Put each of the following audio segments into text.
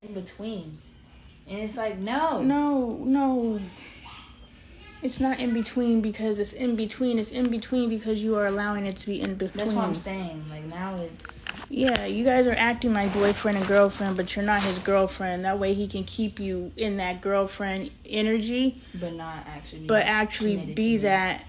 in between. And it's like, no. No. It's not in between because it's in between. It's in between because you are allowing it to be in between. That's what I'm saying. Like, now it's... Yeah, you guys are acting like boyfriend and girlfriend, but you're not his girlfriend. That way he can keep you in that girlfriend energy. But not actually... But actually be that.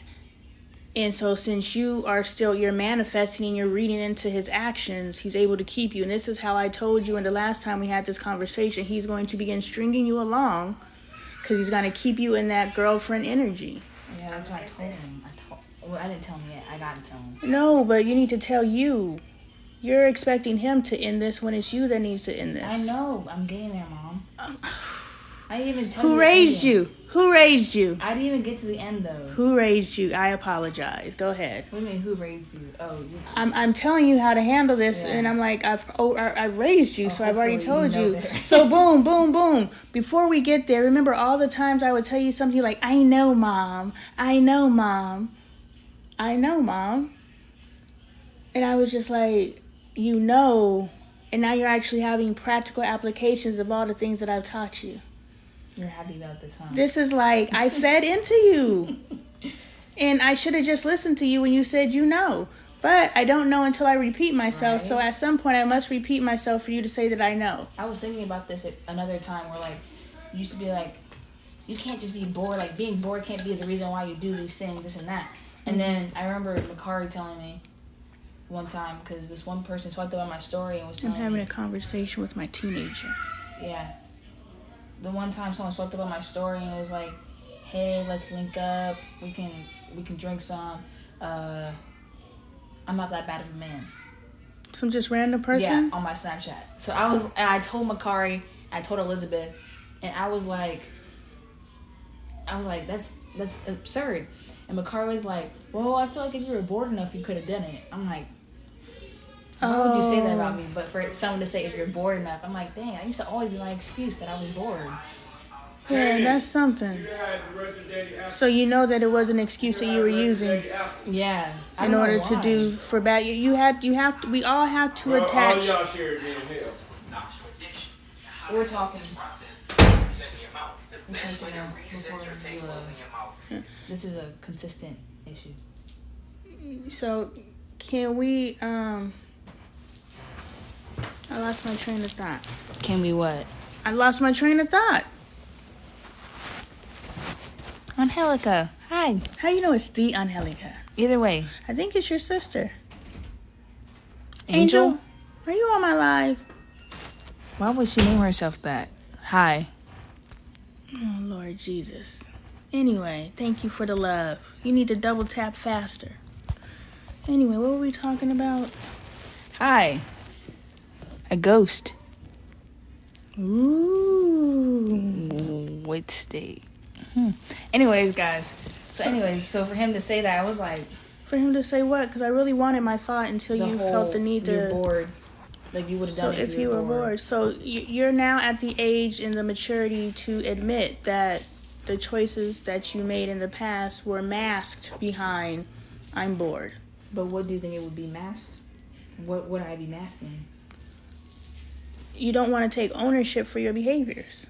And so since you're manifesting and you're reading into his actions, he's able to keep you. And this is how I told you in the last time we had this conversation. He's going to begin stringing you along because he's going to keep you in that girlfriend energy. Yeah, that's what I told him. I didn't tell him yet. I got to tell him. No, but you need to tell you. You're expecting him to end this when it's you that needs to end this. I know. I'm getting there, Mom. I didn't even tell you. Who raised you? Who raised you? I didn't even get to the end, though. Who raised you? I apologize. Go ahead. What do you mean, who raised you? Oh, you... I'm telling you how to handle this, and I'm like, I've raised you, so I've already told you. So boom, boom, boom. Before we get there, remember all the times I would tell you something like, I know, Mom. I know, Mom. I know, Mom. And I was just like, you know, and now you're actually having practical applications of all the things that I've taught you. You're happy about this, huh? This is like, I fed into you. And I should have just listened to you when you said you know. But I don't know until I repeat myself. Right. So at some point I must repeat myself for you to say that I know. I was thinking about this at another time where, like, you used to be like, you can't just be bored. Like, being bored can't be the reason why you do these things, this and that. And then I remember Makari telling me one time, because this one person swiped up on my story and was telling me... I'm having a conversation with my teenager. Yeah. The one time someone swiped up on my story and it was like, hey, let's link up. We can drink some. I'm not that bad of a man. Some just random person? Yeah, on my Snapchat. So I told Makari, I told Elizabeth, and I was like, that's absurd. And Makari was like, well, I feel like if you were bored enough, you could have done it. I'm like, why would you say that about me? But for someone to say if you're bored enough, I'm like, dang, I used to always be my excuse that I was bored. Yeah, that's something. So you know that it was an excuse that you were using. Yeah. In order to do for bad, we all have to attach. We're talking. This is a consistent issue. So, can we, I lost my train of thought. Can we what? I lost my train of thought. Angelica. Hi. How you know it's the Angelica? Either way. I think it's your sister. Angel? Are you on my live? Why would she name herself that? Hi. Oh, Lord Jesus. Anyway, thank you for the love. You need to double tap faster. Anyway, what were we talking about? Hi. A ghost. Ooh. What state? Anyways, guys. So for him to say that, I was like... For him to say what? Because I really wanted my thought until you felt the need to... You're bored. Like, you would have done it if you were bored. So you're now at the age and the maturity to admit that the choices that you made in the past were masked behind, I'm bored. But what do you think it would be masked? What would I be masking? You don't want to take ownership for your behaviors.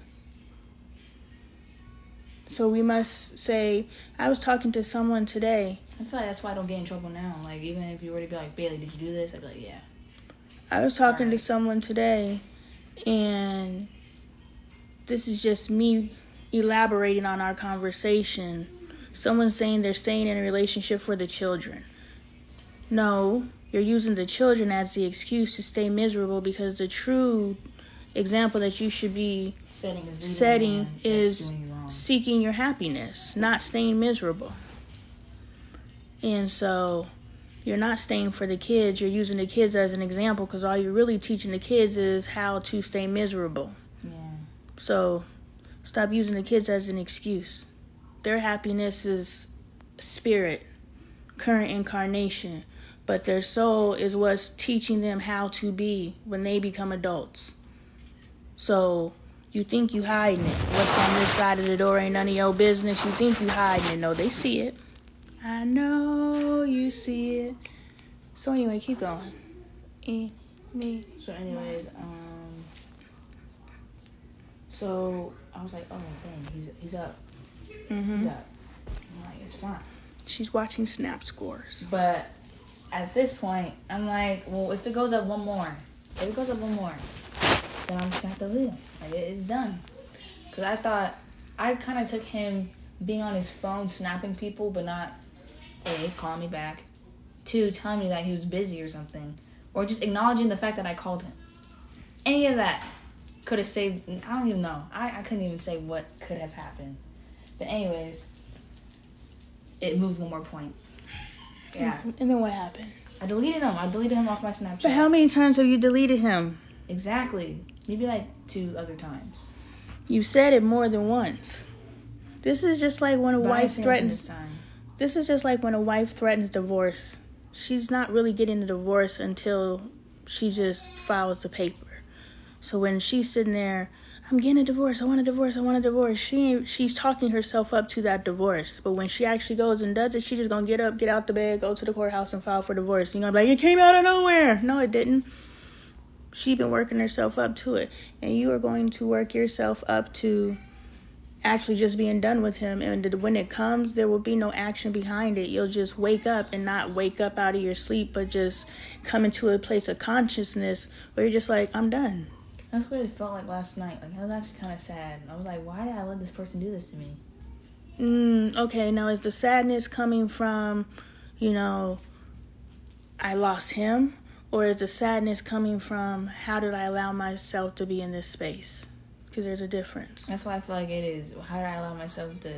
So we must say, I was talking to someone today. I feel like that's why I don't get in trouble now. Like, even if you were to be like, Bailey, did you do this? I'd be like, yeah. I was talking to someone today, and this is just me elaborating on our conversation. Someone saying they're staying in a relationship for the children. No, you're using the children as the excuse to stay miserable, because the true example that you should be setting is seeking your happiness, not staying miserable. And so you're not staying for the kids. You're using the kids as an example, because all you're really teaching the kids is how to stay miserable. Yeah. So stop using the kids as an excuse. Their happiness is spirit, current incarnation. But their soul is what's teaching them how to be when they become adults. So you think you hiding it. What's on this side of the door ain't none of your business. You think you hiding it. No, they see it. I know you see it. So anyway, keep going. So anyways, So I was like, oh dang, he's up. Mm-hmm. He's up. I'm like, it's fine. She's watching snap scores. But at this point, I'm like, well, if it goes up one more, then I'm just gonna have to leave him. Like, it's done. Because I kind of took him being on his phone, snapping people, but not, A, calling me back, 2, telling me that he was busy or something, or just acknowledging the fact that I called him. Any of that could have saved, I don't even know. I couldn't even say what could have happened. But anyways, it moved one more point. Yeah. And then what happened? I deleted him. Off my Snapchat. But how many times have you deleted him? Exactly. Maybe like 2 other times. You said it more than once. This is just like when a wife threatens. This is just like when a wife threatens divorce. She's not really getting a divorce until she just files the paper. So when she's sitting there, I'm getting a divorce, I want a divorce. She's talking herself up to that divorce. But when she actually goes and does it, she's just going to get up, get out the bed, go to the courthouse and file for divorce. You're going to be like, it came out of nowhere. No, it didn't. She's been working herself up to it. And you are going to work yourself up to actually just being done with him. And when it comes, there will be no action behind it. You'll just wake up and not wake up out of your sleep, but just come into a place of consciousness where you're just like, I'm done. That's what it felt like last night. Like, I was actually kind of sad. I was like, why did I let this person do this to me? Okay, now is the sadness coming from, I lost him? Or is the sadness coming from, how did I allow myself to be in this space? Because there's a difference. That's why I feel like it is. How did I allow myself to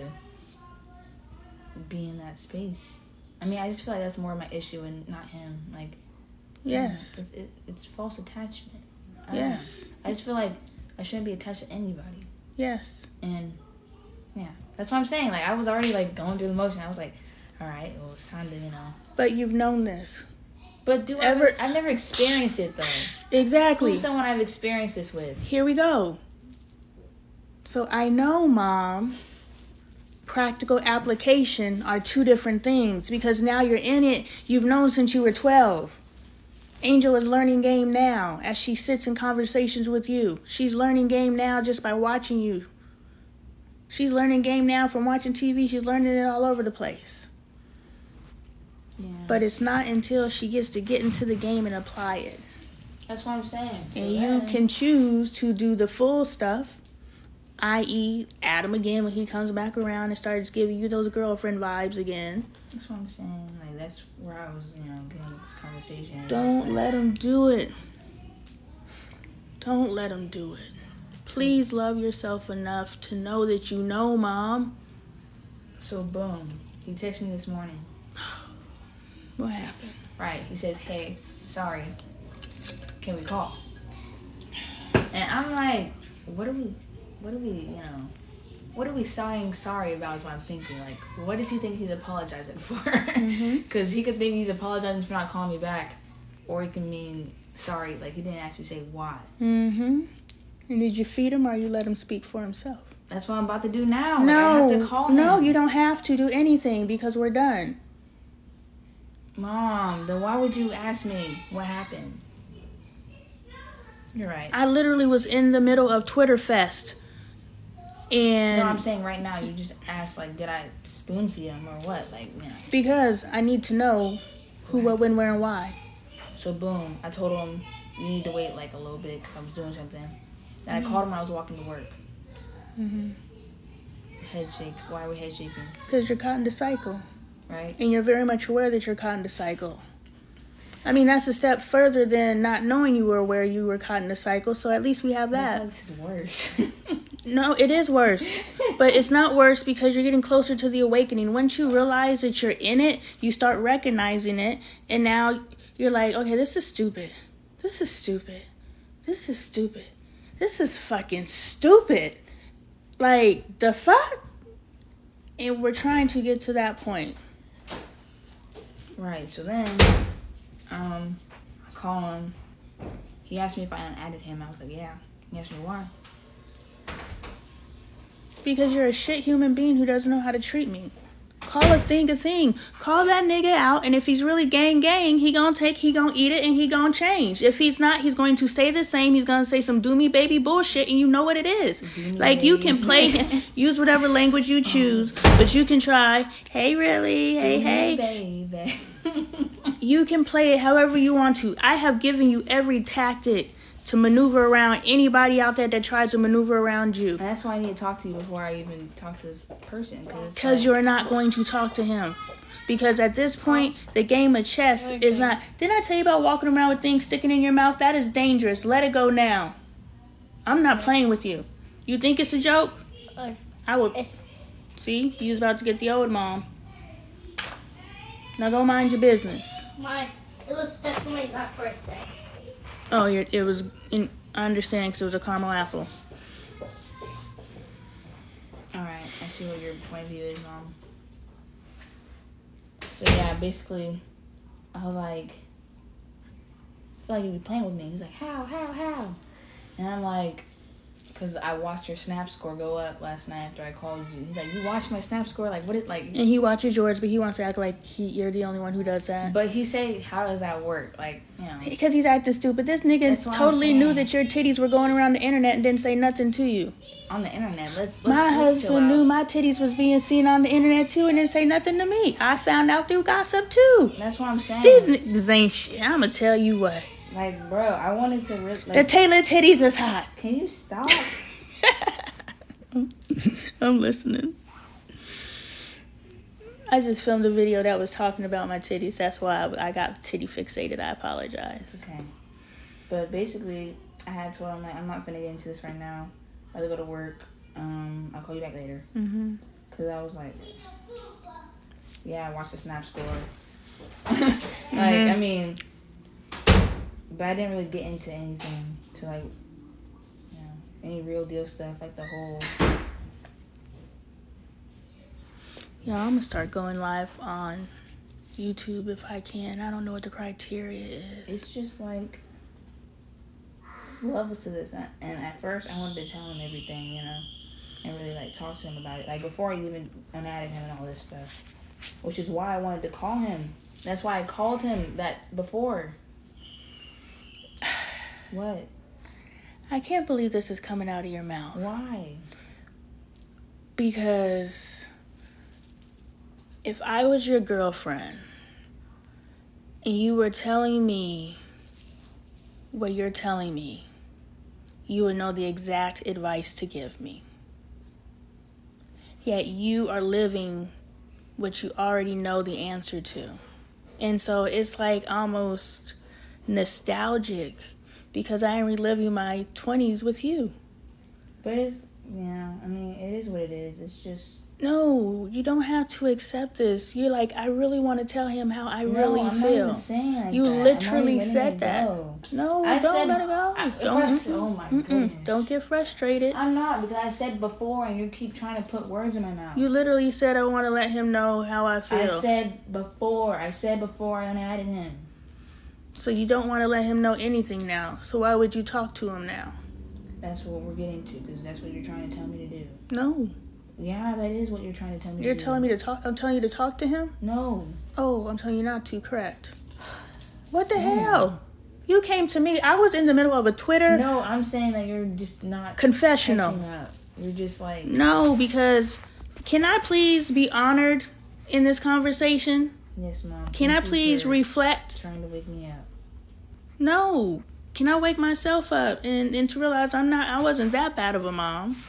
be in that space? I mean, I just feel like that's more of my issue and not him. Like, yes. It's false attachment. Yes. I just feel like I shouldn't be attached to anybody. Yes. And, yeah. That's what I'm saying. Like, I was already, like, going through the motion. I was like, all right, well, it's time to, But you've known this. But I've never experienced it, though. Exactly. Who's someone I've experienced this with? Here we go. So I know, Mom, practical application are 2 different things. Because now you're in it. You've known since you were 12. Angel is learning game now as she sits in conversations with you. She's learning game now just by watching you. She's learning game now from watching TV. She's learning it all over the place. Yeah. But it's not until she gets to get into the game and apply it. That's what I'm saying. And you can choose to do the full stuff, i.e. Adam again when he comes back around and starts giving you those girlfriend vibes again. That's what I'm saying. Like, that's where I was, getting this conversation. Don't let him do it. Don't let him do it. Please love yourself enough to know that you know, Mom. So, boom. He texted me this morning. What happened? Right. He says, hey, sorry. Can we call? And I'm like, what are we saying sorry about is what I'm thinking. Like, what does he think he's apologizing for? Because he could think he's apologizing for not calling me back. Or he can mean sorry. Like, he didn't actually say why. And did you feed him or you let him speak for himself? That's what I'm about to do now. No, like, I have to call him. No, you don't have to do anything because we're done. Mom, then why would you ask me what happened? You're right. I literally was in the middle of Twitter Fest. And no, I'm saying right now, you just asked, like, did I spoon feed him or what? Like, Because I need to know who, what, when, where, and why. So, boom. I told him, you need to wait, like, a little bit because I was doing something. Then I called him when I was walking to work. Head shake. Why are we head shaking? Because you're caught in the cycle. Right. And you're very much aware that you're caught in the cycle. I mean, that's a step further than not knowing you were aware you were caught in the cycle, so at least we have that. This is worse. No, it is worse. But it's not worse because you're getting closer to the awakening. Once you realize that you're in it, you start recognizing it, and now you're like, okay, this is stupid. This is stupid. This is stupid. This is fucking stupid. Like, the fuck? And we're trying to get to that point. Right, so then, I call him. He asked me if I unadded him. I was like, yeah. He asked me why. Because you're a shit human being who doesn't know how to treat me. Call a thing. Call that nigga out, and if he's really gang, he gonna eat it, and he gonna change. If he's not, he's going to stay the same. He's gonna say some do me baby bullshit, and you know what it is. Like, you can play, use whatever language you choose, but you can try, hey, really? Hey. Baby. You can play it however you want to. I have given you every tactic to maneuver around anybody out there that tries to maneuver around you. And that's why I need to talk to you before I even talk to this person. Because you're not going to talk to him. Because at this point, the game of chess is not... Didn't I tell you about walking around with things sticking in your mouth? That is dangerous. Let it go now. I'm not playing with you. You think it's a joke? I would... See? You was about to get the old mom. Now go mind your business. It was definitely not for a second. Oh, it was... I understand, because it was a caramel apple. Alright, I see what your point of view is, Mom. So, yeah, basically, I was like, I feel like you'd be playing with me. He's like, how? And I'm like, because I watched your snap score go up last night after I called you. He's like, you watched my snap score? Like, what it like? And he watches yours, but he wants to act like you're the only one who does that. But he said, how does that work? Like, you know. Because he's acting stupid. This nigga totally knew that your titties were going around the internet and didn't say nothing to you. On the internet, let's my husband knew my titties was being seen on the internet too and didn't say nothing to me. I found out through gossip too. That's what I'm saying. These niggas ain't shit. I'ma tell you what. Like, bro, I wanted to... the Taylor titties is hot. Can you stop? I'm listening. I just filmed a video that was talking about my titties. That's why I got titty fixated. I apologize. Okay. But basically, I had told him, like, I'm not finna get into this right now. I have to go to work. I'll call you back later. Mm-hmm. Because I was like, yeah, I watched the snap score. I mean, but I didn't really get into anything to, like, you know, any real deal stuff, like the whole... Yeah, I'm gonna start going live on YouTube if I can. I don't know what the criteria is. It's just like, there's levels to this. And at first, I wanted to tell him everything, you know, and really, like, talk to him about it. Like, before I even unadded him and all this stuff. Which is why I wanted to call him. That's why I called him that before. What? I can't believe this is coming out of your mouth. Why? Because if I was your girlfriend and you were telling me what you're telling me, you would know the exact advice to give me. Yet you are living what you already know the answer to. And so it's like almost nostalgic because I am reliving my 20s with you. But it's, yeah, I mean, it is what it is. It's just... No, you don't have to accept this. You're like, I really want to tell him how I really I'm feel. not even saying like you that. literally said that. No, don't let it go. Oh my goodness. Don't get frustrated. I'm not, because I said before and you keep trying to put words in my mouth. You literally said I want to let him know how I feel. I said before I unadded him. So you don't want to let him know anything now. So why would you talk to him now? That's what we're getting to, because that's what you're trying to tell me to do. No. Yeah, that is what you're trying to tell me to do. You're telling me to talk? I'm telling you to talk to him? No. Oh, I'm telling you not to, correct. What the hell? You came to me. I was in the middle of a Twitter. No, I'm saying that you're just not... confessional. You're just like... No, because... Can I please be honored in this conversation? Yes, Mom. Can I please reflect? Trying to wake me up. No. Can I wake myself up and to realize I wasn't that bad of a mom.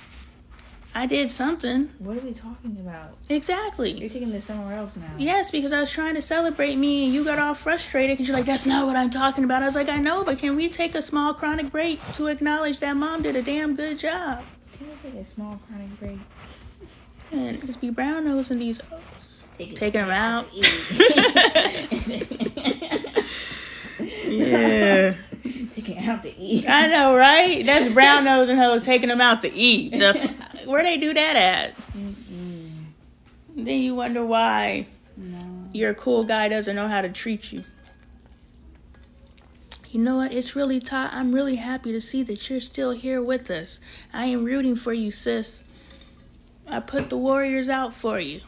I did something. What are we talking about? Exactly. You're taking this somewhere else now. Yes, because I was trying to celebrate me and you got all frustrated because you're like, that's not what I'm talking about. I was like, I know, but can we take a small chronic break to acknowledge that Mom did a damn good job? Can we take a small chronic break? And just be brown nosing these hoes. Taking them out. Yeah. Taking out to eat. I know, right? That's brown nosing hoes taking them out to eat. Where they do that at? Then you wonder why your cool guy doesn't know how to treat you. You know what? It's really I'm really happy to see that you're still here with us. I am rooting for you, sis. I put the warriors out for you.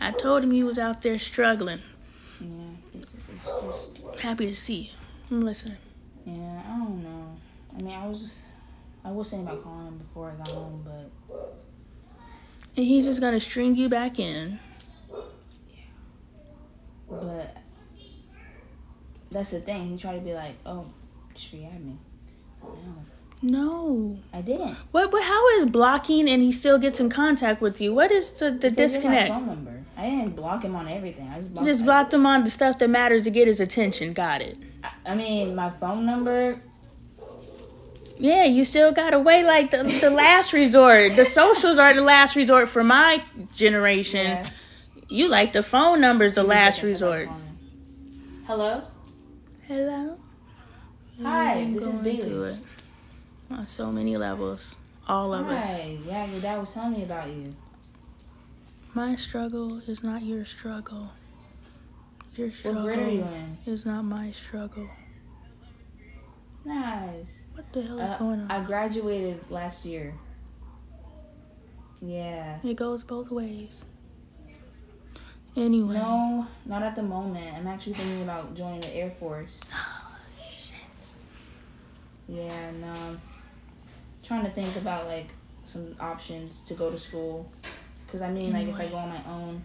I told him you was out there struggling. Yeah, it's just... Happy to see you. Listen. Yeah, I don't know. I mean, I was thinking about calling him before I got home, but... And he's just going to string you back in. Yeah. But... That's the thing. He tried to be like, oh, just re-add me. No. I didn't. What? How is blocking and he still gets in contact with you? What is the disconnect? My phone number. I didn't block him on everything. I just blocked him on the stuff that matters to get his attention. Got it. I mean, my phone number... Yeah, you still gotta wait like the last resort. The socials are the last resort for my generation. Yeah. You like the phone numbers the last resort. Hello? Hello? Hi, this is Bailey. On so many levels. All of us. Yeah, your dad was telling me about you. My struggle is not your struggle. Your struggle what grade are you in? Is not my struggle. Nice. What the hell is going on? I graduated last year. Yeah. It goes both ways. Anyway. No, not at the moment. I'm actually thinking about joining the Air Force. Oh, shit. Yeah, no. Trying to think about, like, some options to go to school. Because, I mean, like, if I go on my own,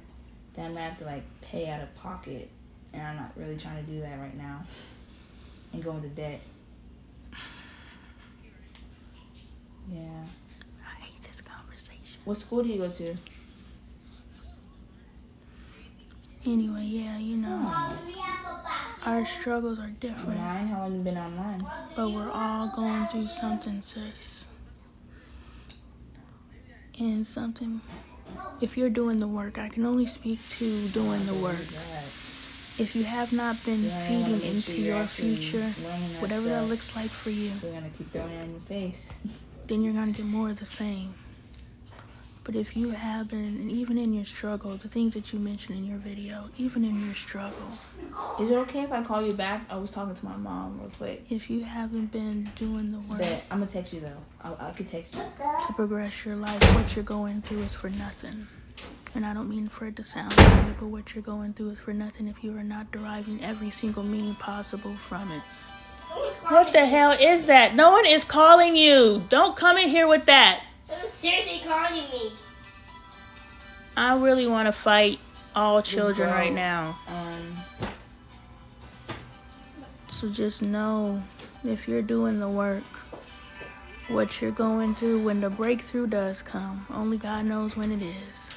then I'm going to have to, like, pay out of pocket. And I'm not really trying to do that right now. And go into debt. Yeah. I hate this conversation. What school do you go to? Anyway, yeah, you know, our struggles are different. Mine? How long have you been online? But we're all going through something, sis. And something, if you're doing the work, I can only speak to doing the work. If you have not been feeding into your future, whatever that looks like for you, we're gonna keep throwing it in your face. Then you're going to get more of the same. But if you have been, and even in your struggle, the things that you mentioned in your video, even in your struggle. Is it okay if I call you back? I was talking to my mom real quick. If you haven't been doing the work. I'm going to text you, though. I could text you. To progress your life, what you're going through is for nothing. And I don't mean for it to sound funny, but what you're going through is for nothing if you are not deriving every single meaning possible from it. What the hell is that? No one is calling you. Don't come in here with that. Someone's seriously calling me. I really want to fight all children right now. So just know, if you're doing the work, what you're going through, when the breakthrough does come, only God knows when it is.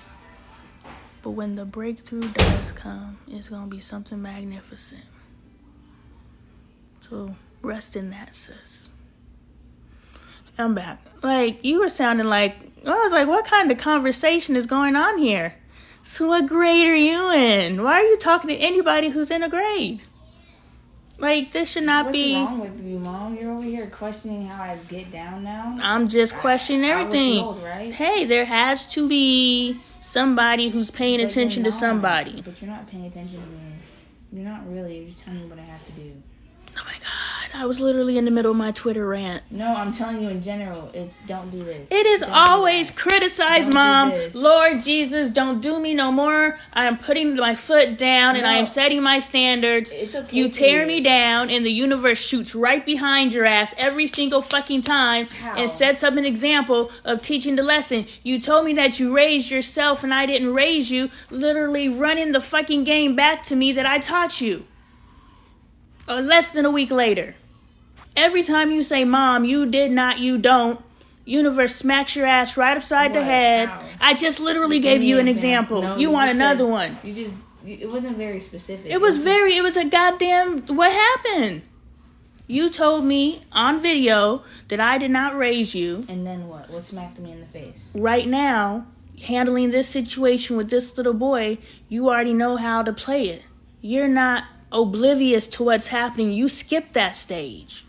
But when the breakthrough does come, it's going to be something magnificent. So rest in that, sis. I'm back. Like, you were sounding like, I was like, what kind of conversation is going on here? So what grade are you in? Why are you talking to anybody who's in a grade? Like, this should not be... What's wrong with you, Mom? You're over here questioning how I get down now? I'm just questioning everything. I was old, right? Hey, there has to be somebody who's paying attention to somebody. But you're not paying attention to me. You're not really. You're just telling me what I have to do. Oh my God, I was literally in the middle of my Twitter rant. No, I'm telling you in general, it's don't do this. It is always criticized, Mom. Lord Jesus, don't do me no more. I am putting my foot down and I am setting my standards. It's okay. You tear me down and the universe shoots right behind your ass every single fucking time and sets up an example of teaching the lesson. You told me that you raised yourself and I didn't raise you, literally running the fucking game back to me that I taught you. Less than a week later. Every time you say, Mom, you did not, you don't, universe smacks your ass right upside the head. How? I just literally gave you an example. No, you want another one. It wasn't very specific. It was a goddamn, what happened? You told me on video that I did not raise you. And then what? What smacked me in the face? Right now, handling this situation with this little boy, you already know how to play it. You're not oblivious to what's happening. You skipped that stage.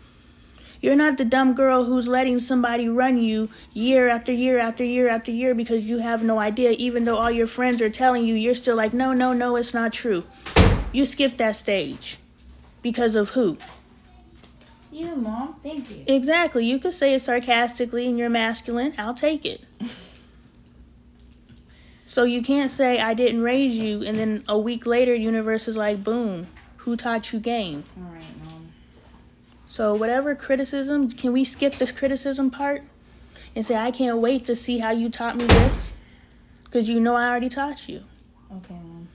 You're not the dumb girl who's letting somebody run you year after year after year after year because you have no idea, even though all your friends are telling you, you're still like, no, it's not true. You skipped that stage. Because of who? You, Mom. Thank you. Exactly. You could say it sarcastically and you're masculine. I'll take it. So you can't say I didn't raise you, and then a week later, universe is like, boom, who taught you game? All right, Mom. So whatever criticism, can we skip this criticism part and say, I can't wait to see how you taught me this? Because you know I already taught you. Okay, Mom.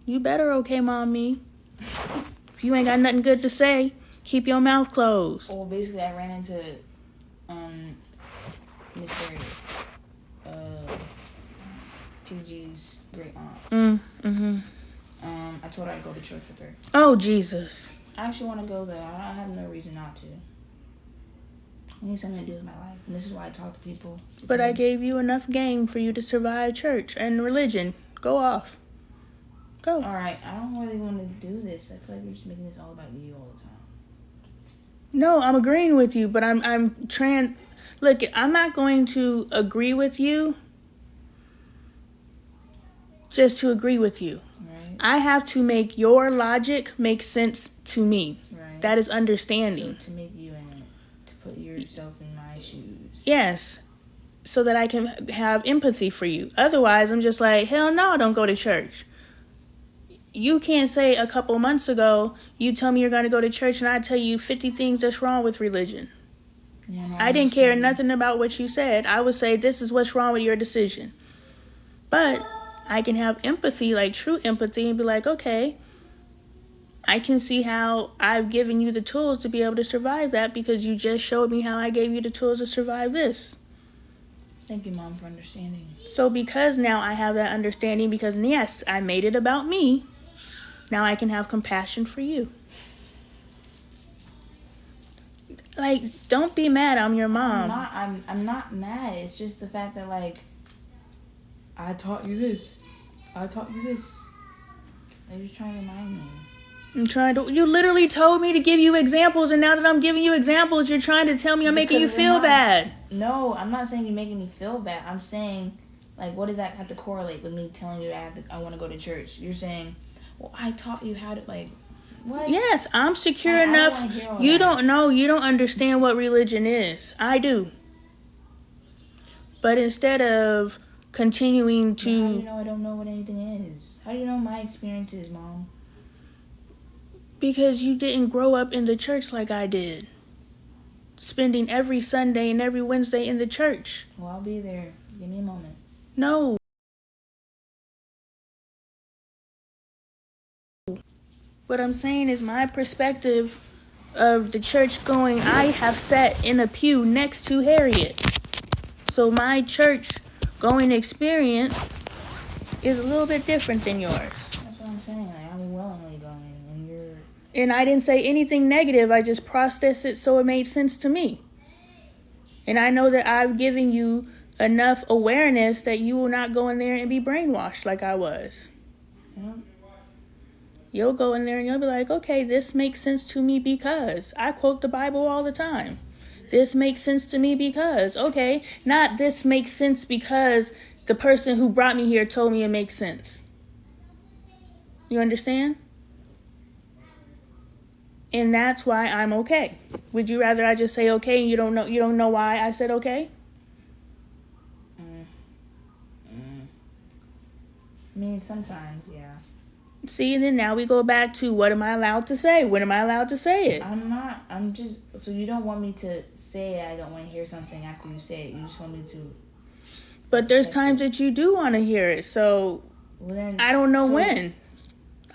You better okay, Mommy. If you ain't got nothing good to say, keep your mouth closed. Well, basically, I ran into Mr. TG's great aunt. I told her I'd go to church with her. Oh, Jesus. I actually want to go though. I have no reason not to. I need something to do with my life, and this is why I talk to people. But I gave you enough game for you to survive church and religion. Go off. Go. All right, I don't really want to do this. I feel like we're just making this all about you all the time. No, I'm agreeing with you, but I'm trying. Look, I'm not going to agree with you just to agree with you. Right. I have to make your logic make sense to me. Right. That is understanding. So to make you in it, to put yourself in my shoes. Yes. So that I can have empathy for you. Otherwise, I'm just like, hell no, don't go to church. You can't say a couple months ago, you tell me you're going to go to church and I tell you 50 things that's wrong with religion. Yeah, no, I didn't care nothing about what you said. I would say, this is what's wrong with your decision. But I can have empathy, like true empathy, and be like, okay, I can see how I've given you the tools to be able to survive that because you just showed me how I gave you the tools to survive this. Thank you, Mom, for understanding. So because now I have that understanding, because yes, I made it about me, now I can have compassion for you. Like, don't be mad I'm your mom. I'm not mad. It's just the fact that, like, I taught you this. I taught you this. You're just trying to remind me. You literally told me to give you examples, and now that I'm giving you examples, you're trying to tell me I'm making you feel bad. No, I'm not saying you're making me feel bad. I'm saying, like, what does that have to correlate with me telling you I want to go to church? You're saying, well, I taught you how to, like, what? Yes, I'm secure enough. You don't know. You don't understand what religion is. I do. But instead of continuing to... How do you know I don't know what anything is? How do you know my experiences, Mom? Because you didn't grow up in the church like I did. Spending every Sunday and every Wednesday in the church. Well, I'll be there. Give me a moment. No. What I'm saying is my perspective of the church going, I have sat in a pew next to Harriet. So my church going experience is a little bit different than yours. That's what I'm saying. Like, I'm willingly going, and you're... And I didn't say anything negative. I just processed it so it made sense to me. And I know that I've given you enough awareness that you will not go in there and be brainwashed like I was. Yeah. You'll go in there and you'll be like, okay, this makes sense to me because I quote the Bible all the time. This makes sense to me because, okay, not this makes sense because the person who brought me here told me it makes sense. You understand? And that's why I'm okay. Would you rather I just say okay and you don't know why I said okay? I mean, sometimes, yeah. See, and then now we go back to what am I allowed to say? When am I allowed to say it? I'm just, so you don't want me to say it, I don't want to hear something after you say it. You just want me to. But there's times that you do want to hear it, so I don't know when.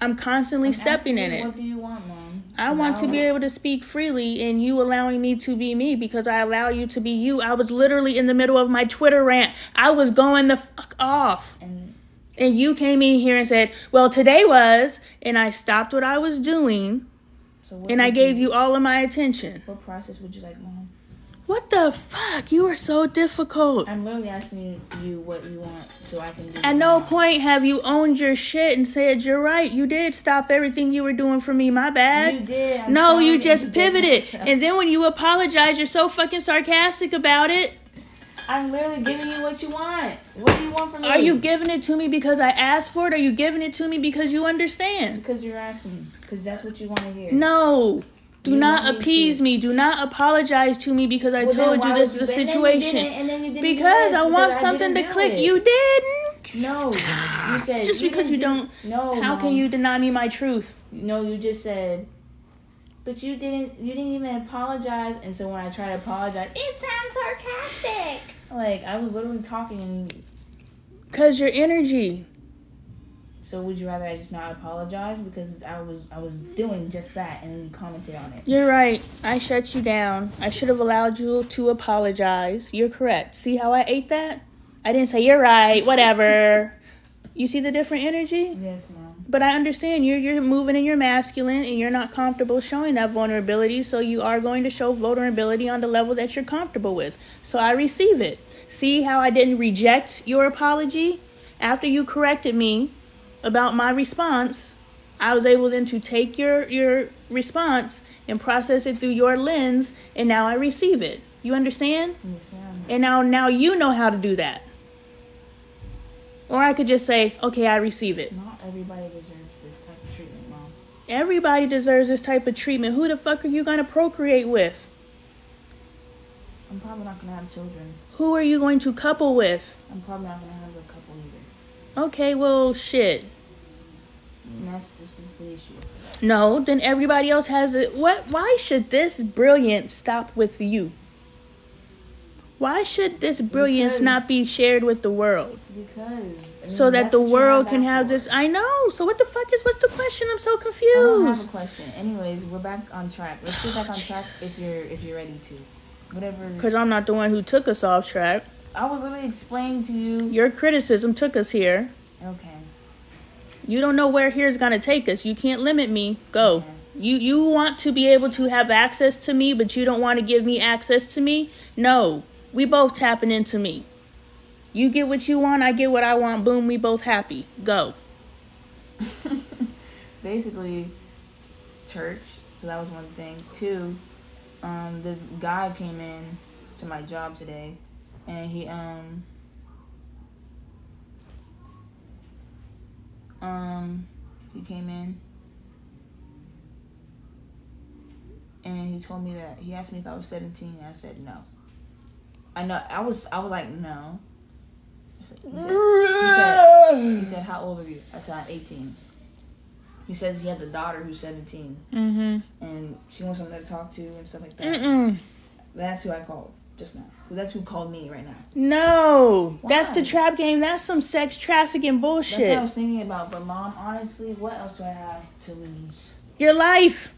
I'm constantly stepping in it. What do you want, Mom? I want to be able to speak freely and you allowing me to be me because I allow you to be you. I was literally in the middle of my Twitter rant. I was going the fuck off. And you came in here and said, well, today was, and I stopped what I was doing, and I gave you all of my attention. What process would you like, Mom? What the fuck? You are so difficult. I'm literally asking you what you want so I can do it. At no point have you owned your shit and said, you're right. You did stop everything you were doing for me. My bad. You did. No, you just pivoted. And then when you apologize, you're so fucking sarcastic about it. I'm literally giving you what you want. What do you want from me? Are you giving it to me because I asked for it? Or are you giving it to me because you understand? Because you're asking. Because that's what you want to hear. No. Do not appease me. Do not apologize to me because I told you this is a situation. Because I want something to click. You didn't. No, you said just because you don't. No, how can you deny me my truth? No, you just said. But you didn't even apologize, and so when I try to apologize, it sounds sarcastic. Like, I was literally talking. Cause your energy. So would you rather I just not apologize? Because I was doing just that, and then you commented on it. You're right. I shut you down. I should have allowed you to apologize. You're correct. See how I ate that? I didn't say, you're right, whatever. You see the different energy? Yes, ma'am. But I understand you're moving in your masculine and you're not comfortable showing that vulnerability, so you are going to show vulnerability on the level that you're comfortable with. So I receive it. See how I didn't reject your apology? After you corrected me about my response, I was able then to take your response and process it through your lens, and now I receive it. You understand? Yes, ma'am. And now you know how to do that. Or I could just say, okay, I receive it. Not everybody deserves this type of treatment, Mom. Everybody deserves this type of treatment. Who the fuck are you going to procreate with? I'm probably not going to have children. Who are you going to couple with? I'm probably not going to have a couple either. Okay, well, shit. And this is the issue. No, then everybody else has it. What? Why should this brilliance stop with you? Why should this brilliance not be shared with the world? Because so that the world can have this. I know. So what's the question? I'm so confused. I don't have a question. Anyways, we're back on track. Let's get back on track if you're ready to. Whatever. Because I'm not the one who took us off track. I was literally explaining to you. Your criticism took us here. Okay. You don't know where here's gonna take us. You can't limit me. Go. Okay. You want to be able to have access to me, but you don't want to give me access to me? No. We both tapping into me. You get what you want, I get what I want. Boom, we both happy. Go. Basically, church. So that was one thing. Two, this guy came in to my job today, and he came in, and he told me that he asked me if I was 17, and I said no. I know. I was like, no. He said, how old are you? I said, I'm 18. He says he has a daughter who's 17. Mm-hmm. And she wants someone to talk to and stuff like that. Mm-mm. That's who I called just now. That's who called me right now. No. Why? That's the trap game. That's some sex trafficking bullshit. That's what I was thinking about. But, Mom, honestly, what else do I have to lose? Your life.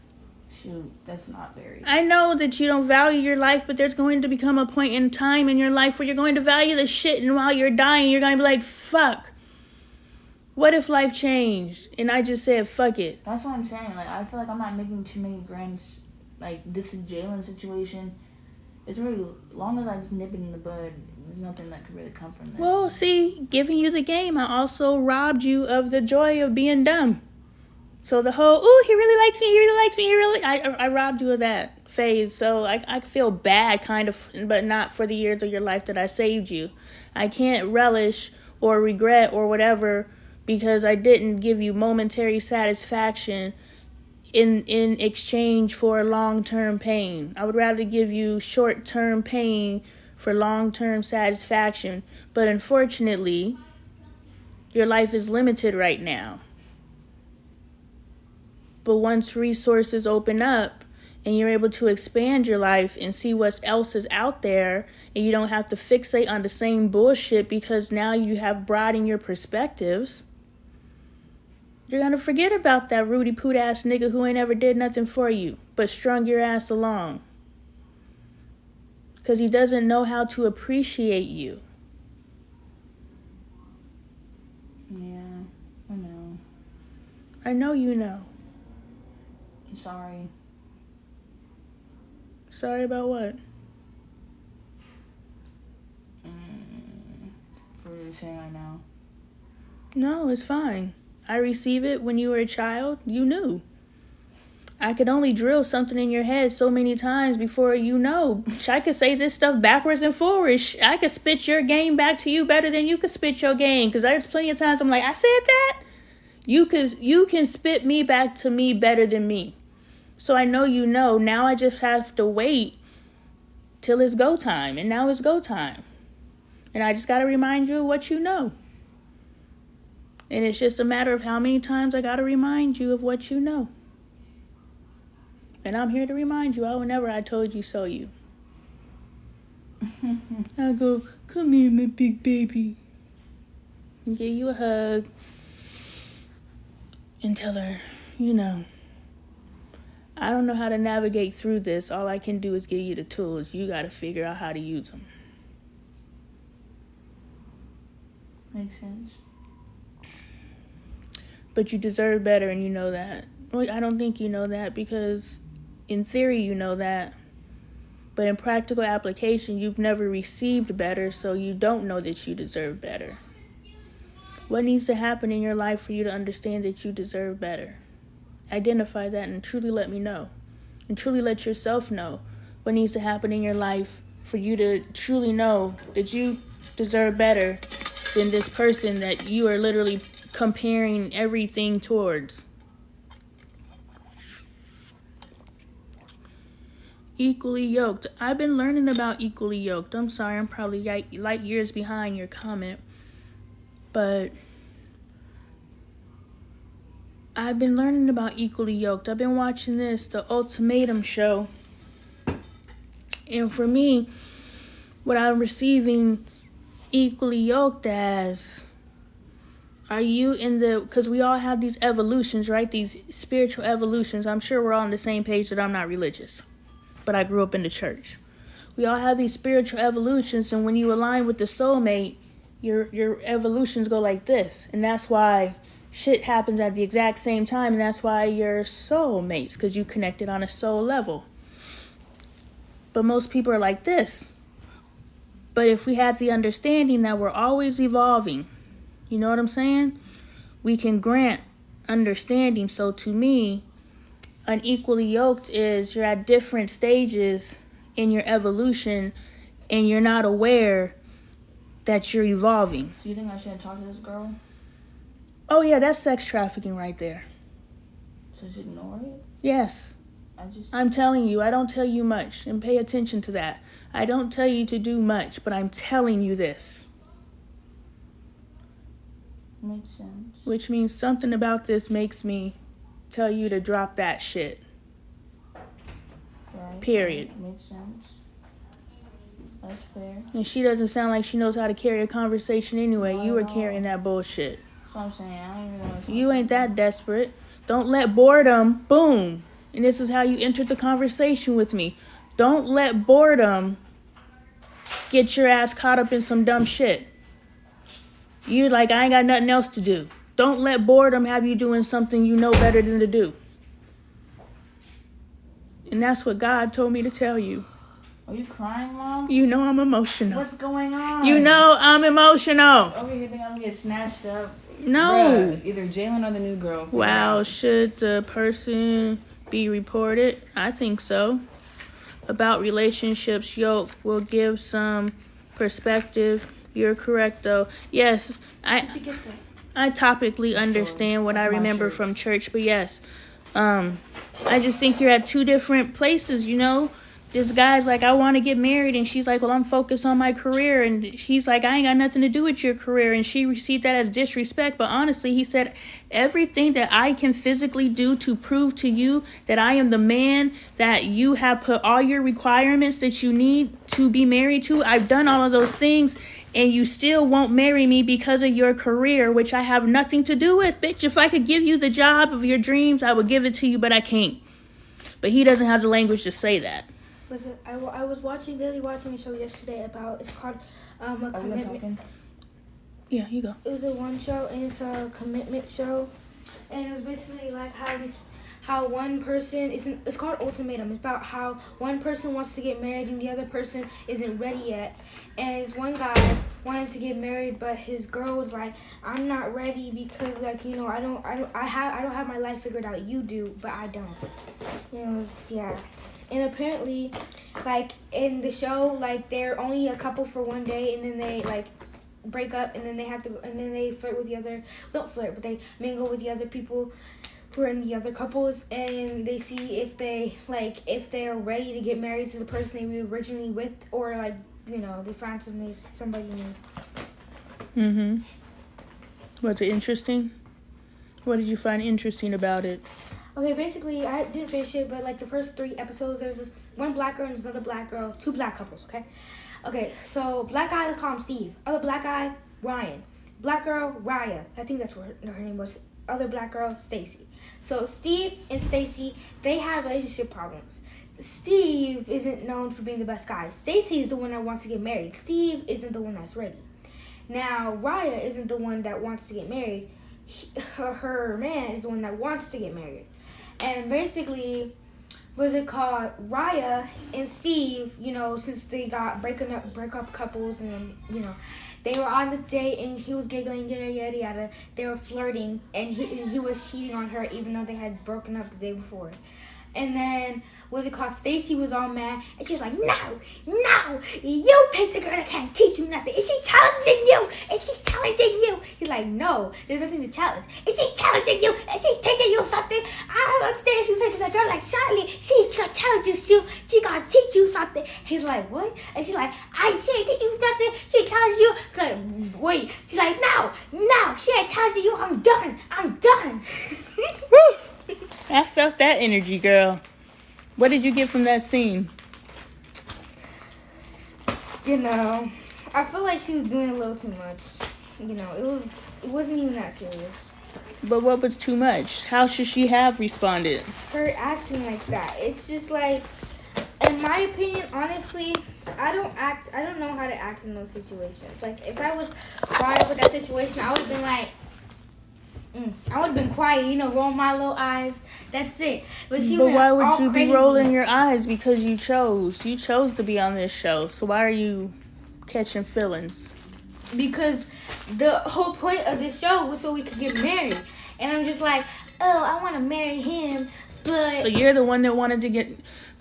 Shoot, that's not very... I know that you don't value your life, but there's going to become a point in time in your life where you're going to value the shit, and while you're dying, you're going to be like, fuck. What if life changed? And I just said, fuck it. That's what I'm saying. Like, I feel like I'm not making too many grand... Like, this is Jalen's situation. It's really... Long as I just nip it in the bud, there's nothing that could really come from that. Well, see, giving you the game, I also robbed you of the joy of being dumb. So the whole, ooh, he really likes me, I robbed you of that phase. So I feel bad, kind of, but not for the years of your life that I saved you. I can't relish or regret or whatever because I didn't give you momentary satisfaction in exchange for long-term pain. I would rather give you short-term pain for long-term satisfaction. But unfortunately, your life is limited right now. But once resources open up and you're able to expand your life and see what else is out there, and you don't have to fixate on the same bullshit because now you have broadened your perspectives, you're going to forget about that Rudy Poot ass nigga who ain't ever did nothing for you but strung your ass along. Because he doesn't know how to appreciate you. Yeah, I know. I know you know. Sorry. Sorry about what? For you saying I know. No, it's fine. I receive it. When you were a child, you knew. I could only drill something in your head so many times before you know. I could say this stuff backwards and forwards. I could spit your game back to you better than you could spit your game. Because there's plenty of times I'm like, I said that? You can spit me back to me better than me. So I know you know. Now I just have to wait till it's go time. And now it's go time. And I just got to remind you of what you know. And it's just a matter of how many times I gotta remind you of what you know. And I'm here to remind you, whenever I told you so you. I go, come here, my big baby. And give you a hug. And tell her, I don't know how to navigate through this. All I can do is give you the tools. You gotta figure out how to use them. Makes sense. But you deserve better, and you know that. Well, I don't think you know that, because in theory you know that. But in practical application, you've never received better, so you don't know that you deserve better. What needs to happen in your life for you to understand that you deserve better? Identify that and truly let me know. And truly let yourself know what needs to happen in your life for you to truly know that you deserve better than this person that you are literally comparing everything towards. Equally yoked. I've been learning about equally yoked. I'm sorry, I'm probably light years behind your comment. But I've been learning about equally yoked. I've been watching the Ultimatum show. And for me, what I'm receiving equally yoked as, are you because we all have these evolutions, right? These spiritual evolutions. I'm sure we're all on the same page that I'm not religious, but I grew up in the church. We all have these spiritual evolutions, and when you align with the soulmate, your evolutions go like this. And that's why shit happens at the exact same time, and that's why you're soulmates, because you connected on a soul level. But most people are like this. But if we have the understanding that we're always evolving, you know what I'm saying? We can grant understanding. So to me, unequally yoked is you're at different stages in your evolution, and you're not aware that you're evolving. So you think I shouldn't talk to this girl? Oh yeah, that's sex trafficking right there. So just ignore it? Yes. I'm telling you, I don't tell you much, and pay attention to that. I don't tell you to do much, but I'm telling you this. Makes sense. Which means something about this makes me tell you to drop that shit. Right. Period. Makes sense. That's fair. And she doesn't sound like she knows how to carry a conversation anyway. Not You were at all. carrying that bullshit. That's what I'm saying. I don't even know. You ain't that desperate. Don't let boredom, boom. And this is how you entered the conversation with me. Don't let boredom get your ass caught up in some dumb shit. You like, I ain't got nothing else to do. Don't let boredom have you doing something you know better than to do. And that's what God told me to tell you. Are you crying, Mom? You know I'm emotional. What's going on? You know I'm emotional. Over here, think I'm gonna get snatched up. No. Bruh, either Jalen or the new girl. Wow, should the person be reported? I think so. About relationships, yoke will give some perspective. You're correct, though. Yes, I topically understand what I remember from church, but yes, I just think you're at two different places, you know? This guy's like, I want to get married, and she's like, well, I'm focused on my career, and he's like, I ain't got nothing to do with your career, and she received that as disrespect, but honestly, he said, everything that I can physically do to prove to you that I am the man that you have put all your requirements that you need to be married to, I've done all of those things, and you still won't marry me because of your career, which I have nothing to do with, bitch. If I could give you the job of your dreams, I would give it to you, but I can't. But he doesn't have the language to say that. Listen, I was watching a show yesterday about, it's called a commitment. Yeah, you go. It was a one show, and it's a commitment show, and it was basically like how one person it's called Ultimatum. It's about how one person wants to get married and the other person isn't ready yet. And this one guy wanted to get married, but his girl was like, I'm not ready because I don't have my life figured out. You do, but I don't. And it was And apparently, like, in the show, like, they're only a couple for one day, and then they, like, break up, and then they have to, and then they flirt with the other, don't flirt, but they mingle with the other people who are in the other couples, and they see if they, like, if they're ready to get married to the person they were originally with, or, like, you know, they find somebody new. Was it interesting? What did you find interesting about it? Okay, basically, I didn't finish it, but like the first 3 episodes, there's this one black girl and this other black girl, 2 black couples, okay? Okay, so black guy, let's call him Steve. Other black guy, Ryan. Black girl, Raya. I think that's what her name was. Other black girl, Stacy. So Steve and Stacy, they have relationship problems. Steve isn't known for being the best guy. Stacy is the one that wants to get married. Steve isn't the one that's ready. Now, Raya isn't the one that wants to get married. Her man is the one that wants to get married. And basically, what's it called? Raya and Steve, you know, since they got break up couples, and you know, they were on the date and he was giggling, yada yada yada. They were flirting, and he was cheating on her even though they had broken up the day before. And then, what's it called? Stacy was all mad, and she was like, no, you picked a girl that can't teach you nothing. Is she challenging you? Is she challenging you? He's like, no, there's nothing to challenge. Is she challenging you? Is she teaching you something? I don't understand if you picked a girl like Charlie. She's gonna challenge you. She gonna teach you something. He's like, what? And she's like, she ain't teaching you nothing. She challenged you. Like, wait. She's like, no, she ain't challenging you. I'm done. I felt that energy, girl. What did you get from that scene? You know, I feel like she was doing a little too much. You know, it wasn't even that serious. But what was too much? How should she have responded? Her acting like that. It's just like, in my opinion, honestly, I don't know how to act in those situations. Like, if I was brought up with that situation, I would have been like, I would have been quiet, you know, roll my little eyes. That's it. But why would you be rolling your eyes? Because you chose to be on this show. So why are you catching feelings? Because the whole point of this show was so we could get married. And I'm just like, oh, I want to marry him, but... So you're the one that wanted to get...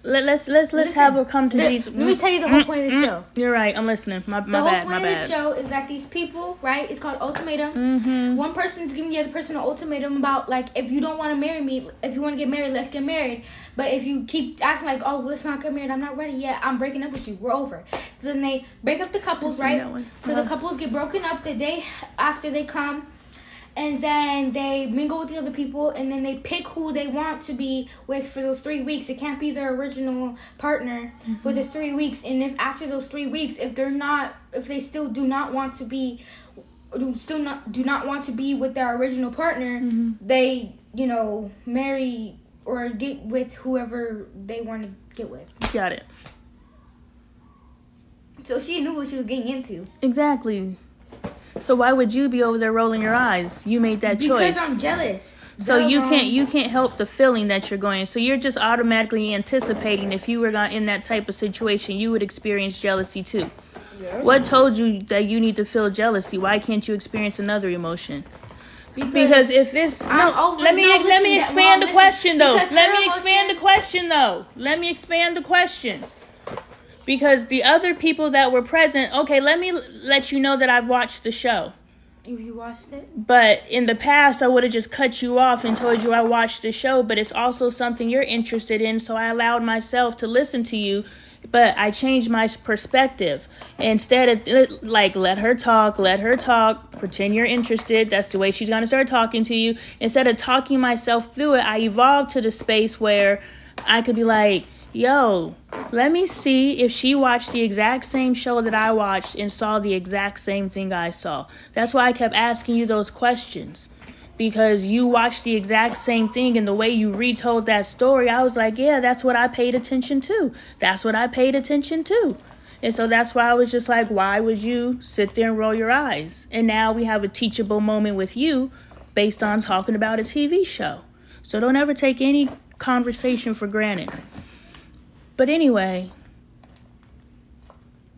Let's have a come to Jesus. Let me tell you the whole point of the show. You're right. I'm listening. My bad. The whole point of the show is that these people, right? It's called ultimatum. Mm-hmm. One person's giving the other person an ultimatum about, like, if you don't want to marry me, if you want to get married, let's get married. But if you keep acting like, oh, let's not get married, I'm not ready yet, I'm breaking up with you, we're over. So then they break up the couples, right? So the couples get broken up the day after they come. And then they mingle with the other people, and then they pick who they want to be with for those 3 weeks. It can't be their original partner for the 3 weeks. And if after those 3 weeks, if they still do not want to be with their original partner, they, you know, marry or get with whoever they want to get with. Got it. So she knew what she was getting into. Exactly. So why would you be over there rolling your eyes? You made that choice. Because I'm jealous. So you can't help the feeling that you're going. So you're just automatically anticipating if you were in that type of situation, you would experience jealousy too. Yeah. What told you that you need to feel jealousy? Why can't you experience another emotion? Because if this let me expand the question though. Let me expand the question. Because the other people that were present, okay, let me let you know that I've watched the show. If you watched it? But in the past, I would have just cut you off and told you I watched the show, but it's also something you're interested in, so I allowed myself to listen to you, but I changed my perspective. Instead of, like, let her talk, pretend you're interested, that's the way she's going to start talking to you. Instead of talking myself through it, I evolved to the space where I could be like, yo, let me see if she watched the exact same show that I watched and saw the exact same thing I saw. That's why I kept asking you those questions. Because you watched the exact same thing, and the way you retold that story, I was like, yeah, that's what I paid attention to. And so that's why I was just like, why would you sit there and roll your eyes? And now we have a teachable moment with you based on talking about a TV show. So don't ever take any conversation for granted. But anyway,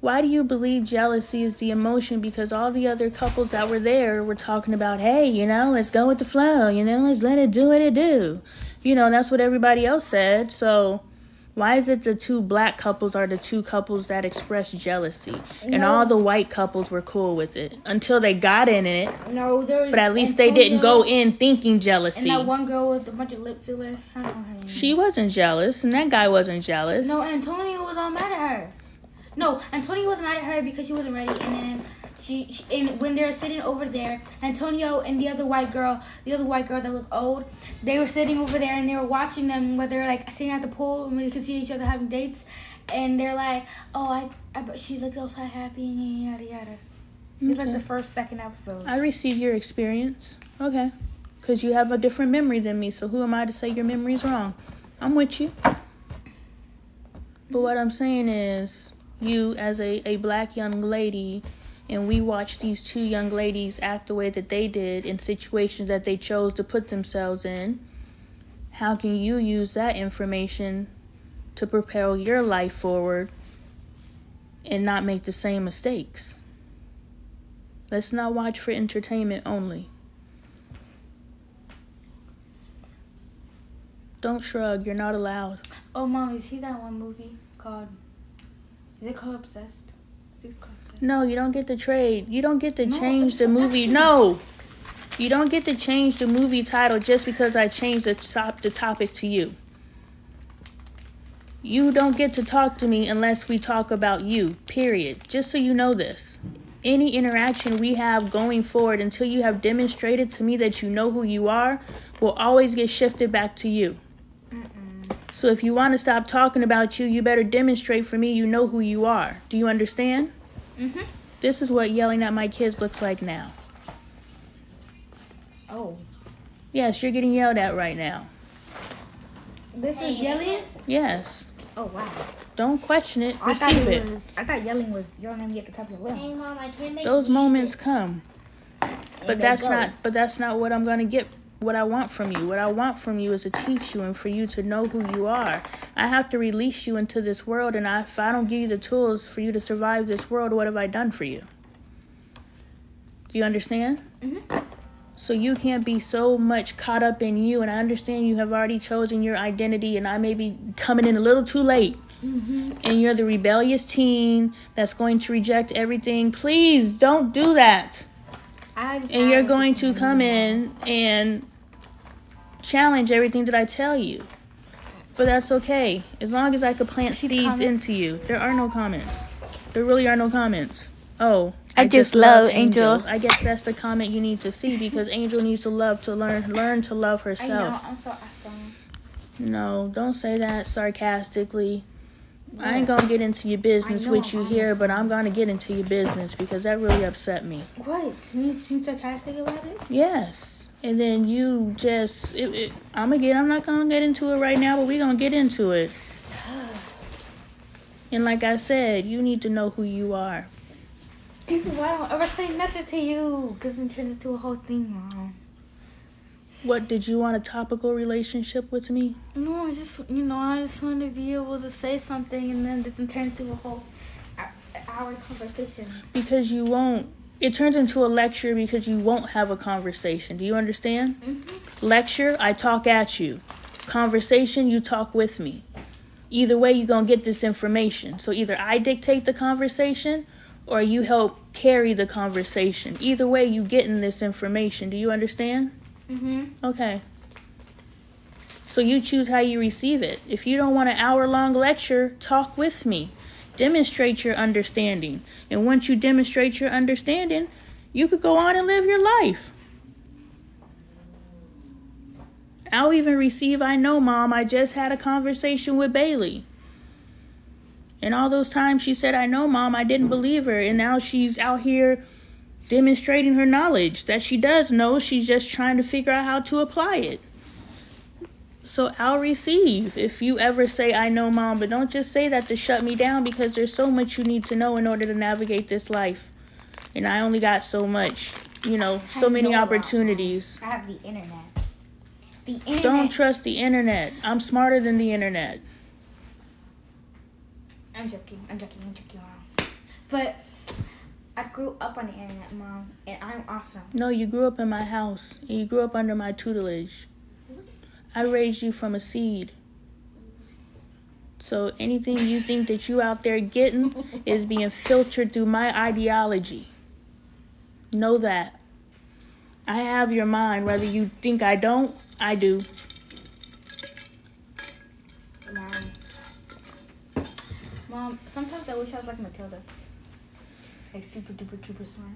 why do you believe jealousy is the emotion? Because all the other couples that were there were talking about, hey, you know, let's go with the flow. You know, let's let it do what it do. You know, that's what everybody else said. So why is it the 2 black couples are the 2 couples that express jealousy? No. And all the white couples were cool with it until they got in it. No, there was. But at least they didn't go in thinking jealousy. And that one girl with a bunch of lip filler. I don't know her name. She wasn't jealous, and that guy wasn't jealous. No, Antonio was all mad at her. No, Antonio wasn't mad at her because she wasn't ready. And then and when they were sitting over there, Antonio and the other white girl that looked old, they were sitting over there and they were watching them where they were like sitting at the pool and we could see each other having dates, and they're like, oh, I bet she looked outside happy and yada yada. It's like the second episode. I receive your experience. Okay. Because you have a different memory than me, so who am I to say your memory's wrong? I'm with you. But what I'm saying is, you as a black young lady, and we watched these two young ladies act the way that they did in situations that they chose to put themselves in, how can you use that information to propel your life forward and not make the same mistakes? Let's not watch for entertainment only. Don't shrug. You're not allowed. Oh, Mom, you see that one movie called... Is it called Obsessed? I think it's called Obsessed. No, you don't get to trade. You don't get to change the movie. No. You don't get to change the movie title just because I changed the topic to you. You don't get to talk to me unless we talk about you, period. Just so you know this. Any interaction we have going forward until you have demonstrated to me that you know who you are will always get shifted back to you. So if you want to stop talking about you, you better demonstrate for me you know who you are. Do you understand? Mm-hmm. This is what yelling at my kids looks like now. Oh. Yes, you're getting yelled at right now. This is yelling? Yes. Oh, wow. Don't question it. Receive it. I thought yelling was yelling at me at the top of your lungs. Hey, Mom, I can't make Those music. moments come. But that's go. not what I'm going to get. What I want from you. What I want from you is to teach you and for you to know who you are. I have to release you into this world, and if I don't give you the tools for you to survive this world, what have I done for you? Do you understand? Mm-hmm. So you can't be so much caught up in you, and I understand you have already chosen your identity, and I may be coming in a little too late. Mm-hmm. And you're the rebellious teen that's going to reject everything. Please don't do that. And you're going to come in and challenge everything that I tell you. But that's okay. As long as I could plant seeds into you. There are no comments. There really are no comments. Oh, I just love Angel. I guess that's the comment you need to see, because Angel needs to learn to love I herself. know, I'm so awesome. No, don't say that sarcastically. I ain't gonna get into your business with you here, but I'm gonna get into your business because that really upset me. What? Me being sarcastic about it? Yes. And then you just, I'm not gonna get into it right now, but we're gonna get into it. And like I said, you need to know who you are. This is why I don't ever say nothing to you, because it turns into a whole thing, Mom. What, did you want a topical relationship with me? No, I just want to be able to say something, and then this turns into a whole hour conversation. Because you won't. It turns into a lecture because you won't have a conversation. Do you understand? Mm-hmm. Lecture, I talk at you. Conversation, you talk with me. Either way, you're going to get this information. So either I dictate the conversation or you help carry the conversation. Either way, you getting this information. Do you understand? Mm-hmm. Okay. So you choose how you receive it. If you don't want an hour-long lecture, talk with me. Demonstrate your understanding. And once you demonstrate your understanding, you could go on and live your life. I'll even receive, I know, Mom, I just had a conversation with Bailey. And all those times she said, I know, Mom, I didn't believe her. And now she's out here demonstrating her knowledge that she does know. She's just trying to figure out how to apply it. So I'll receive if you ever say, I know, Mom, but don't just say that to shut me down, because there's so much you need to know in order to navigate this life. And I only got so much, so many opportunities. I have the internet. The internet. Don't trust the internet. I'm smarter than the internet. I'm joking, Mom. But I grew up on the internet, Mom, and I'm awesome. No, you grew up in my house, and you grew up under my tutelage. I raised you from a seed. So anything you think that you out there getting is being filtered through my ideology. Know that. I have your mind, whether you think I don't, I do. Mom, sometimes I wish I was like Matilda. Like super duper super smart.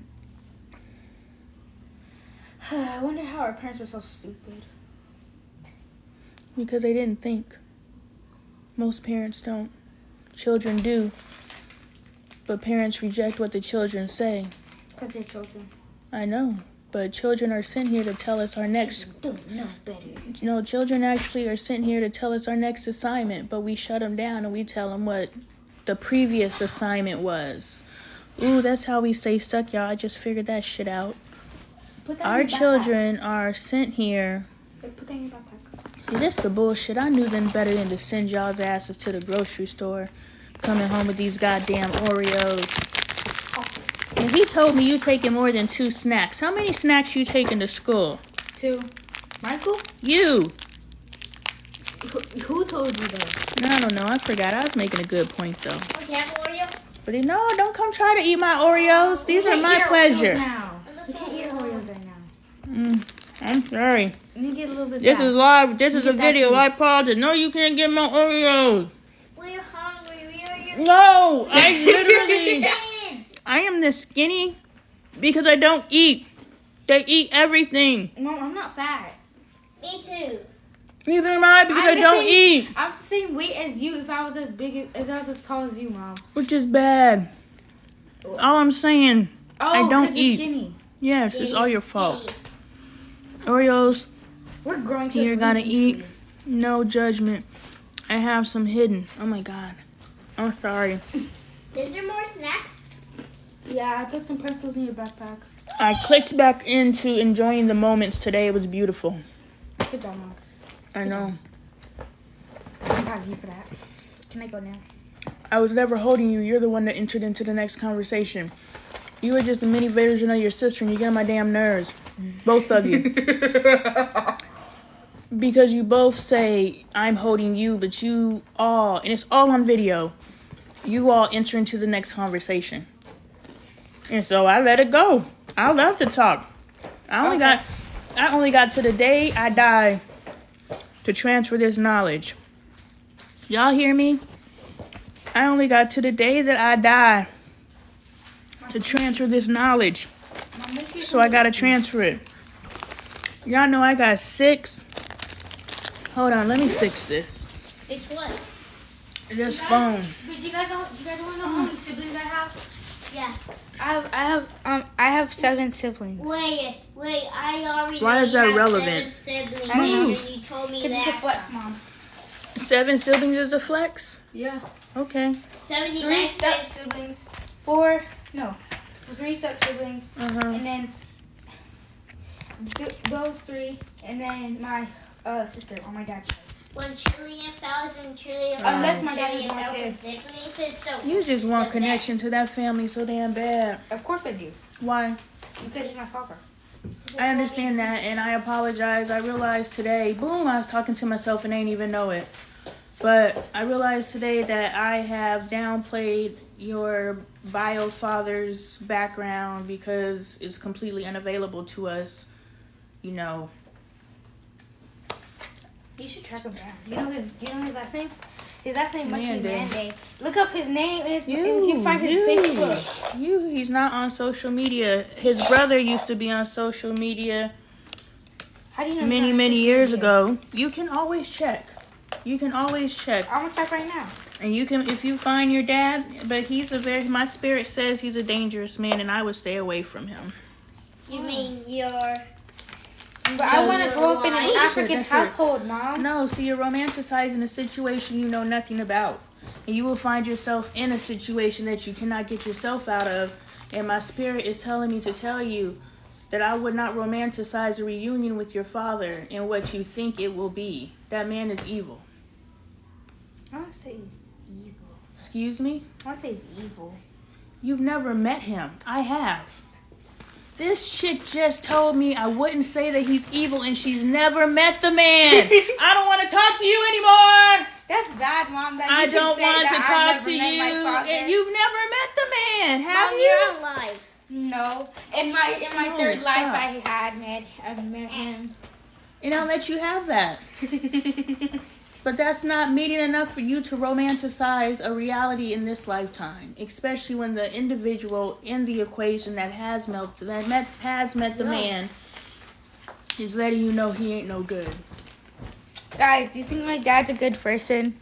I wonder how our parents were so stupid. Because they didn't think. Most parents don't. Children do. But parents reject what the children say. Because they're children. I know. But children are sent here to tell us our next... Don't know better. No, children actually are sent here to tell us our next assignment. But we shut them down and we tell them what the previous assignment was. Ooh, that's how we stay stuck, y'all. I just figured that shit out. Our children are sent here... Put that in your backpack. See, this the bullshit. I knew then better than to send y'all's asses to the grocery store. Coming home with these goddamn Oreos. And he told me you taking more than 2 snacks. How many snacks you taking to school? 2. Michael? You. Who told you that? No, I don't know. I forgot. I was making a good point, though. Okay, have Oreo? But no, don't come try to eat my Oreos. These are my pleasure. You can't eat Oreos right now. I'm sorry. Let me get a little bit This back. is live. This is a Get that video. I piece. paused it. No, you can't get my Oreos. We're hungry. We're No, I literally... kids. I am this skinny because I don't eat. They eat everything. Mom, I'm not fat. Me too. Neither am I because I don't eat. I'm the same weight as you if I was as big as I was as tall as you, Mom. Which is bad. All I'm saying, I don't 'cause you're eat. Skinny. Yes, it's all your fault. Oreos, We're growing kids. you're gonna eat. No judgment. I have some hidden. Oh my God. I'm sorry. Is there more snacks? Yeah, I put some pretzels in your backpack. I clicked back into enjoying the moments today. It was beautiful. Good job, Mom. I know. I'm proud of you for that. Can I go now? I was never holding you. You're the one that entered into the next conversation. You were just a mini version of your sister, and you get on my damn nerves. Both of you. Because you both say, I'm holding you, but you all, and it's all on video, you all enter into the next conversation. And so I let it go. I love to talk. I only got to the day I die to transfer this knowledge. Y'all hear me? I only got to the day that I die to transfer this knowledge. So I gotta transfer it. Y'all know I got 6. Hold on, let me fix this. Fix what? This phone. But you guys want to know how many siblings I have? Yeah. I have 7 siblings. Wait. I already. Why is that have relevant? 7 siblings. I don't know. after you told me Because it's a that. flex, Mom. 7 siblings is a flex? Yeah. Okay. 3 step siblings. 4. No. 3 step siblings. And then those 3. And then my sister on my dad's side. 1 trillion, 1,000 trillion. Unless my dad trillion, is my 1,000 kid. siblings, it's so You just want the connection to that family so damn bad. Of course I do. Why? Because he's my father. I understand that, and I apologize. I realized today, boom, I was talking to myself and I didn't even know it. But I realized today that I have downplayed your bio father's background because it's completely unavailable to us, you know. You should track him down. You know his last name? His last name must be Mande. Mande. Look up his name and you find his Facebook. He's not on social media. His brother used to be on social media How do you know he's not on many social years media? ago. You can always check. You can always check. I'm gonna check right now. And you can, if you find your dad, but my spirit says he's a dangerous man and I would stay away from him. You mean your. But I want to grow up in an That's African that's it. household, Mom. No, see, you're romanticizing a situation you know nothing about. And you will find yourself in a situation that you cannot get yourself out of. And my spirit is telling me to tell you that I would not romanticize a reunion with your father and what you think it will be. That man is evil. I want to say he's evil. Excuse me? I want to say he's evil. You've never met him. I have. This chick just told me I wouldn't say that he's evil and she's never met the man. I don't want to talk to you anymore. That's bad, Mom. That I you don't can say want to that talk I've to never met my you. father. And you've never met the man, have Mom, you? you're alive. No. In my No, third stop. life, I've met him. And I'll let you have that. But that's not meaning enough for you to romanticize a reality in this lifetime, especially when the individual in the equation that has met the man is letting you know he ain't no good. Guys, do you think my dad's a good person?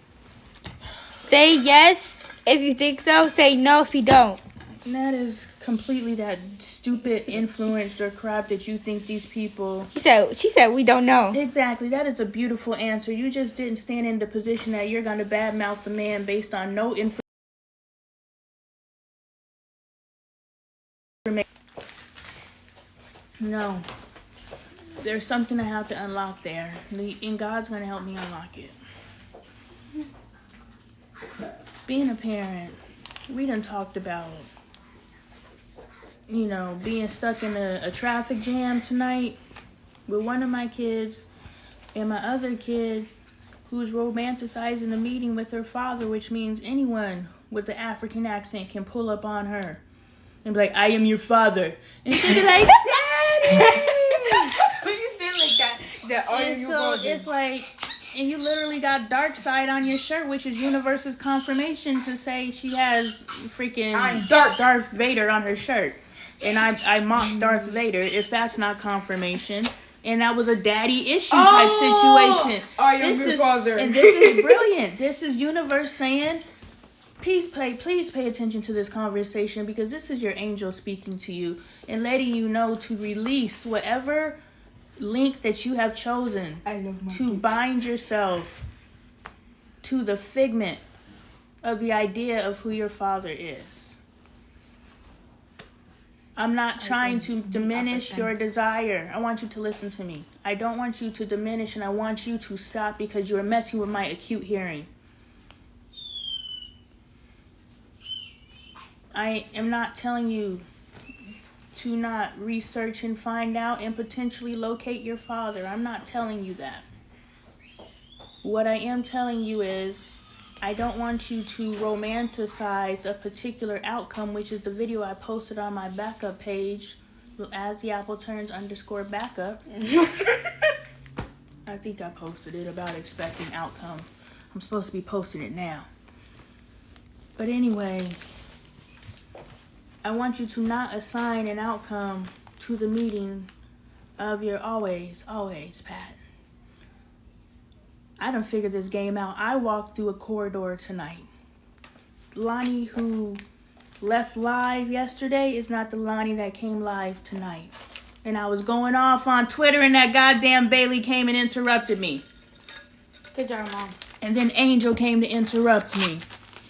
Say yes if you think so. Say no if you don't. And that is completely that stupid influencer crap that you think these people... She said we don't know. Exactly. That is a beautiful answer. You just didn't stand in the position that you're going to badmouth the man based on no information. No. There's something I have to unlock there. And God's going to help me unlock it. Being a parent, we done talked about, being stuck in a traffic jam tonight with one of my kids and my other kid who's romanticizing the meeting with her father, which means anyone with the African accent can pull up on her and be like, I am your father. And she'll be like, Daddy! When you say like that And so it's like, and you literally got dark side on your shirt, which is Universe's confirmation to say she has freaking Darth Vader on her shirt. And I mocked Darth Vader, if that's not confirmation. And that was a daddy issue type situation. I am your father. And this is brilliant. This is Universe saying, please pay attention to this conversation, because this is your angel speaking to you and letting you know to release whatever link that you have chosen to bind yourself to the figment of the idea of who your father is. I'm not trying to diminish your desire. I want you to listen to me. I don't want you to diminish, and I want you to stop because you're messing with my acute hearing. I am not telling you to not research and find out and potentially locate your father. I'm not telling you that. What I am telling you is I don't want you to romanticize a particular outcome, which is the video I posted on my backup page, as the apple turns _backup. I think I posted it about expecting outcome. I'm supposed to be posting it now. But anyway, I want you to not assign an outcome to the meeting of your always, Pat. I done figured this game out. I walked through a corridor tonight. Lonnie who left live yesterday is not the Lonnie that came live tonight. And I was going off on Twitter and that goddamn Bailey came and interrupted me. Good job, Mom. And then Angel came to interrupt me.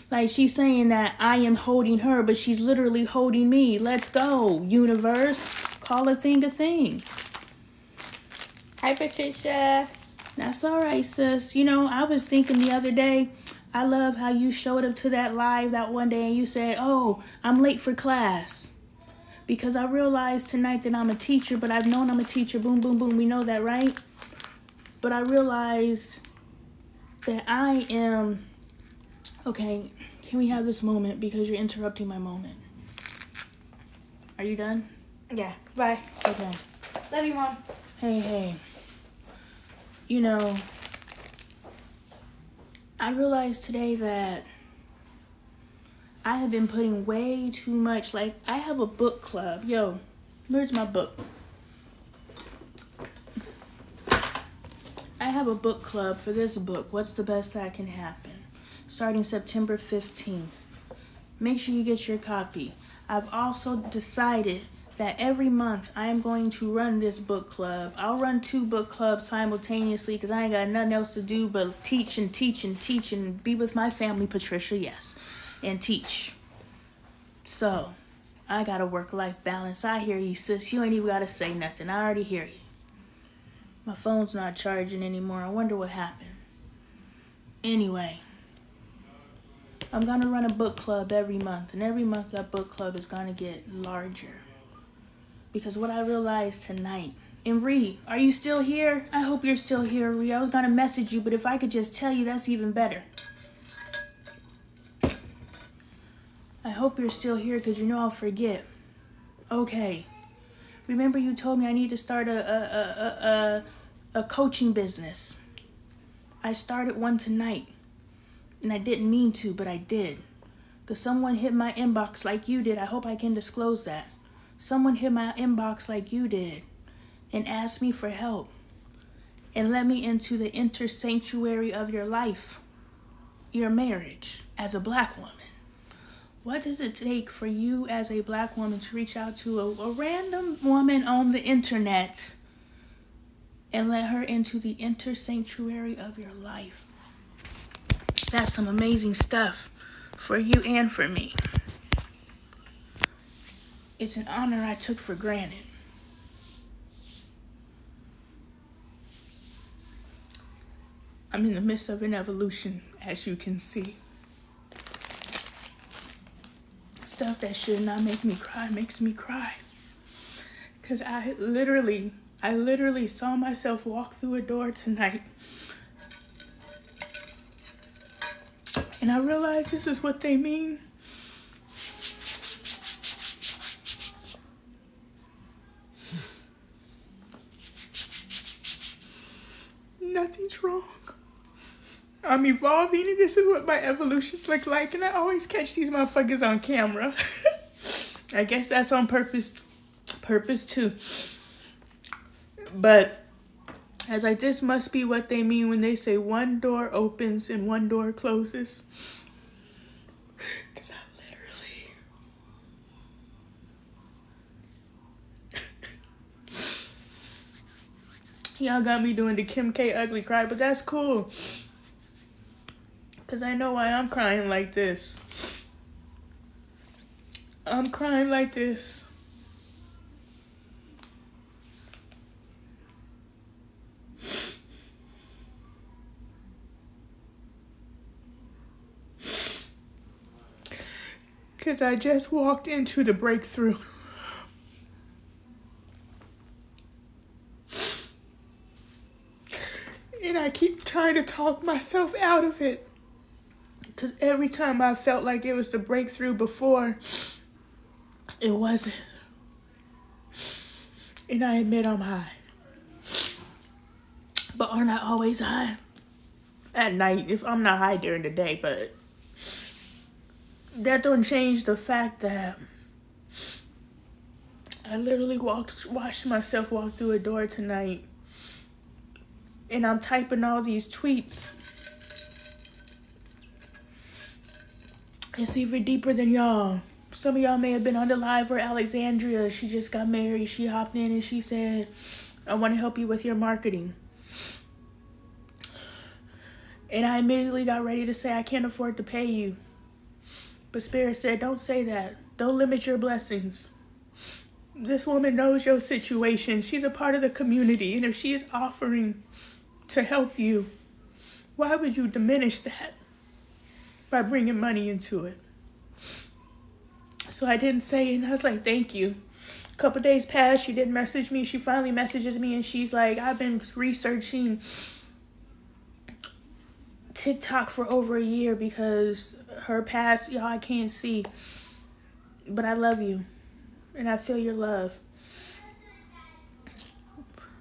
Like, she's saying that I am holding her, but she's literally holding me. Let's go, universe. Call a thing a thing. Hi, Patricia. That's all right, sis. I was thinking the other day, I love how you showed up to that live that one day and you said, oh, I'm late for class. Because I realized tonight that I'm a teacher, but I've known I'm a teacher. Boom, boom, boom. We know that, right? But I realized that I am... Okay, can we have this moment because you're interrupting my moment? Are you done? Yeah, bye. Okay. Love you, Mom. Hey. I realized today that I have been putting way too much, I have a book club. Yo, where's my book? I have a book club for this book, What's the Best That Can Happen? Starting September 15th. Make sure you get your copy. I've also decided that every month I am going to run this book club. I'll run 2 book clubs simultaneously because I ain't got nothing else to do but teach and be with my family, Patricia, yes, and teach. So, I got a work-life balance. I hear you, sis. You ain't even got to say nothing. I already hear you. My phone's not charging anymore. I wonder what happened. Anyway, I'm going to run a book club every month, and every month that book club is going to get larger. Because what I realized tonight, and Ree, are you still here? I hope you're still here, Ree. I was going to message you, but if I could just tell you, that's even better. I hope you're still here because I'll forget. Okay. Remember you told me I need to start a coaching business. I started one tonight. And I didn't mean to, but I did. Because someone hit my inbox like you did. I hope I can disclose that. Someone hit my inbox like you did and asked me for help and let me into the inner sanctuary of your life, your marriage, as a black woman. What does it take for you as a black woman to reach out to a random woman on the internet and let her into the inner sanctuary of your life? That's some amazing stuff for you and for me. It's an honor I took for granted. I'm in the midst of an evolution, as you can see. Stuff that should not make me cry makes me cry. Because I literally saw myself walk through a door tonight. And I realized this is what they mean. Nothing's wrong. I'm evolving, and this is what my evolutions look like. And I always catch these motherfuckers on camera. I guess that's on purpose too. But I was like, this must be what they mean when they say one door opens and one door closes. Because I y'all got me doing the Kim K ugly cry, but that's cool. Because I know why I'm crying like this. I'm crying like this because I just walked into the breakthrough. And I keep trying to talk myself out of it. Because every time I felt like it was the breakthrough before, it wasn't. And I admit I'm high. But aren't I always high? At night, if I'm not high during the day, but that don't change the fact that I literally watched myself walk through a door tonight. And I'm typing all these tweets. It's even deeper than y'all. Some of y'all may have been on the live where Alexandria, she just got married. She hopped in and she said, I want to help you with your marketing. And I immediately got ready to say, I can't afford to pay you. But Spirit said, don't say that. Don't limit your blessings. This woman knows your situation. She's a part of the community. And if she is offering to help you, why would you diminish that by bringing money into it? So I didn't say it, and I was like, thank you. A couple days passed, she didn't message me. She finally messages me, and she's like, I've been researching TikTok for over a year because her past, y'all, I can't see. But I love you, and I feel your love.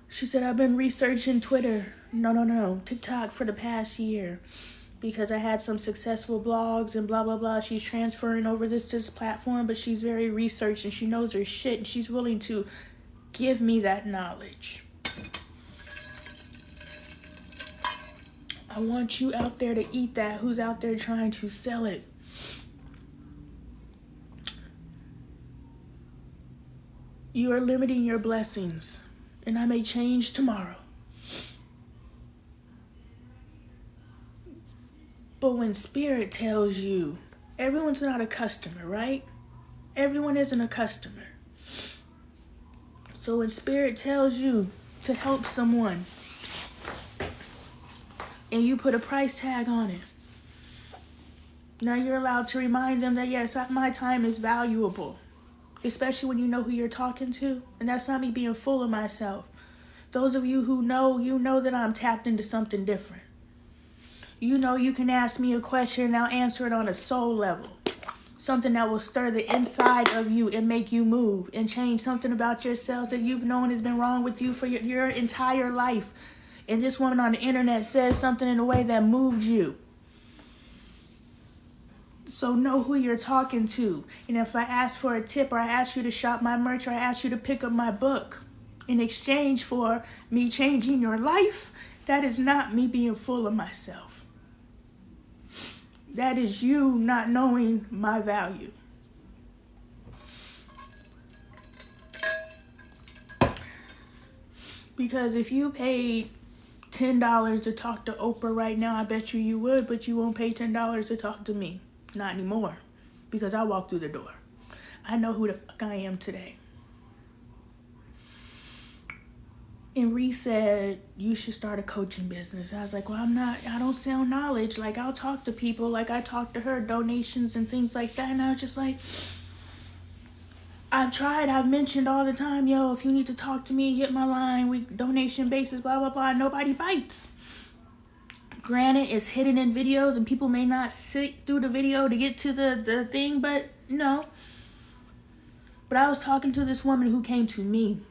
She said, I've been researching Twitter. No, TikTok for the past year. Because I had some successful blogs and blah, blah, blah. She's transferring over this platform, but she's very researched and she knows her shit. And she's willing to give me that knowledge. I want you out there to eat that who's out there trying to sell it. You are limiting your blessings. And I may change tomorrow. But when Spirit tells you, everyone's not a customer, right? Everyone isn't a customer. So when Spirit tells you to help someone, and you put a price tag on it, now you're allowed to remind them that, yes, my time is valuable. Especially when you know who you're talking to. And that's not me being full of myself. Those of you who know, you know that I'm tapped into something different. You know you can ask me a question and I'll answer it on a soul level. Something that will stir the inside of you and make you move and change something about yourself that you've known has been wrong with you for your entire life. and this woman on the internet says something in a way that moved you. So know who you're talking to. And if I ask for a tip, or I ask you to shop my merch, or I ask you to pick up my book in exchange for me changing your life, that is not me being full of myself. That is you not knowing my value. Because if you paid $10 to talk to Oprah right now, I bet you would, but you won't pay $10 to talk to me. Not anymore. Because I walk through the door. I know who the fuck I am today. And Ree said, you should start a coaching business. I was like, well, I don't sell knowledge. Like, I'll talk to people like I talk to her, donations and things like that. And I was just like, I've mentioned all the time, yo, if you need to talk to me, hit my line, we donation basis, blah, blah, blah. Nobody bites. Granted, it's hidden in videos and people may not sit through the video to get to the thing, but no. But I was talking to this woman who came to me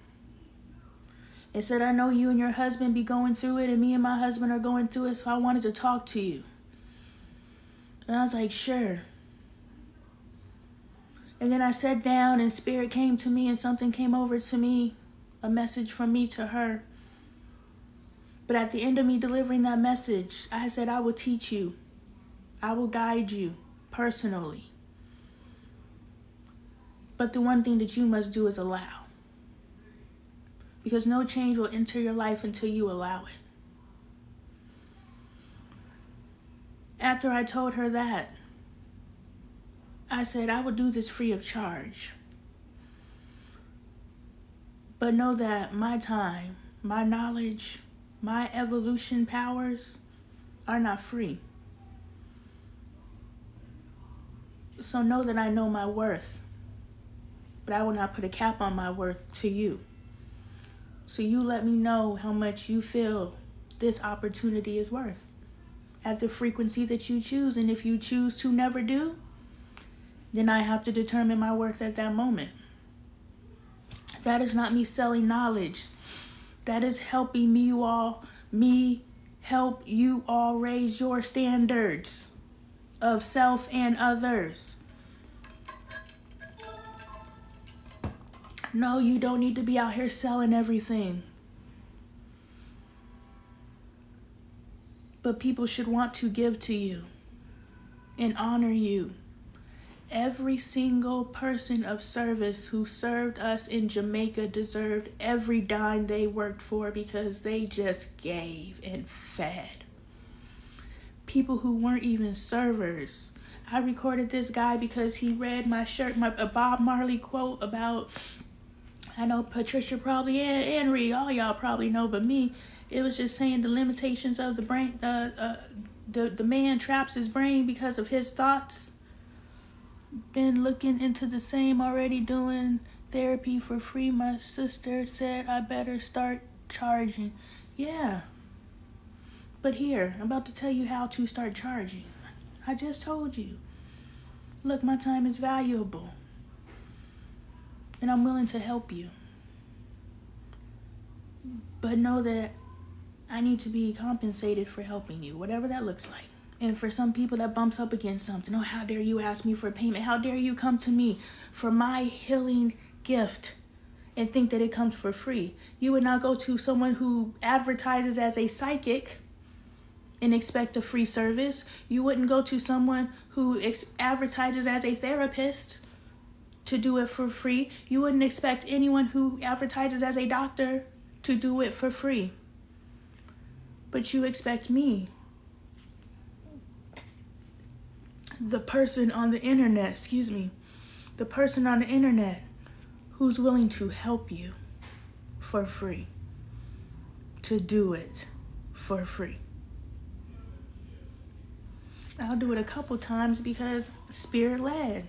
and said, I know you and your husband be going through it, and me and my husband are going through it, so I wanted to talk to you. And I was like, sure. And then I sat down and spirit came to me and something came over to me, a message from me to her. But at the end of me delivering that message, I said, I will teach you. I will guide you personally. But the one thing that you must do is allow. Because no change will enter your life until you allow it. After I told her that, I said, I will do this free of charge. But know that my time, my knowledge, my evolution powers are not free. So know that I know my worth. But I will not put a cap on my worth to you. So you let me know how much you feel this opportunity is worth at the frequency that you choose. And if you choose to never do, then I have to determine my worth at that moment. That is not me selling knowledge. That is helping me help you all raise your standards of self and others. No, you don't need to be out here selling everything. But people should want to give to you and honor you. Every single person of service who served us in Jamaica deserved every dime they worked for because they just gave and fed. People who weren't even servers. I recorded this guy because he read my shirt, a Bob Marley quote about, I know Patricia probably and Ree, all y'all probably know, but me, it was just saying the limitations of the brain. The man traps his brain because of his thoughts. Been looking into the same, already doing therapy for free. My sister said I better start charging. Yeah. But here, I'm about to tell you how to start charging. I just told you. Look, my time is valuable. And I'm willing to help you. But know that I need to be compensated for helping you, whatever that looks like. And for some people that bumps up against something, oh, how dare you ask me for a payment? How dare you come to me for my healing gift and think that it comes for free? You would not go to someone who advertises as a psychic and expect a free service. You wouldn't go to someone who advertises as a therapist to do it for free. You wouldn't expect anyone who advertises as a doctor to do it for free. But you expect me, the person on the internet, the person on the internet who's willing to help you for free, to do it for free. I'll do it a couple times because Spirit led.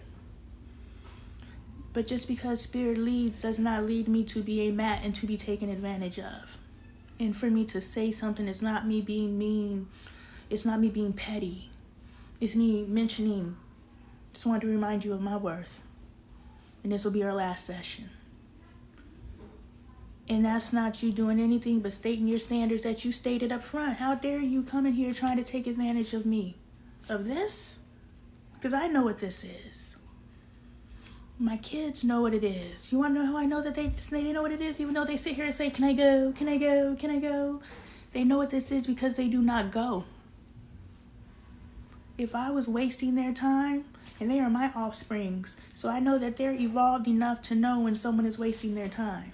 But just because Spirit leads does not lead me to be a mat and to be taken advantage of. And for me to say something, it's not me being mean. It's not me being petty. It's me mentioning, just wanted to remind you of my worth. And this will be our last session. And that's not you doing anything but stating your standards that you stated up front. How dare you come in here trying to take advantage of me? Of this? Because I know what this is. My kids know what it is. You want to know how I know that they know what it is? Even though they sit here and say, can I go? Can I go? Can I go? They know what this is because they do not go. If I was wasting their time, and they are my offsprings, so I know that they're evolved enough to know when someone is wasting their time.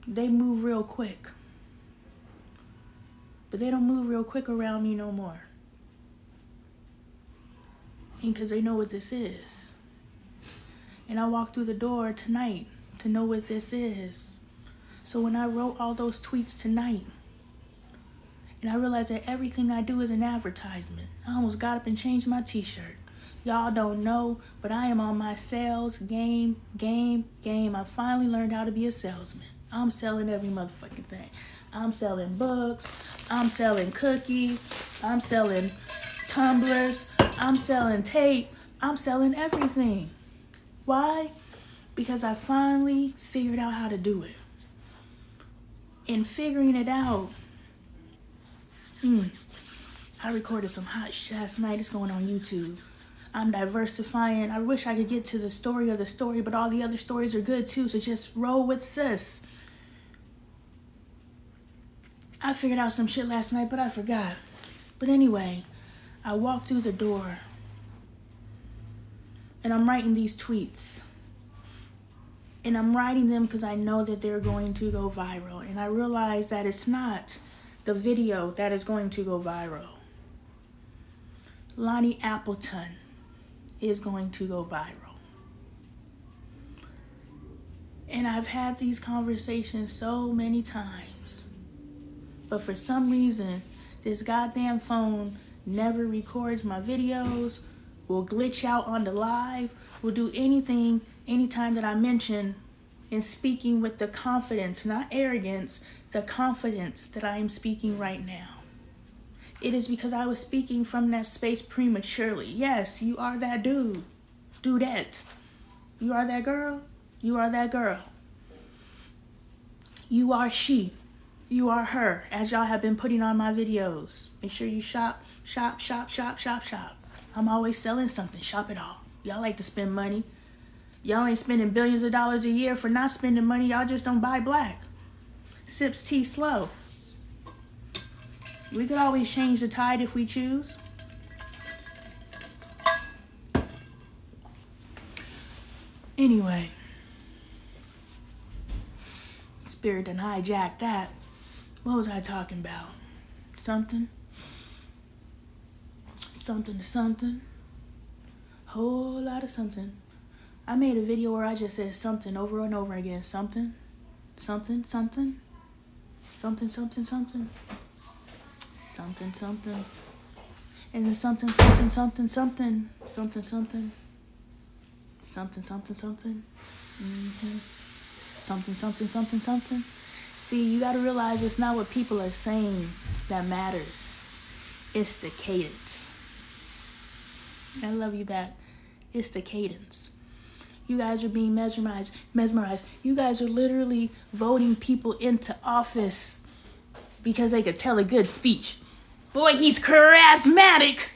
They move real quick. But they don't move real quick around me no more. And because they know what this is. And I walked through the door tonight to know what this is. So when I wrote all those tweets tonight, and I realized that everything I do is an advertisement. I almost got up and changed my t-shirt. Y'all don't know, but I am on my sales game. I finally learned how to be a salesman. I'm selling every motherfucking thing. I'm selling books. I'm selling cookies. I'm selling tumblers. I'm selling tape. I'm selling everything. Why? Because I finally figured out how to do it. And figuring it out, I recorded some hot shit last night. It's going on YouTube. I'm diversifying. I wish I could get to the story of the story, but all the other stories are good too, so just roll with sis. I figured out some shit last night, but I forgot. But anyway, I walked through the door, and I'm writing these tweets. And I'm writing them because I know that they're going to go viral. And I realize that it's not the video that is going to go viral. Lonnie Appleton is going to go viral. And I've had these conversations so many times. But for some reason, this goddamn phone never records my videos, will glitch out on the live, will do anything anytime that I mention in speaking with the confidence, not arrogance, the confidence that I am speaking right now. It is because I was speaking from that space prematurely. Yes, you are that dude. Dudette. You are that girl. You are that girl. You are she. You are her, as y'all have been putting on my videos. Make sure you shop. I'm always selling something. Shop it all. Y'all like to spend money. Y'all ain't spending billions of dollars a year for not spending money. Y'all just don't buy black. Sips tea slow. We could always change the tide if we choose. Anyway. Spirit done hijacked that. What was I talking about? Something to something. Whole lot of something. I made a video where I just said something over and over again. Something. And the something. Something. See, you gotta realize it's not what people are saying that matters. It's the cadence. I love you back. It's the cadence. You guys are being mesmerized. You guys are literally voting people into office because they could tell a good speech. Boy, he's charismatic.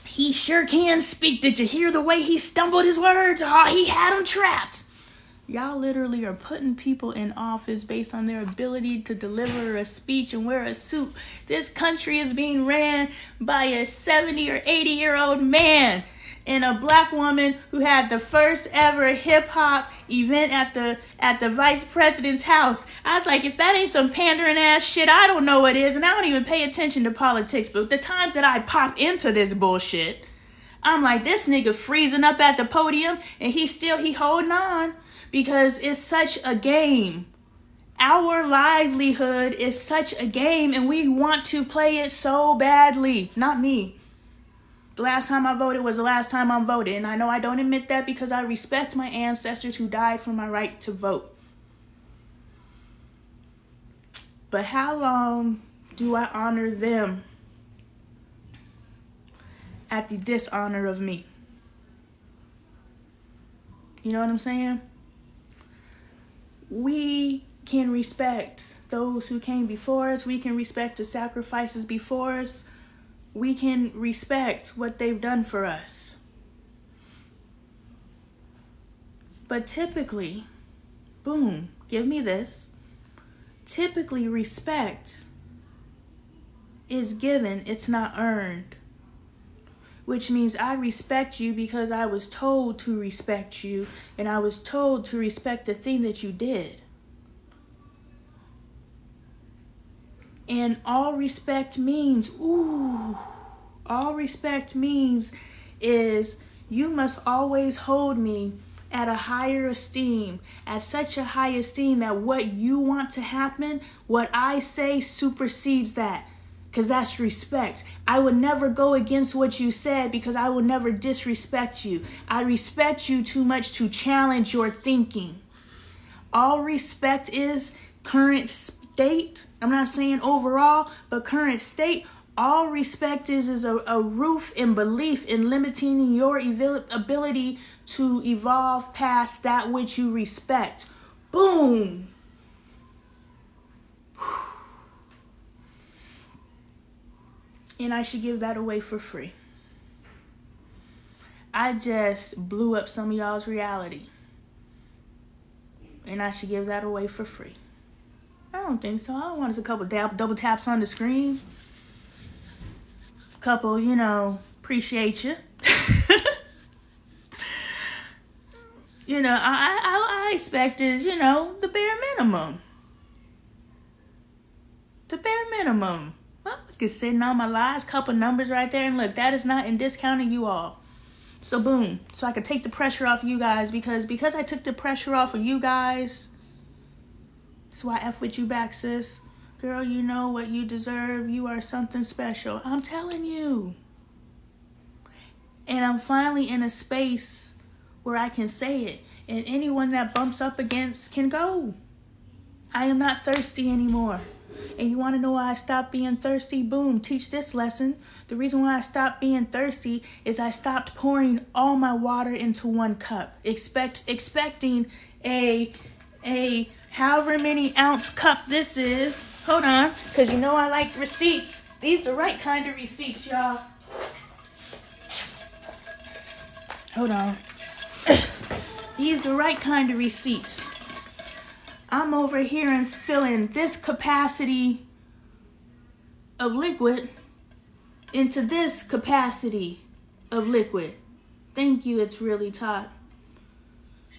He sure can speak. Did you hear the way he stumbled his words? Oh, he had them trapped. Y'all literally are putting people in office based on their ability to deliver a speech and wear a suit. This country is being ran by a 70 or 80-year-old man and a black woman who had the first ever hip-hop event at the vice president's house. I was like, if that ain't some pandering ass shit, I don't know what is. And I don't even pay attention to politics. But the times that I pop into this bullshit, I'm like, this nigga freezing up at the podium and he holding on. Because it's such a game. Our livelihood is such a game and we want to play it so badly. Not me. The last time I voted was the last time I'm voting. And I know I don't admit that because I respect my ancestors who died for my right to vote. But how long do I honor them at the dishonor of me? You know what I'm saying? we can respect those who came before us. We can respect the sacrifices before us. We can respect what they've done for us. But typically, boom, give me this. Typically, respect is given, it's not earned. Which means I respect you because I was told to respect you, and I was told to respect the thing that you did. And all respect means, all respect means is you must always hold me at a higher esteem, at such a high esteem that what you want to happen, what I say supersedes that. Because that's respect. I would never go against what you said because I would never disrespect you. I respect you too much to challenge your thinking. All respect is current state. I'm not saying overall, but current state. All respect is a roof in belief in limiting your ability to evolve past that which you respect. Boom. And I should give that away for free. I just blew up some of y'all's reality. And I should give that away for free. I don't think so. All I want is a couple double taps on the screen. Couple, appreciate you. I expect is, the bare minimum. The bare minimum. Well, look, it's sitting on my lives, couple numbers right there, and look, that is not in discounting you all. So boom, so I could take the pressure off you guys because I took the pressure off of you guys. That's why I F with you back, sis. Girl, you know what you deserve. You are something special. I'm telling you. And I'm finally in a space where I can say it. And anyone that bumps up against can go. I am not thirsty anymore. And you want to know why I stopped being thirsty? Boom, teach this lesson. The reason why I stopped being thirsty is I stopped pouring all my water into one cup. Expecting a however many ounce cup this is. Hold on, because I like receipts. These the right kind of receipts, y'all. Hold on. These the right kind of receipts. I'm over here and filling this capacity of liquid into this capacity of liquid. Thank you, it's really taut.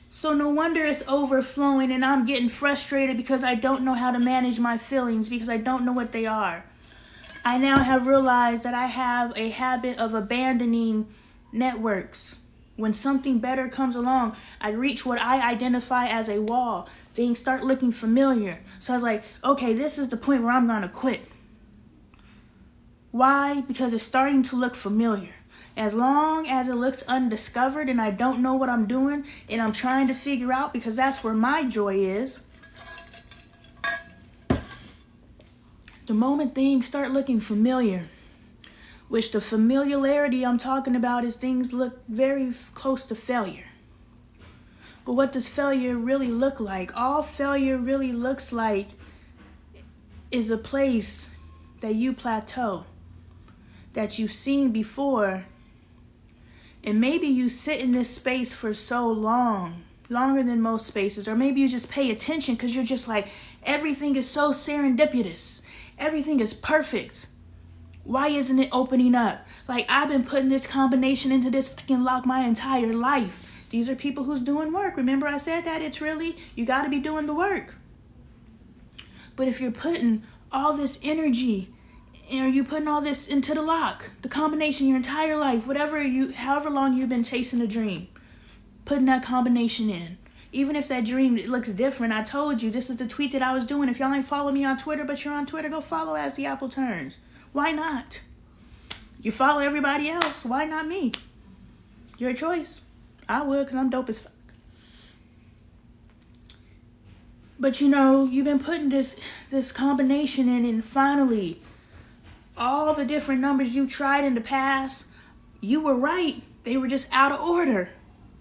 So no wonder it's overflowing and I'm getting frustrated because I don't know how to manage my feelings because I don't know what they are. I now have realized that I have a habit of abandoning networks. When something better comes along, I reach what I identify as a wall. Things start looking familiar. So I was like, okay, this is the point where I'm going to quit. Why? Because it's starting to look familiar. As long as it looks undiscovered and I don't know what I'm doing and I'm trying to figure out because that's where my joy is. The moment things start looking familiar, which the familiarity I'm talking about is things look very close to failure. But what does failure really look like? All failure really looks like is a place that you plateau, that you've seen before, and maybe you sit in this space for so long, longer than most spaces, or maybe you just pay attention because you're just like, everything is so serendipitous. Everything is perfect. Why isn't it opening up? Like, I've been putting this combination into this fucking lock my entire life. These are people who's doing work. Remember I said that? It's really, you got to be doing the work. But if you're putting all this energy, or you putting all this into the lock, the combination your entire life, however long you've been chasing a dream, putting that combination in. Even if that dream looks different, I told you, this is the tweet that I was doing. If y'all ain't follow me on Twitter, but you're on Twitter, go follow As the Apple Turns. Why not? You follow everybody else. Why not me? Your choice. I would, because I'm dope as fuck. But you've been putting this combination in, and finally, all the different numbers you tried in the past, you were right. They were just out of order.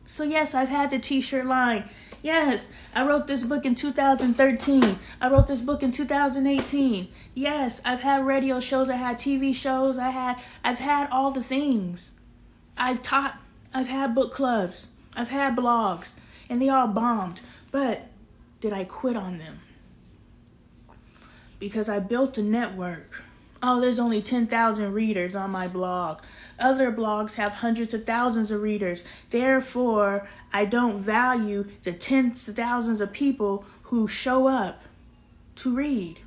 So yes, I've had the t-shirt line. Yes, I wrote this book in 2013. I wrote this book in 2018. Yes, I've had radio shows, I had TV shows, I've had all the things. I've taught, I've had book clubs, I've had blogs, and they all bombed. But did I quit on them? Because I built a network. Oh, there's only 10,000 readers on my blog. Other blogs have hundreds of thousands of readers. Therefore, I don't value the tens of thousands of people who show up to read.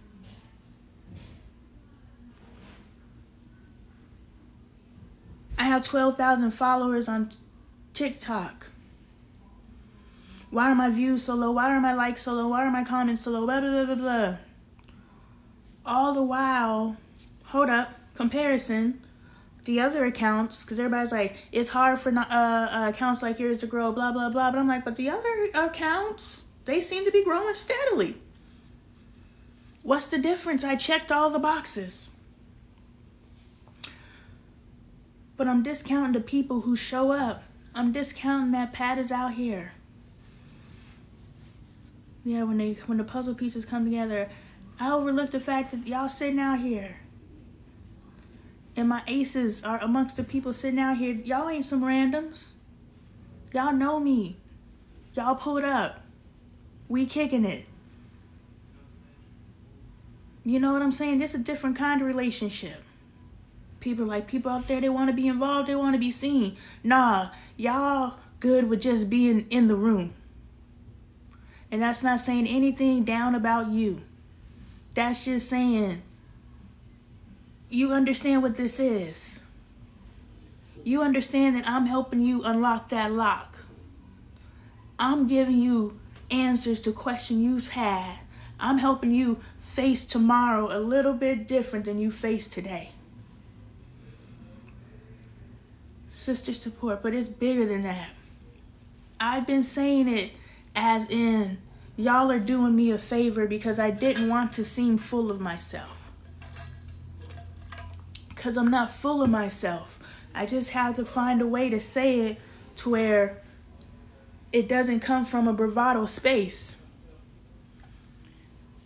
I have 12,000 followers on TikTok. Why are my views so low? Why are my likes so low? Why are my comments so low? Blah, blah, blah, blah, blah. All the while, hold up, comparison, the other accounts, because everybody's like, it's hard for accounts like yours to grow, blah, blah, blah. But I'm like, but the other accounts, they seem to be growing steadily. What's the difference? I checked all the boxes. But I'm discounting the people who show up. I'm discounting that Pat is out here. Yeah, when the puzzle pieces come together, I overlook the fact that y'all sitting out here. And my aces are amongst the people sitting out here. Y'all ain't some randoms. Y'all know me. Y'all pulled up. We kicking it. You know what I'm saying? This is a different kind of relationship. People out there, they want to be involved. They want to be seen. Nah, y'all good with just being in the room. And that's not saying anything down about you. That's just saying, you understand what this is. You understand that I'm helping you unlock that lock. I'm giving you answers to questions you've had. I'm helping you face tomorrow a little bit different than you face today. Sister support, but it's bigger than that. I've been saying it as in, y'all are doing me a favor because I didn't want to seem full of myself. Because I'm not full of myself. I just have to find a way to say it to where it doesn't come from a bravado space.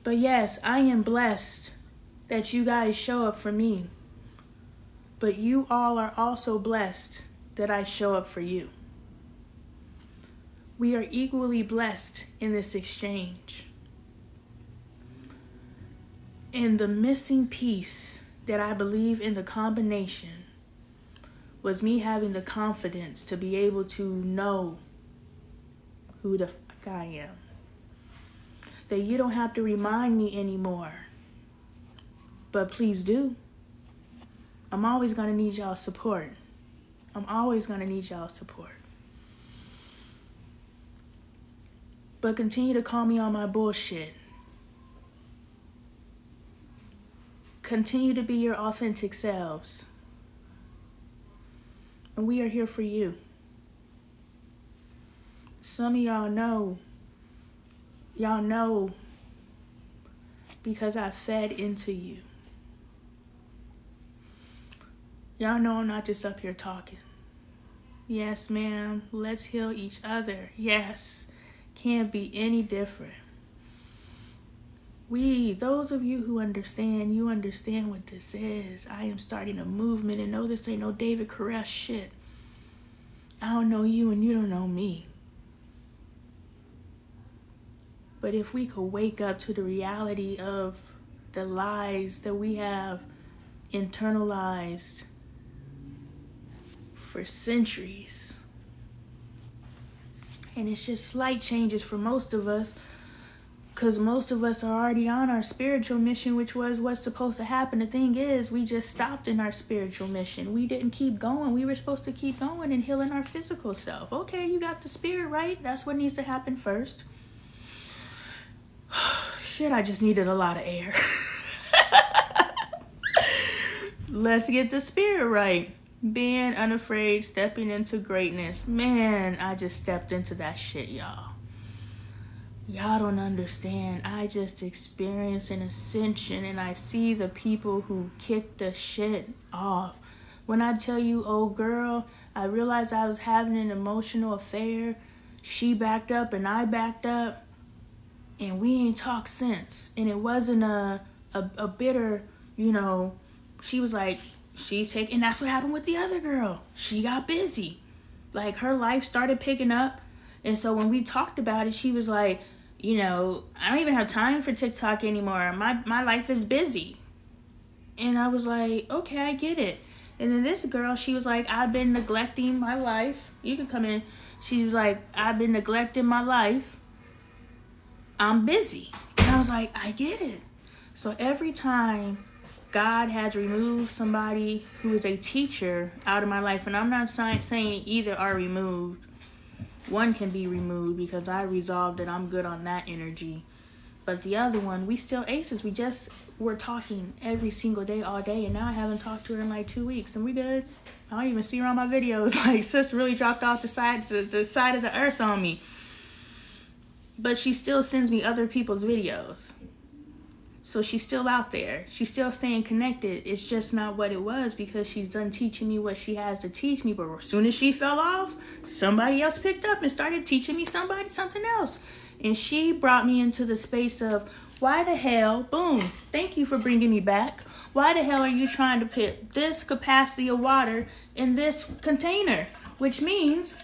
But yes, I am blessed that you guys show up for me. But you all are also blessed that I show up for you. We are equally blessed in this exchange. And the missing piece that I believe in the combination was me having the confidence to be able to know who the fuck I am. That you don't have to remind me anymore. But please do. I'm always going to need y'all's support. I'm always going to need y'all's support. But continue to call me on my bullshit. Continue to be your authentic selves. And we are here for you. Some of y'all know because I fed into you. Y'all know I'm not just up here talking. Yes, ma'am. Let's heal each other. Yes. Can't be any different. Those of you who understand, you understand what this is. I am starting a movement, and no, this ain't no David Koresh shit. I don't know you and you don't know me. But if we could wake up to the reality of the lies that we have internalized for centuries, and it's just slight changes for most of us, because most of us are already on our spiritual mission, which was what's supposed to happen. The thing is, we just stopped in our spiritual mission. We didn't keep going. We were supposed to keep going and healing our physical self. Okay, you got the spirit right. That's what needs to happen first. Shit, I just needed a lot of air. Let's get the spirit right. Being unafraid, stepping into greatness. Man, I just stepped into that shit, y'all. Y'all don't understand. I just experienced an ascension, and I see the people who kick the shit off. When I tell you, oh girl, I realized I was having an emotional affair, she backed up and I backed up, and we ain't talked since. And it wasn't a bitter, she was like, she's taking, and that's what happened with the other girl. She got busy. Like, her life started picking up. And so when we talked about it, she was like, I don't even have time for TikTok anymore. My life is busy. And I was like, okay, I get it. And then this girl, she was like, I've been neglecting my life. You can come in. She was like, I've been neglecting my life. I'm busy. And I was like, I get it. So every time God has removed somebody who is a teacher out of my life, and I'm not saying either are removed. One can be removed because I resolved that I'm good on that energy. But the other one, we still aces. We're talking every single day, all day. And now I haven't talked to her in like 2 weeks. And we good. I don't even see her on my videos. Like, sis really dropped off the side of the earth on me. But she still sends me other people's videos. So she's still out there. She's still staying connected. It's just not what it was because she's done teaching me what she has to teach me. But as soon as she fell off, somebody else picked up and started teaching me something else. And she brought me into the space of, why the hell, boom, thank you for bringing me back. Why the hell are you trying to put this capacity of water in this container? Which means,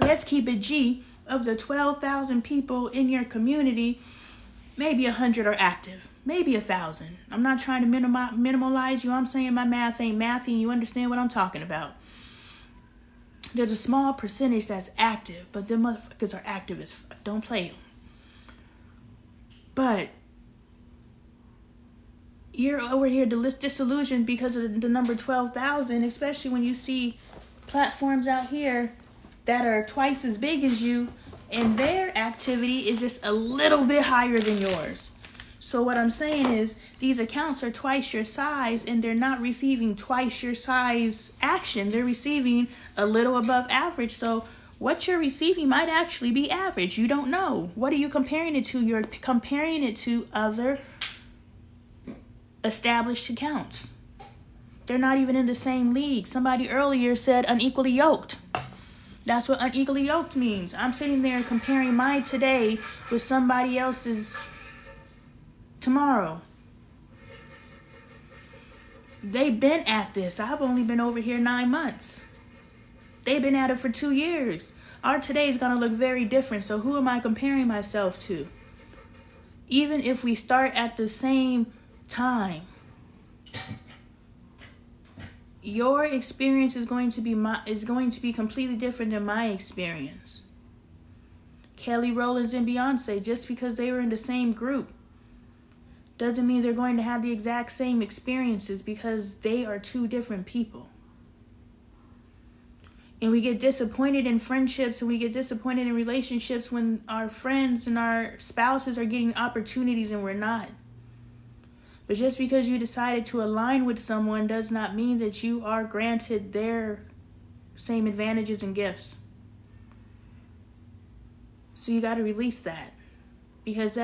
let's keep it G, of the 12,000 people in your community, maybe 100 are active, maybe 1,000. I'm not trying to minimalize you. I'm saying my math ain't mathy, and you understand what I'm talking about. There's a small percentage that's active, but them motherfuckers are active as fuck. Don't play them. But you're over here disillusioned because of the number 12,000, especially when you see platforms out here that are twice as big as you, and their activity is just a little bit higher than yours. So what I'm saying is, these accounts are twice your size, and they're not receiving twice your size action. They're receiving a little above average. So what you're receiving might actually be average. You don't know. What are you comparing it to? You're comparing it to other established accounts. They're not even in the same league. Somebody earlier said unequally yoked. That's what unequally yoked means. I'm sitting there comparing my today with somebody else's tomorrow. They've been at this. I've only been over here 9 months. They've been at it for 2 years. Our today is going to look very different. So who am I comparing myself to? Even if we start at the same time, your experience is going to be completely different than my experience. Kelly Rowland and Beyonce, just because they were in the same group doesn't mean they're going to have the exact same experiences, because they are two different people. And we get disappointed in friendships, and we get disappointed in relationships when our friends and our spouses are getting opportunities and we're not. But just because you decided to align with someone does not mean that you are granted their same advantages and gifts. So you got to release that, because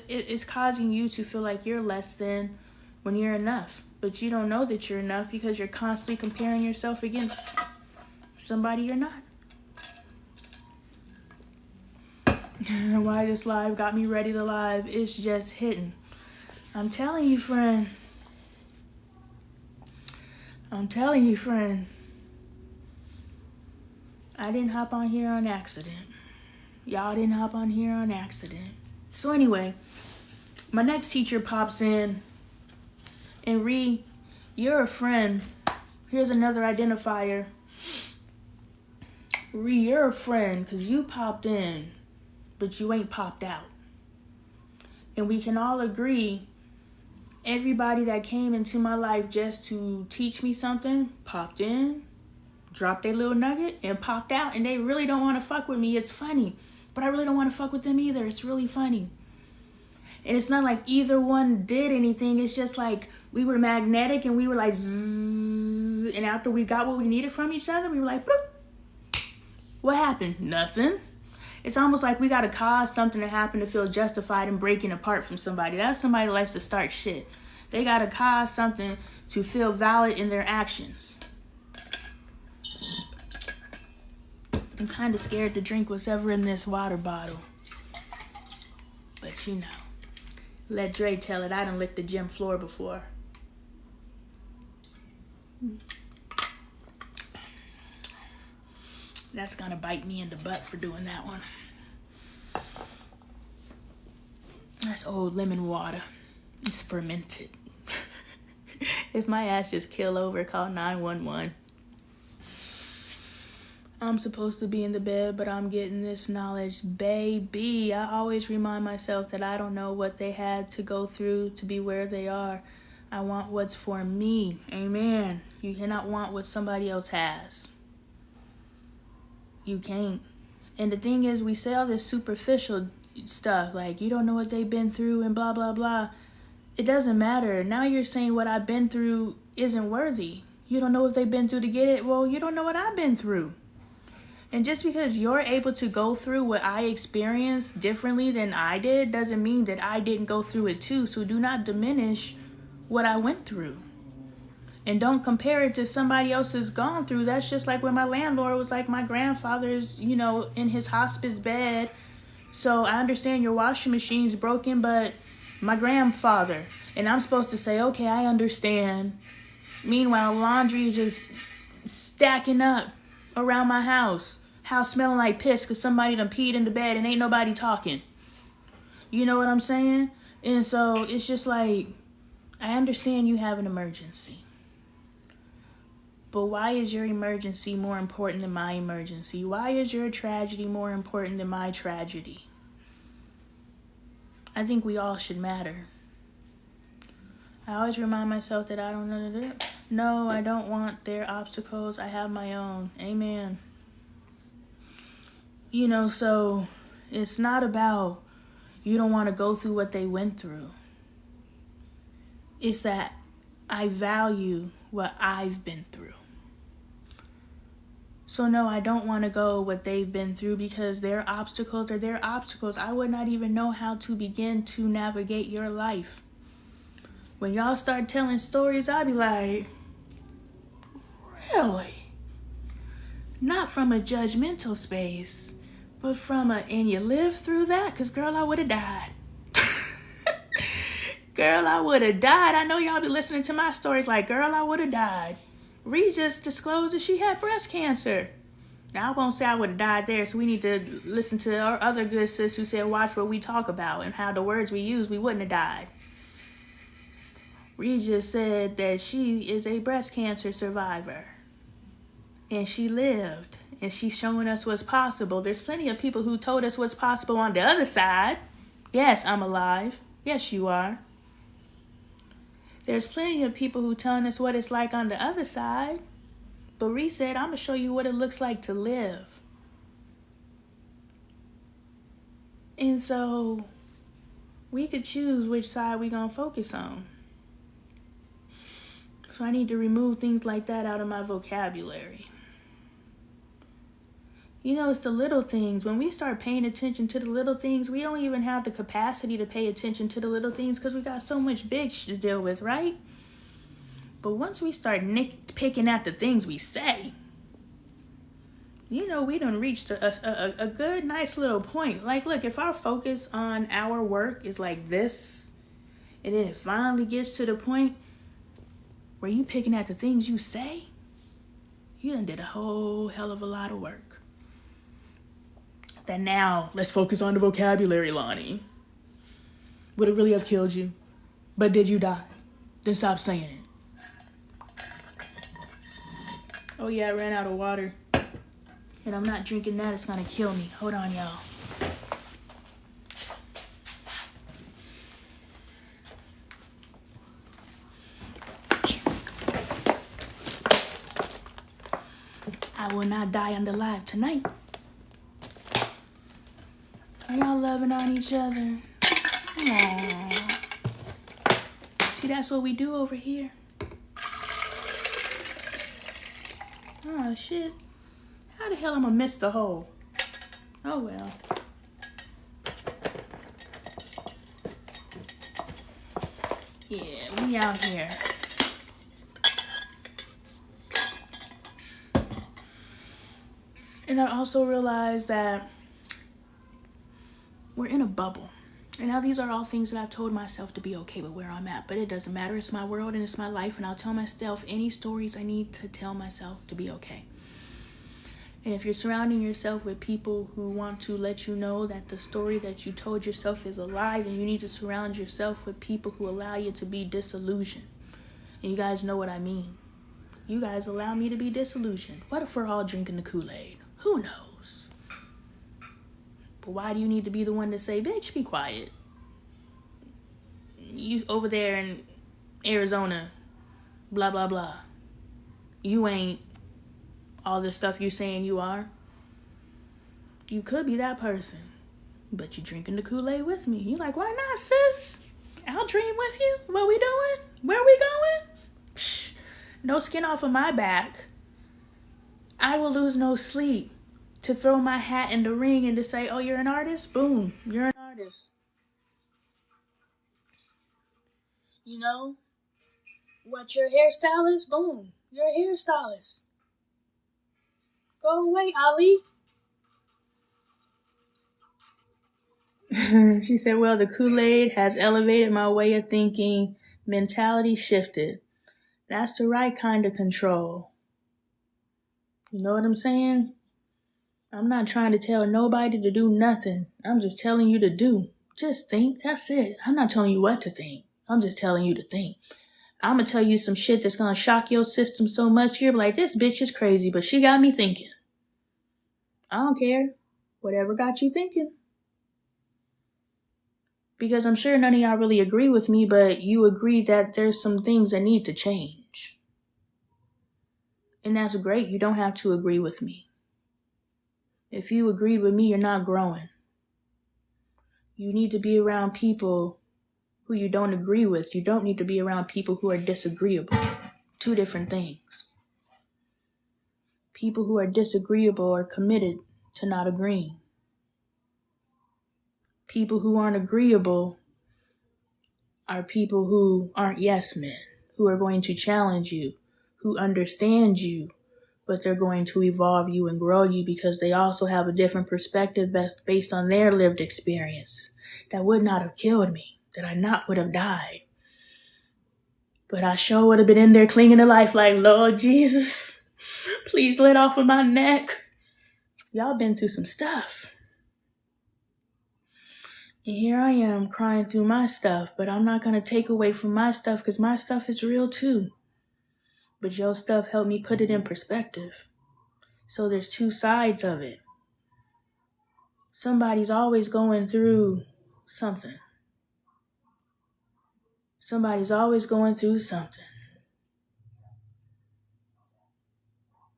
it's causing you to feel like you're less than when you're enough. But you don't know that you're enough because you're constantly comparing yourself against somebody you're not. Why this live got me ready to live, it's just hitting. I'm telling you, friend. I didn't hop on here on accident. Y'all didn't hop on here on accident. So anyway, my next teacher pops in, and you're a friend. Here's another identifier. You're a friend because you popped in, but you ain't popped out. And we can all agree, everybody that came into my life just to teach me something popped in, dropped their little nugget, and popped out. And they really don't want to fuck with me. It's funny. But I really don't want to fuck with them either. It's really funny. And it's not like either one did anything. It's just like we were magnetic, and we were like zzz, and after we got what we needed from each other, we were like bloop. What happened? Nothing. It's almost like we got to cause something to happen to feel justified in breaking apart from somebody. That's somebody that likes to start shit. They got to cause something to feel valid in their actions. I'm kind of scared to drink what's ever in this water bottle. But you know, let Dre tell it. I done licked the gym floor before. That's gonna bite me in the butt for doing that one. That's old lemon water. It's fermented. If my ass just kill over, call 911. I'm supposed to be in the bed, but I'm getting this knowledge. Baby, I always remind myself that I don't know what they had to go through to be where they are. I want what's for me. Amen. You cannot want what somebody else has. You can't. And the thing is, we say all this superficial stuff, like you don't know what they've been through and blah, blah, blah. It doesn't matter. Now you're saying what I've been through isn't worthy. You don't know what they've been through to get it. Well, you don't know what I've been through. And just because you're able to go through what I experienced differently than I did doesn't mean that I didn't go through it too. So do not diminish what I went through. And don't compare it to somebody else's gone through. That's just like when my landlord was like, my grandfather's, in his hospice bed. So I understand your washing machine's broken, but my grandfather. And I'm supposed to say, okay, I understand. Meanwhile, laundry is just stacking up around my house smelling like piss because somebody done peed in the bed and ain't nobody talking. You know what I'm saying? And so it's just like, I understand you have an emergency. But why is your emergency more important than my emergency? Why is your tragedy more important than my tragedy? I think we all should matter. I always remind myself that I don't know. No, I don't want their obstacles. I have my own. Amen. So it's not about you don't want to go through what they went through. It's that I value what I've been through. So no, I don't want to go what they've been through because their obstacles are their obstacles. I would not even know how to begin to navigate your life. When y'all start telling stories, I'll be like, really? Not from a judgmental space, but from and you lived through that? Because, girl, I would have died. Girl, I would have died. I know y'all be listening to my stories like, girl, I would have died. Ree just disclosed that she had breast cancer. Now, I won't say I would have died there, so we need to listen to our other good sis who said, watch what we talk about and how the words we use, we wouldn't have died. Ree just said that she is a breast cancer survivor. And she lived. And she's showing us what's possible. There's plenty of people who told us what's possible on the other side. Yes, I'm alive. Yes, you are. There's plenty of people who telling us what it's like on the other side. But Ree said, I'm going to show you what it looks like to live. And so we could choose which side we're going to focus on. So I need to remove things like that out of my vocabulary. It's the little things. When we start paying attention to the little things, we don't even have the capacity to pay attention to the little things because we got so much big shit to deal with, right? But once we start picking at the things we say, we done reached a good, nice little point. Like, look, if our focus on our work is like this, and then it finally gets to the point where you picking at the things you say, you done did a whole hell of a lot of work. Then now, let's focus on the vocabulary, Lonnie. Would it really have killed you? But did you die? Then stop saying it. Oh yeah, I ran out of water. And I'm not drinking that, it's gonna kill me. Hold on, y'all. I will not die on the live tonight. Are y'all loving on each other? Aww. See, that's what we do over here. Oh, shit. How the hell am I miss the hole? Oh, well. Yeah, we out here. And I also realized that we're in a bubble. And now these are all things that I've told myself to be okay with where I'm at. But it doesn't matter. It's my world and it's my life. And I'll tell myself any stories I need to tell myself to be okay. And if you're surrounding yourself with people who want to let you know that the story that you told yourself is a lie, then you need to surround yourself with people who allow you to be disillusioned. And you guys know what I mean. You guys allow me to be disillusioned. What if we're all drinking the Kool-Aid? Who knows? But why do you need to be the one to say, bitch, be quiet? You over there in Arizona, blah, blah, blah. You ain't all the stuff you saying you are. You could be that person, but you drinking the Kool-Aid with me. You're like, why not, sis? I'll dream with you. What we doing? Where we going? Psh, no skin off of my back. I will lose no sleep to throw my hat in the ring and to say, oh, you're an artist? Boom, you're an artist. You know, what, your hairstylist? Boom, you're a hairstylist. Go away, Ali. She said, well, the Kool-Aid has elevated my way of thinking. Mentality shifted. That's the right kind of control. You know what I'm saying? I'm not trying to tell nobody to do nothing. I'm just telling you to do. Just think. That's it. I'm not telling you what to think. I'm just telling you to think. I'm going to tell you some shit that's going to shock your system so much. You're like, this bitch is crazy, but she got me thinking. I don't care. Whatever got you thinking. Because I'm sure none of y'all really agree with me, but you agree that there's some things that need to change. And that's great. You don't have to agree with me. If you agree with me, you're not growing. You need to be around people who you don't agree with. You don't need to be around people who are disagreeable. Two different things. People who are disagreeable are committed to not agreeing. People who aren't agreeable are people who aren't yes men, who are going to challenge you, who understand you, but they're going to evolve you and grow you because they also have a different perspective based on their lived experience. That would not have killed me, that I not would have died. But I sure would have been in there clinging to life like, Lord Jesus, please let off of my neck. Y'all been through some stuff. And here I am crying through my stuff, but I'm not going to take away from my stuff because my stuff is real too. But your stuff helped me put it in perspective. So there's two sides of it. Somebody's always going through something. Somebody's always going through something.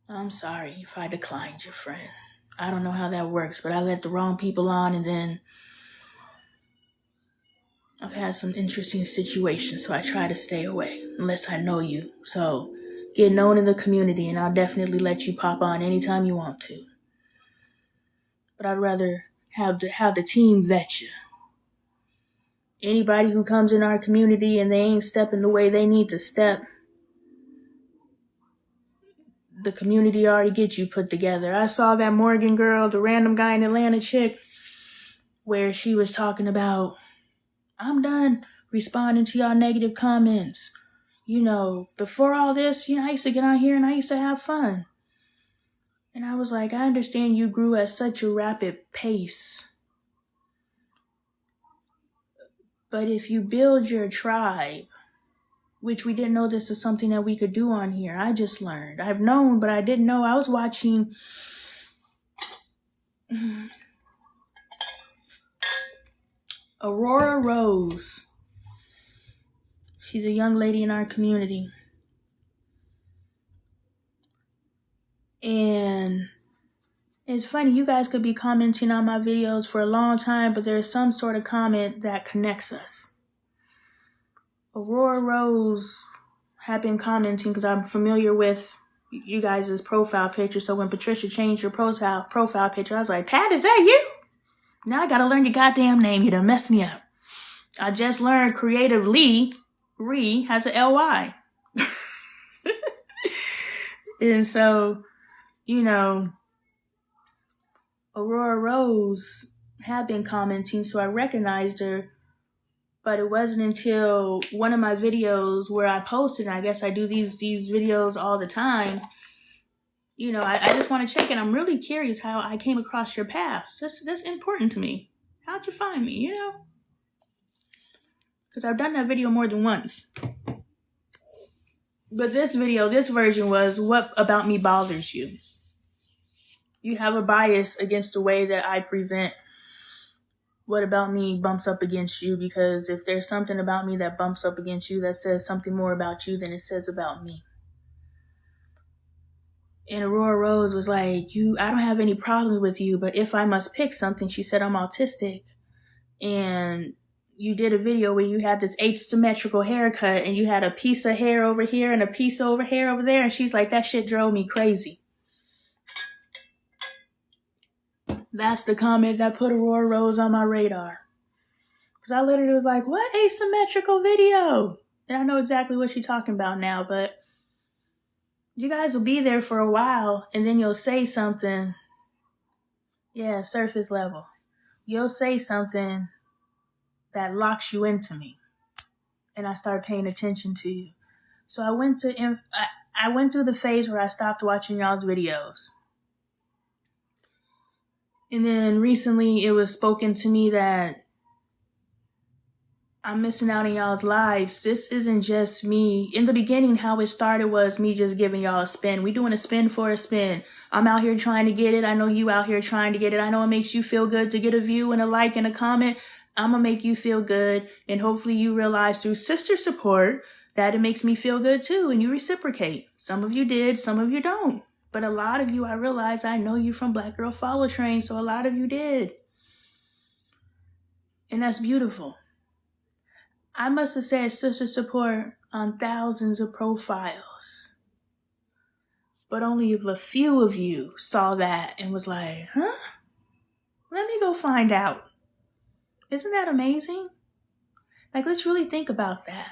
I'm sorry if I declined your friend. I don't know how that works, but I let the wrong people on and then I've had some interesting situations, so I try to stay away unless I know you. So get known in the community and I'll definitely let you pop on anytime you want to. But I'd rather have the team vet you. Anybody who comes in our community and they ain't stepping the way they need to step, the community already gets you put together. I saw that Morgan girl, the random guy in Atlanta chick, where she was talking about, I'm done responding to y'all negative comments. You know, before all this, I used to get on here and I used to have fun. And I was like, I understand you grew at such a rapid pace. But if you build your tribe, which we didn't know this is something that we could do on here. I just learned. I've known, but I didn't know. I was watching Aurora Rose. She's a young lady in our community. And it's funny, you guys could be commenting on my videos for a long time, but there's some sort of comment that connects us. Aurora Rose had been commenting because I'm familiar with you guys' profile picture. So when Patricia changed your profile picture, I was like, Pat, is that you? Now I gotta learn your goddamn name. You done messed me up. I just learned Creative Lee has an L-Y. And so, Aurora Rose had been commenting, so I recognized her. But it wasn't until one of my videos where I posted, and I guess I do these videos all the time. You know, I just want to check in. I'm really curious how I came across your paths. That's important to me. How'd you find me, you know? Because I've done that video more than once. But this version was, what about me bothers you? You have a bias against the way that I present what about me bumps up against you, because if there's something about me that bumps up against you that says something more about you than it says about me. And Aurora Rose was like, I don't have any problems with you, but if I must pick something, she said, I'm autistic. And you did a video where you had this asymmetrical haircut and you had a piece of hair over here and a piece of hair over there. And she's like, that shit drove me crazy. That's the comment that put Aurora Rose on my radar. Because I literally was like, what asymmetrical video? And I know exactly what she's talking about now, but you guys will be there for a while and then you'll say something. Yeah, surface level. You'll say something that locks you into me. And I start paying attention to you. So I went through the phase where I stopped watching y'all's videos. And then recently it was spoken to me that I'm missing out on y'all's lives. This isn't just me. In the beginning, how it started was me just giving y'all a spin. We doing a spin for a spin. I'm out here trying to get it. I know you out here trying to get it. I know it makes you feel good to get a view and a like and a comment. I'm going to make you feel good. And hopefully you realize through sister support that it makes me feel good too. And you reciprocate. Some of you did, some of you don't. But a lot of you, I realize, I know you from Black Girl Follow Train, so a lot of you did. And that's beautiful. I must have said sister support on thousands of profiles. But only if a few of you saw that and was like, huh? Let me go find out. Isn't that amazing? Like, let's really think about that.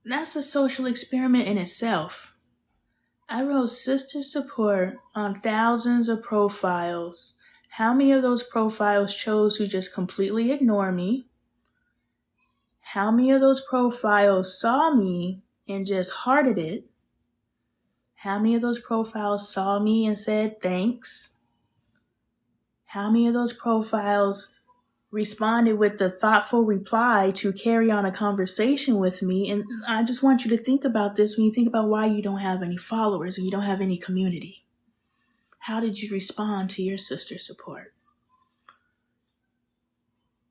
That's a social experiment in itself. I wrote sister support on thousands of profiles. How many of those profiles chose to just completely ignore me? How many of those profiles saw me and just hearted it? How many of those profiles saw me and said thanks? How many of those profiles responded with the thoughtful reply to carry on a conversation with me? And I just want you to think about this when you think about why you don't have any followers and you don't have any community. How did you respond to your sister support?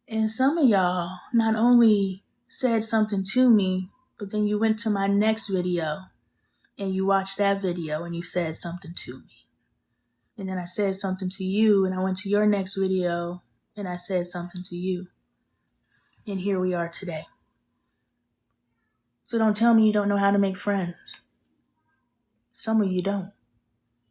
And some of y'all not only said something to me, but then you went to my next video and you watched that video and you said something to me. And then I said something to you and I went to your next video and I said something to you. And here we are today. So don't tell me you don't know how to make friends. Some of you don't.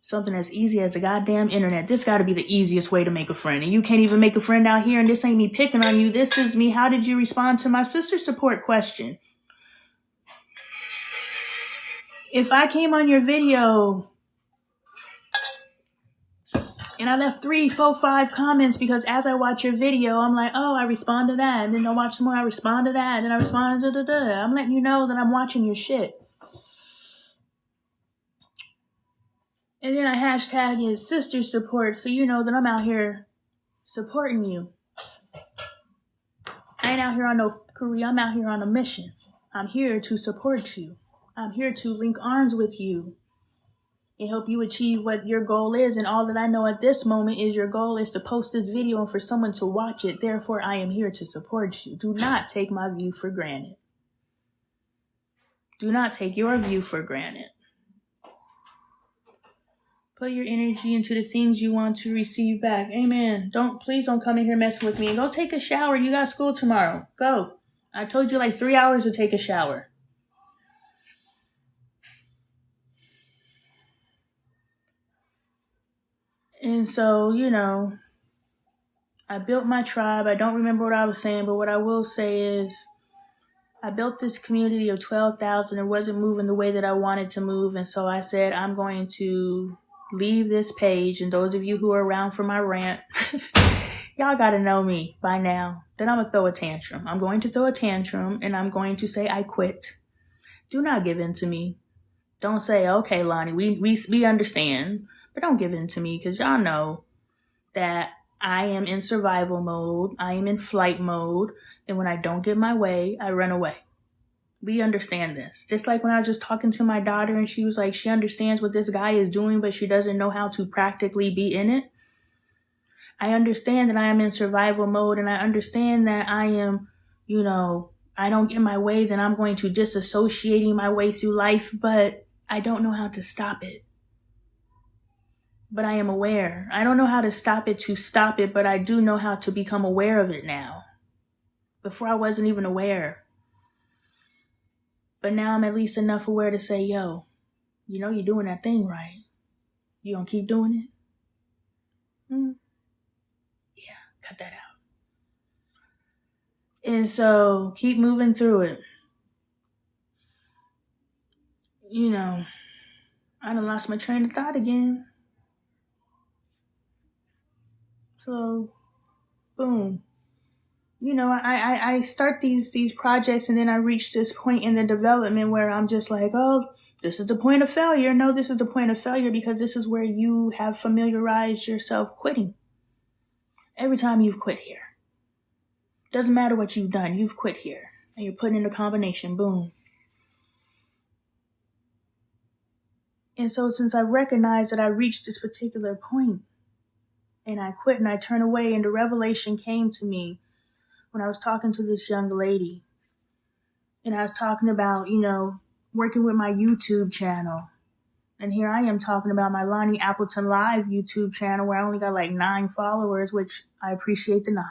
Something as easy as the goddamn internet. This got to be the easiest way to make a friend. And you can't even make a friend out here. And this ain't me picking on you. This is me. How did you respond to my sister support question? If I came on your video and I left 3, 4, 5 comments because as I watch your video, I'm like, oh, I respond to that. And then I watch some more, I respond to that. And then I respond to da-da-da. I'm letting you know that I'm watching your shit. And then I hashtag it sister support so you know that I'm out here supporting you. I ain't out here on no career. I'm out here on a mission. I'm here to support you. I'm here to link arms with you and help you achieve what your goal is. And all that I know at this moment is your goal is to post this video and for someone to watch it. Therefore, I am here to support you. Do not take my view for granted. Do not take your view for granted. Put your energy into the things you want to receive back. Amen. Please don't come in here messing with me. And go take a shower. You got school tomorrow. Go. I told you like 3 hours to take a shower. And so, you know, I built my tribe. I don't remember what I was saying, but what I will say is I built this community of 12,000. It wasn't moving the way that I wanted to move. And so I said, I'm going to leave this page. And those of you who are around for my rant, y'all got to know me by now. Then I'm going to throw a tantrum. I'm going to throw a tantrum and I'm going to say I quit. Do not give in to me. Don't say, okay, Lonnie, we understand. But don't give in to me because y'all know that I am in survival mode. I am in flight mode. And when I don't get my way, I run away. We understand this. Just like when I was just talking to my daughter and she was like, she understands what this guy is doing, but she doesn't know how to practically be in it. I understand that I am in survival mode and I understand that I am, I don't get my way, then I'm going to disassociating my way through life, but I don't know how to stop it. But I am aware. I don't know how to stop it, but I do know how to become aware of it now. Before I wasn't even aware. But now I'm at least enough aware to say, yo, you're doing that thing right. You gonna keep doing it? Yeah, cut that out. And so keep moving through it. I done lost my train of thought again. So, boom. I start these projects and then I reach this point in the development where I'm just like, oh, this is the point of failure. No, this is the point of failure because this is where you have familiarized yourself quitting. Every time you've quit here. Doesn't matter what you've done, you've quit here. And you're putting in a combination, boom. And so since I recognize that I reached this particular point and I quit and I turn away and the revelation came to me when I was talking to this young lady and I was talking about, working with my YouTube channel. And here I am talking about my Lonnie Appleton Live YouTube channel where I only got like 9 followers, which I appreciate the 9.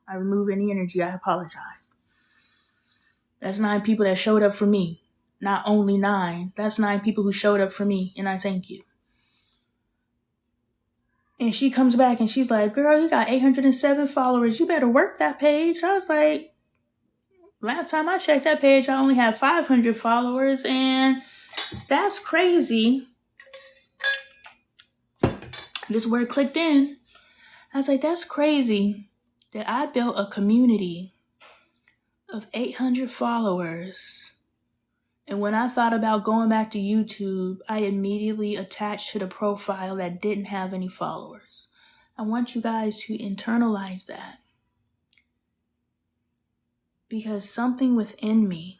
I remove any energy. I apologize. That's 9 people that showed up for me. Not only 9. That's 9 people who showed up for me. And I thank you. And she comes back and she's like, girl, you got 807 followers. You better work that page. I was like, last time I checked that page, I only had 500 followers. And that's crazy. This word clicked in. I was like, that's crazy that I built a community of 800 followers. And when I thought about going back to YouTube, I immediately attached to the profile that didn't have any followers. I want you guys to internalize that. Because something within me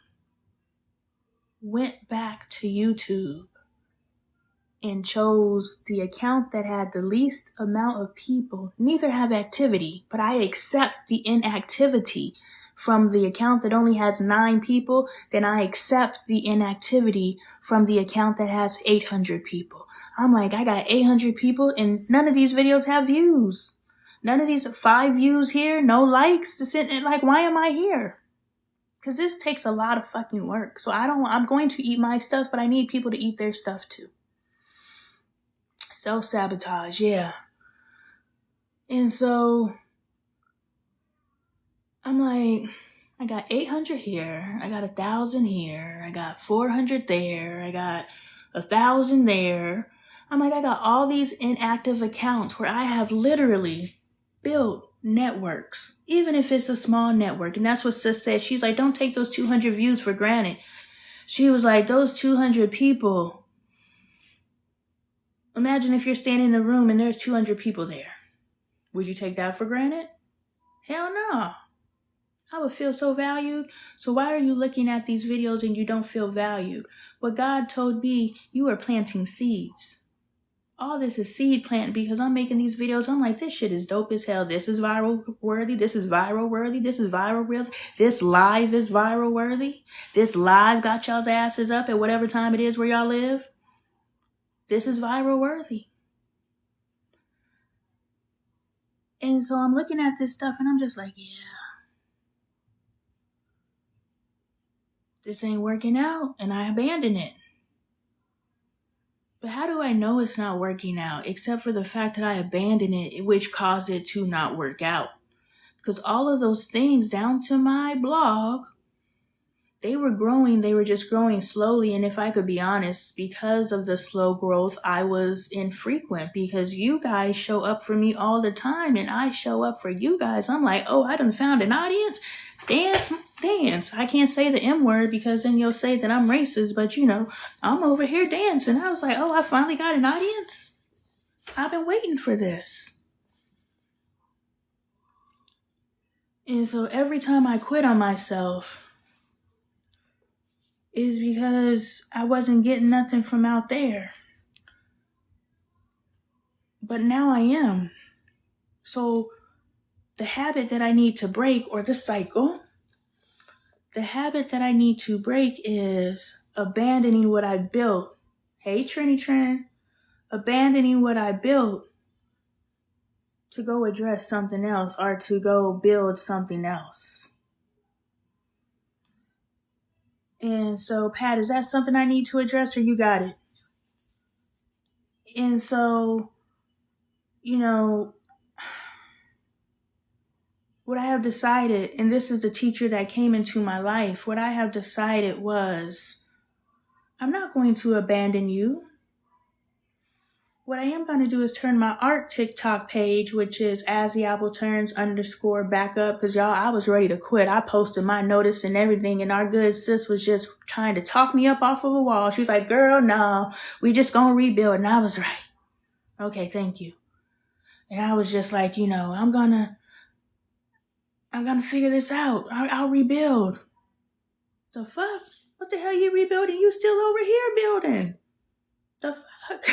went back to YouTube and chose the account that had the least amount of people. Neither have activity, but I accept the inactivity from the account that only has 9 people, then I accept the inactivity from the account that has 800 people. I'm like, I got 800 people and none of these videos have views. None of these 5 views here, no likes. Like, why am I here? Because this takes a lot of fucking work. So I'm going to eat my stuff, but I need people to eat their stuff too. Self-sabotage, yeah. And so I'm like, I got 800 here. I got 1,000 here. I got 400 there. I got 1,000 there. I'm like, I got all these inactive accounts where I have literally built networks, even if it's a small network. And that's what Sis said. She's like, don't take those 200 views for granted. She was like, those 200 people. Imagine if you're standing in the room and there's 200 people there. Would you take that for granted? Hell no. I would feel so valued. So why are you looking at these videos and you don't feel valued? What God told me, you are planting seeds. All this is seed planting because I'm making these videos. I'm like, this shit is dope as hell. This is viral worthy. This is viral worthy. This is viral worthy. This live is viral worthy. This live got y'all's asses up at whatever time it is where y'all live. This is viral worthy. And so I'm looking at this stuff and I'm just like, yeah. This ain't working out, and I abandon it. But how do I know it's not working out, except for the fact that I abandoned it, which caused it to not work out? Because all of those things down to my blog they were growing. They were just growing slowly. And if I could be honest, because of the slow growth, I was infrequent because you guys show up for me all the time and I show up for you guys. I'm like, oh, I done found an audience. Dance. I can't say the M word because then you'll say that I'm racist, but I'm over here dancing. I was like, oh, I finally got an audience. I've been waiting for this. And so every time I quit on myself, is because I wasn't getting nothing from out there. But now I am. So the habit that I need to break, or the cycle, the habit that I need to break is abandoning what I built. Hey, Trini Trin. Abandoning what I built to go address something else or to go build something else. And so, Pat, is that something I need to address or you got it? And so, what I have decided, and this is the teacher that came into my life, what I have decided was, I'm not going to abandon you. What I am going to do is turn my art TikTok page, which is as the apple turns _ back up, because y'all, I was ready to quit. I posted my notice and everything, and our good sis was just trying to talk me up off of a wall. She was like, girl, no, we just gonna rebuild. And I was right. Okay, thank you. And I was just like, I'm gonna figure this out. I'll rebuild. The fuck? What the hell you rebuilding? You still over here building. The fuck?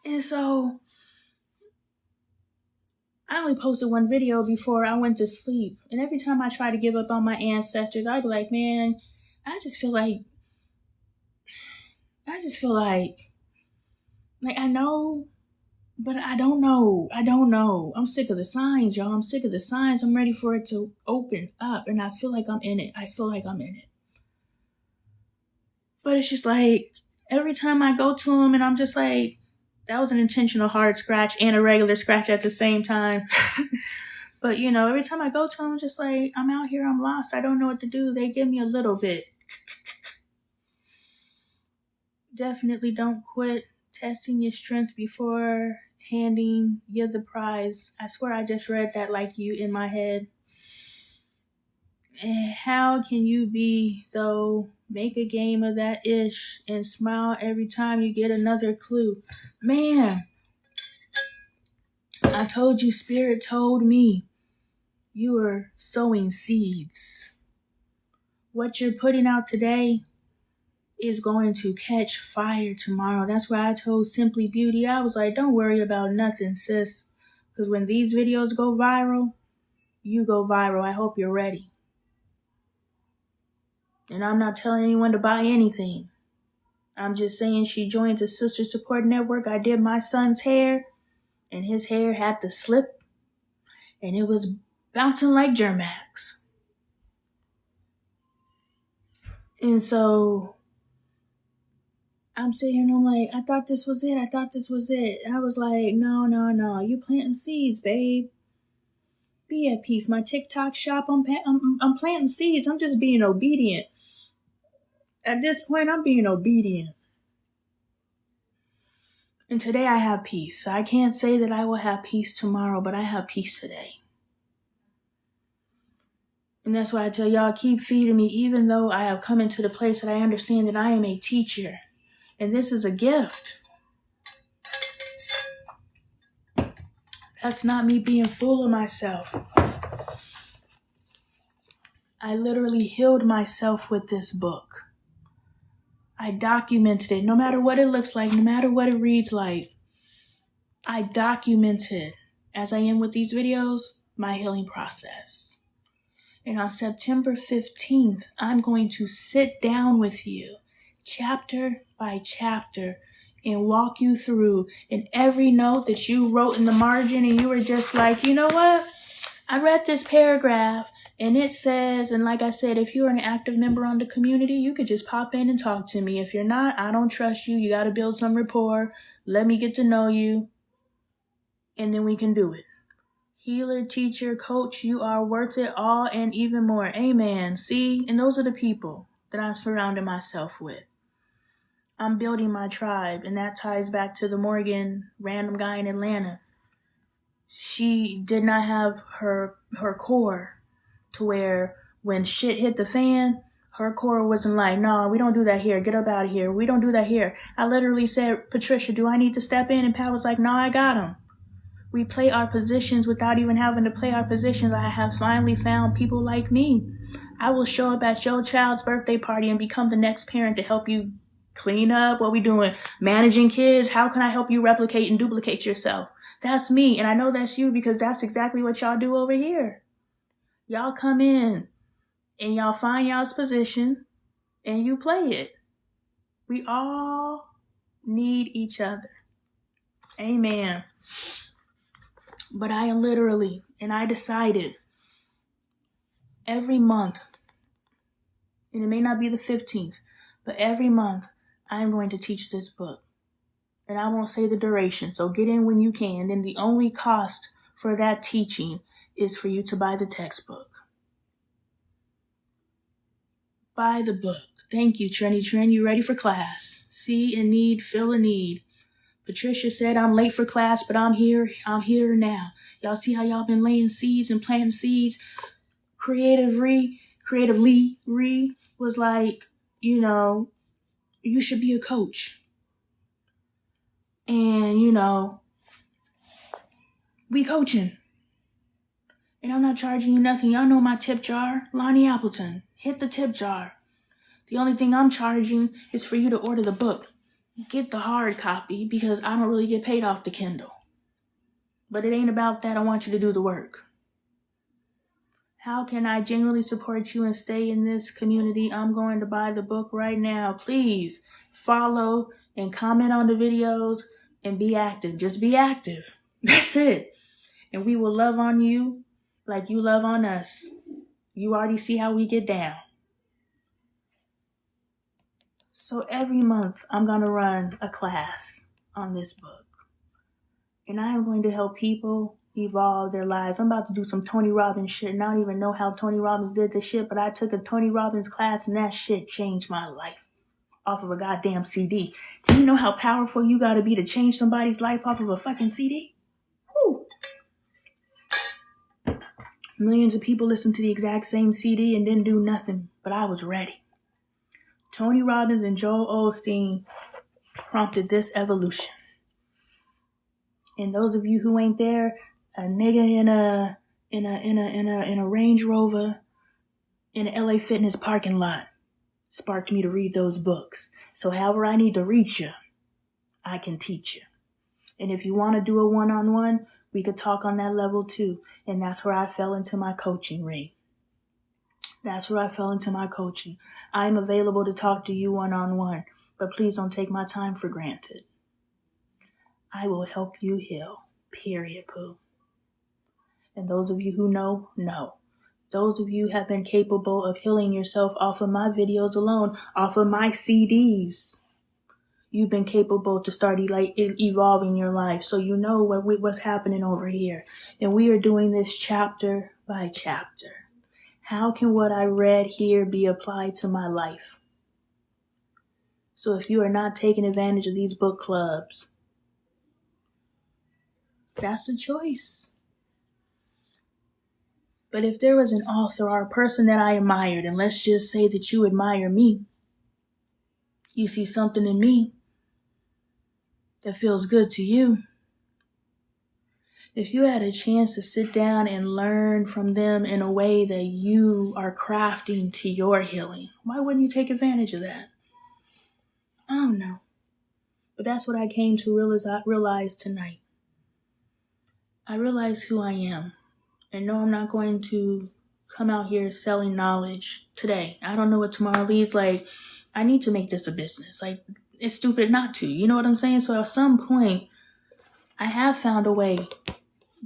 And so I only posted one video before I went to sleep. And every time I try to give up on my ancestors, I'd be like, man, I just feel like I know, but I don't know. I'm sick of the signs, y'all. I'm sick of the signs. I'm ready for it to open up. And I feel like I'm in it. But it's just like, every time I go to them and I'm just like, that was an intentional hard scratch and a regular scratch at the same time. But, every time I go to them, I'm just like, I'm out here, I'm lost. I don't know what to do. They give me a little bit. Definitely don't quit testing your strength before handing you the prize. I swear I just read that like you in my head. And how can you make a game of that ish and smile every time you get another clue? Man, I told you, Spirit told me you are sowing seeds. What you're putting out today is going to catch fire tomorrow. That's why I told Simply Beauty, I was like, don't worry about nothing, sis. Because when these videos go viral, you go viral. I hope you're ready. And I'm not telling anyone to buy anything. I'm just saying she joined the SisterSupport Network. I did my son's hair, and his hair had to slip, and it was bouncing like Germax. And so I'm sitting here and I'm like, I thought this was it. I was like, no. You planting seeds, babe. Be at peace. My TikTok shop, I'm planting seeds. I'm just being obedient. At this point, I'm being obedient. And today I have peace. I can't say that I will have peace tomorrow, but I have peace today. And that's why I tell y'all, keep feeding me, even though I have come into the place that I understand that I am a teacher. And this is a gift. That's not me being full of myself. I literally healed myself with this book. I documented it, no matter what it looks like, no matter what it reads like. I documented, as I am with these videos, my healing process. And on September 15th, I'm going to sit down with you, chapter by chapter, and walk you through. And every note that you wrote in the margin and you were just like, you know what? I read this paragraph and it says, and like I said, if you're an active member on the community, you could just pop in and talk to me. If you're not, I don't trust you. You got to build some rapport. Let me get to know you. And then we can do it. Healer, teacher, coach, you are worth it all and even more. Amen. See, and those are the people that I'm surrounding myself with. I'm building my tribe, and that ties back to the Morgan random guy in Atlanta. She did not have her core to where when shit hit the fan, her core wasn't like, no, we don't do that here. Get up out of here. We don't do that here. I literally said, Patricia, do I need to step in? And Pat was like, no, I got him. We play our positions without even having to play our positions. I have finally found people like me. I will show up at your child's birthday party and become the next parent to help you clean up. What we doing? Managing kids. How can I help you replicate and duplicate yourself? That's me. And I know that's you because that's exactly what y'all do over here. Y'all come in and y'all find y'all's position and you play it. We all need each other. Amen. But I am literally, and I decided every month, and it may not be the 15th, but every month I am going to teach this book. And I won't say the duration, so get in when you can. And the only cost for that teaching is for you to buy the textbook. Buy the book. Thank you, Trenny Tren. You ready for class? See a need, fill a need. Patricia said, I'm late for class, but I'm here. I'm here now. Y'all see how y'all been laying seeds and planting seeds? Creatively was like, you should be a coach. And, we coaching. And I'm not charging you nothing. Y'all know my tip jar. Lonnie Appleton. Hit the tip jar. The only thing I'm charging is for you to order the book. Get the hard copy because I don't really get paid off the Kindle. But it ain't about that. I want you to do the work. How can I genuinely support you and stay in this community? I'm going to buy the book right now. Please follow and comment on the videos and be active. Just be active. That's it. And we will love on you like you love on us. You already see how we get down. So every month I'm going to run a class on this book. And I am going to help people evolve their lives. I'm about to do some Tony Robbins shit. And I don't even know how Tony Robbins did this shit, but I took a Tony Robbins class and that shit changed my life off of a goddamn CD. Do you know how powerful you got to be to change somebody's life off of a fucking CD? Woo. Millions of people listened to the exact same CD and didn't do nothing, but I was ready. Tony Robbins and Joel Osteen prompted this evolution. And those of you who ain't there, a nigga in a Range Rover in an LA Fitness parking lot sparked me to read those books. So however I need to reach you, I can teach you. And if you want to do a one-on-one, we could talk on that level too. And that's where I fell into my coaching ring. That's where I fell into my coaching. I'm available to talk to you one-on-one, but please don't take my time for granted. I will help you heal. Period, poo. And those of you who know. Those of you have been capable of healing yourself off of my videos alone, off of my CDs. You've been capable to start evolving your life. So you know what's happening over here. And we are doing this chapter by chapter. How can what I read here be applied to my life? So if you are not taking advantage of these book clubs, that's a choice. But if there was an author or a person that I admired, and let's just say that you admire me, you see something in me that feels good to you. If you had a chance to sit down and learn from them in a way that you are crafting to your healing, why wouldn't you take advantage of that? I don't know. But that's what I came to realize tonight. I realize who I am. And no, I'm not going to come out here selling knowledge today. I don't know what tomorrow leads. Like, I need to make this a business. Like, it's stupid not to. You know what I'm saying? So at some point, I have found a way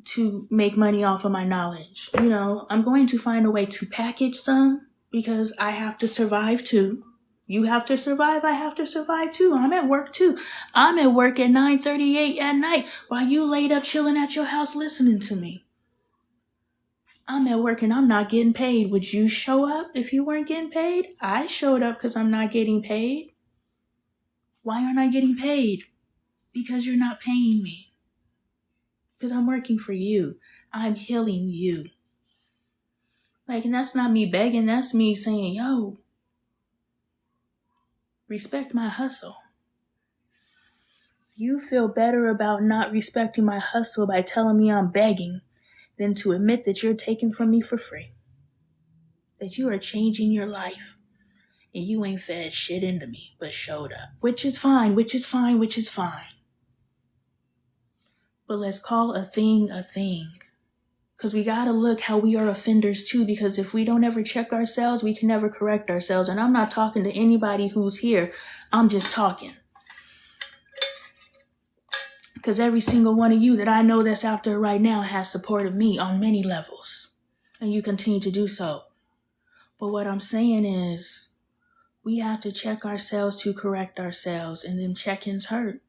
to make money off of my knowledge. You know, I'm going to find a way to package some because I have to survive too. You have to survive. I have to survive too. I'm at work too. I'm at work at 9:38 at night while you laid up chilling at your house listening to me. I'm at work and I'm not getting paid. Would you show up if you weren't getting paid? I showed up because I'm not getting paid. Why aren't I getting paid? Because you're not paying me. Because I'm working for you. I'm healing you. Like, and that's not me begging. That's me saying, yo, respect my hustle. You feel better about not respecting my hustle by telling me I'm begging than to admit that you're taking from me for free. That you are changing your life. And you ain't fed shit into me, but showed up. Which is fine. But let's call a thing a thing. Because we got to look how we are offenders too. Because if we don't ever check ourselves, we can never correct ourselves. And I'm not talking to anybody who's here. I'm just talking. Because every single one of you that I know that's out there right now has supported me on many levels. And you continue to do so. But what I'm saying is, we have to check ourselves to correct ourselves. And then check-ins hurt.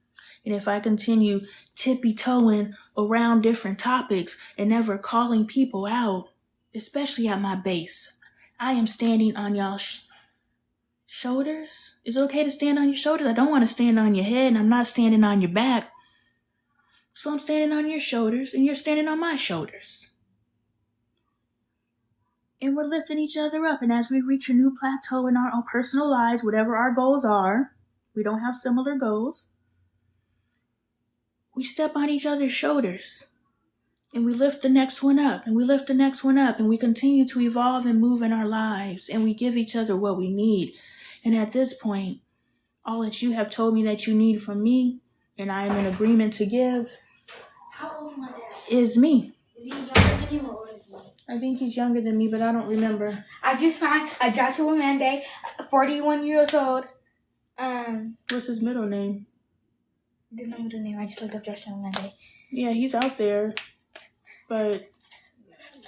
And if I continue tippy-toeing around different topics and never calling people out, especially at my base, I am standing on y'all's shoulders. Is it okay to stand on your shoulders? I don't want to stand on your head, and I'm not standing on your back. So I'm standing on your shoulders, and you're standing on my shoulders. And we're lifting each other up. And as we reach a new plateau in our own personal lives, whatever our goals are, we don't have similar goals. We step on each other's shoulders. And we lift the next one up. And we lift the next one up. And we continue to evolve and move in our lives. And we give each other what we need. And at this point, all that you have told me that you need from me, and I am in agreement to give, How old is my dad? Is me. Is he younger than you or older than you? I think he's younger than me, but I don't remember. I just found a Joshua Mande, 41 years old. What's his middle name? There's no middle name. I just looked up Joshua Mande. Yeah, he's out there. But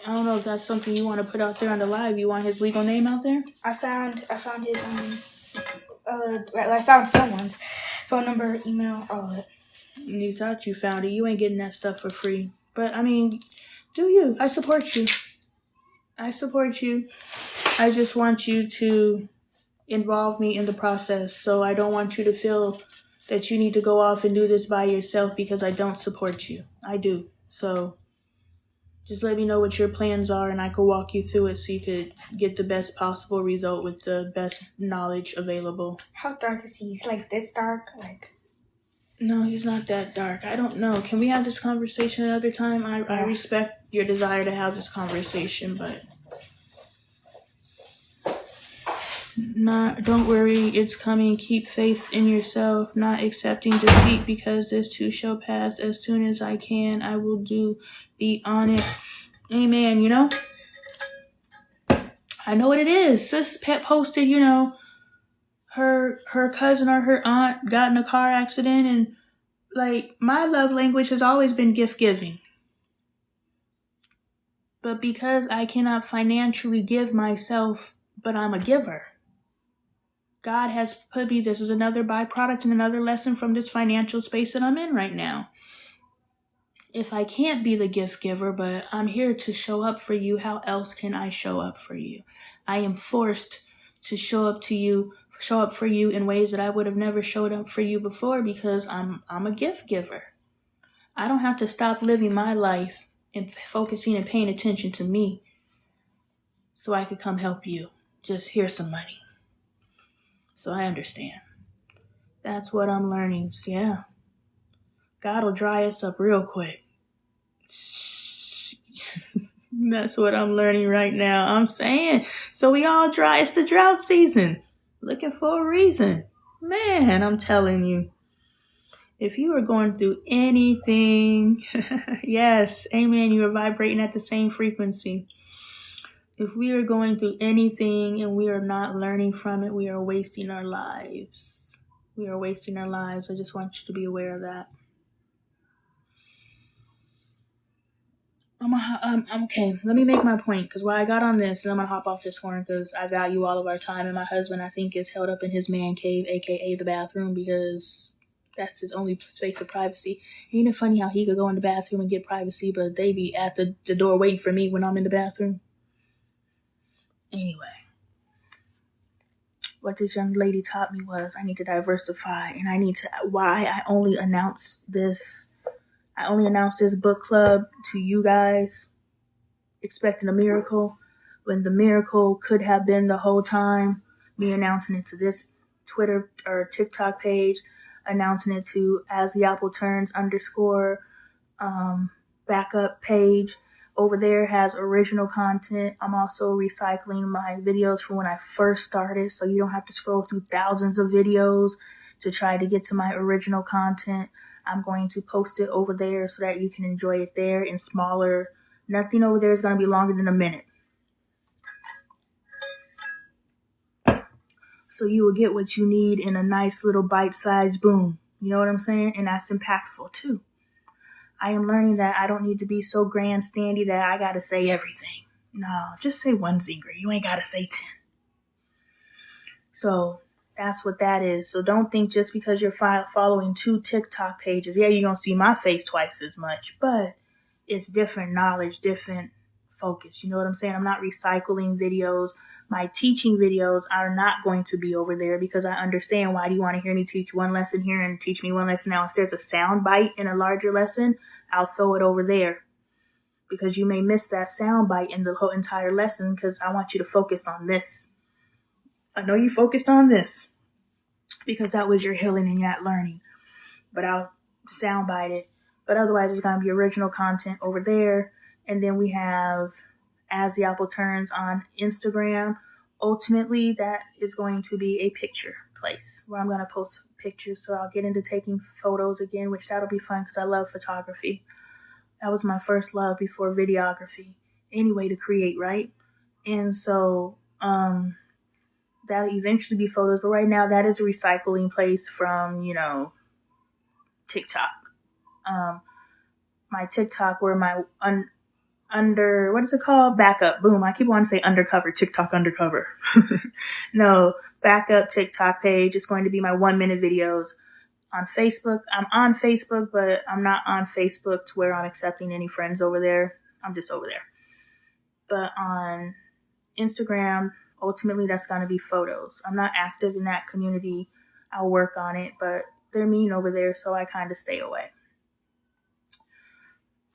I don't know if that's something you want to put out there on the live. You want his legal name out there? I found his I found someone's phone number, email, all of it. You thought you found it. You ain't getting that stuff for free. But I mean, do you? I support you. I just want you to involve me in the process. So I don't want you to feel that you need to go off and do this by yourself because I don't support you. I do. So just let me know what your plans are and I could walk you through it so you could get the best possible result with the best knowledge available. How dark is he? He's like this dark? No, he's not that dark. I don't know. Can we have this conversation another time? I respect your desire to have this conversation, but don't worry, it's coming. Keep faith in yourself, not accepting defeat because this too shall pass. As soon as I can, I will be on it. Amen, you know? I know what it is. Sis posted, her cousin or her aunt got in a car accident, and like my love language has always been gift giving. But because I cannot financially give myself, but I'm a giver. God has put me, this is another byproduct and another lesson from this financial space that I'm in right now. If I can't be the gift giver, but I'm here to show up for you, how else can I show up for you? I am forced to show up for you in ways that I would have never showed up for you before because I'm a gift giver. I don't have to stop living my life and focusing and paying attention to me so I could come help you. Just here's some money. So I understand. That's what I'm learning. So yeah. God will dry us up real quick. That's what I'm learning right now. I'm saying. So we all dry. It's the drought season. Looking for a reason. Man, I'm telling you. If you are going through anything, yes, amen, you are vibrating at the same frequency. If we are going through anything and we are not learning from it, we are wasting our lives. I just want you to be aware of that. Okay, let me make my point, because why I got on this, and I'm going to hop off this horn, because I value all of our time, and my husband, I think, is held up in his man cave, a.k.a. the bathroom, because That's his only space of privacy. Ain't it funny how he could go in the bathroom and get privacy, but they be at the door waiting for me when I'm in the bathroom? Anyway, what this young lady taught me was I need to diversify, and I need to, why I only announced this book club to you guys, expecting a miracle, when the miracle could have been the whole time me announcing it to this Twitter or TikTok page, announcing it to As the Apple Turns _ backup page. Over there has original content. I'm also recycling my videos from when I first started, so you don't have to scroll through thousands of videos to try to get to my original content. I'm going to post it over there so that you can enjoy it there in smaller. Nothing over there is going to be longer than a minute. So you will get what you need in a nice little bite-sized boom. You know what I'm saying? And that's impactful too. I am learning that I don't need to be so grandstandy that I got to say everything. No, just say one zinger. You ain't got to say 10. So that's what that is. So don't think just because you're following 2 TikTok pages, yeah, you're going to see my face twice as much, but it's different knowledge, different focus. You know what I'm saying? I'm not recycling videos. My teaching videos are not going to be over there because I understand, why do you want to hear me teach one lesson here and teach me one lesson now? If there's a sound bite in a larger lesson, I'll throw it over there because you may miss that sound bite in the whole entire lesson because I want you to focus on this. I know you focused on this because that was your healing and that learning, but I'll sound bite it. But otherwise, it's going to be original content over there. And then we have As the Apple Turns on Instagram. Ultimately, that is going to be a picture place where I'm going to post pictures. So I'll get into taking photos again, which that'll be fun because I love photography. That was my first love before videography. Anyway, to create, right? And so that'll eventually be photos. But right now, that is a recycling place from, TikTok. My TikTok where my what is it called? Backup. Boom. I keep wanting to say undercover. TikTok undercover. No, backup TikTok page. It's going to be my 1-minute videos on Facebook. I'm on Facebook, but I'm not on Facebook to where I'm accepting any friends over there. I'm just over there. But on Instagram, ultimately, that's going to be photos. I'm not active in that community. I'll work on it, but they're mean over there, so I kind of stay away.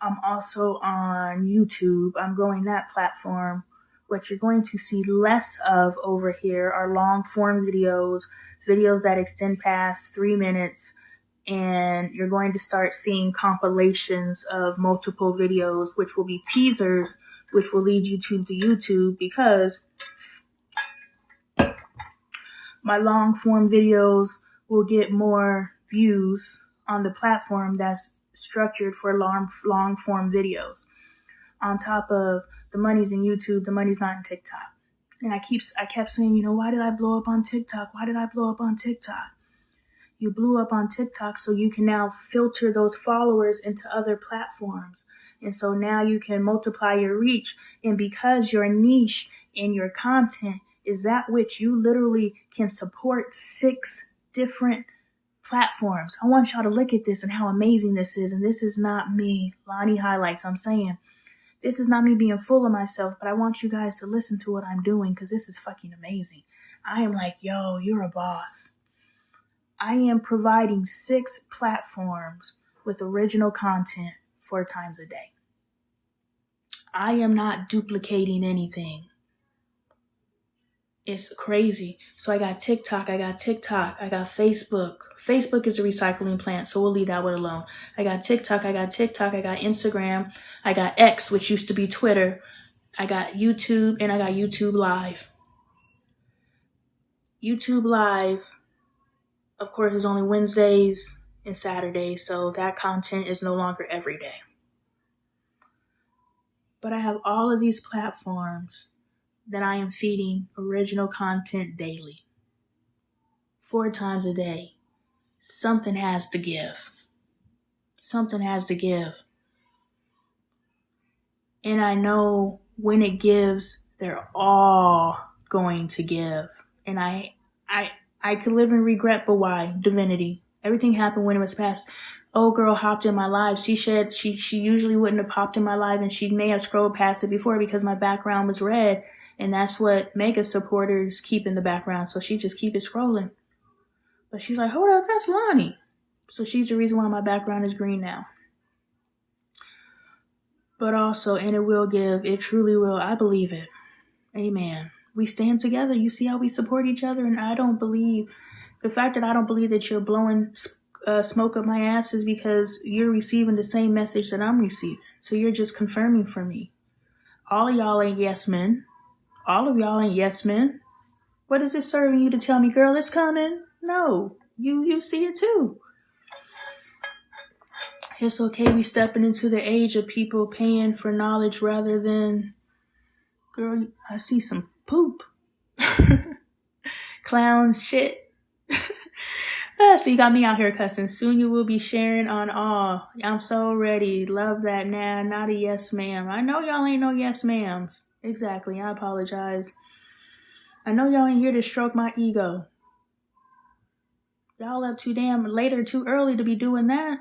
I'm also on YouTube. I'm growing that platform. What you're going to see less of over here are long form videos that extend past 3 minutes. And you're going to start seeing compilations of multiple videos, which will be teasers, which will lead you to the YouTube, because my long form videos will get more views on the platform that's structured for long form videos. On top of the money's in YouTube, the money's not in TikTok. And I kept saying, why did I blow up on TikTok? Why did I blow up on TikTok? You blew up on TikTok so you can now filter those followers into other platforms. And so now you can multiply your reach. And because your niche and your content is that which you literally can support 6 different platforms. I want y'all to look at this and how amazing this is. And this is not me, Lonnie Highlights. I'm saying this is not me being full of myself, but I want you guys to listen to what I'm doing because this is fucking amazing. I am like, yo, you're a boss. I am providing 6 platforms with original content 4 times a day. I am not duplicating anything. It's crazy. So I got TikTok, I got Facebook. Facebook is a recycling plant, so we'll leave that one alone. I got TikTok, I got Instagram, I got X, which used to be Twitter. I got YouTube, and I got YouTube Live. YouTube Live, of course, is only Wednesdays and Saturdays, so that content is no longer every day. But I have all of these platforms that I am feeding original content daily. 4 times a day. Something has to give. Something has to give. And I know when it gives, they're all going to give. And I could live in regret, but why? Divinity. Everything happened when it was past. Old girl hopped in my live. She said she usually wouldn't have popped in my live, and she may have scrolled past it before because my background was red, and that's what mega supporters keep in the background. So she just keep it scrolling. But she's like, hold up, that's Lonnie. So she's the reason why my background is green now. But also, and it will give, it truly will. I believe it. Amen. We stand together. You see how we support each other? And I don't believe, the fact that I don't believe that you're blowing smoke up my ass is because you're receiving the same message that I'm receiving. So you're just confirming for me. All of y'all ain't yes men. All of y'all ain't yes men. What is it serving you to tell me, girl, it's coming? No, you see it too. It's okay, we stepping into the age of people paying for knowledge rather than, girl, I see some poop. Clown shit. So you got me out here cussing. Soon you will be sharing on all. I'm so ready. Love that. Nah, not a yes ma'am. I know y'all ain't no yes ma'ams. Exactly. I apologize. I know y'all ain't here to stroke my ego. Y'all up too damn late or too early to be doing that.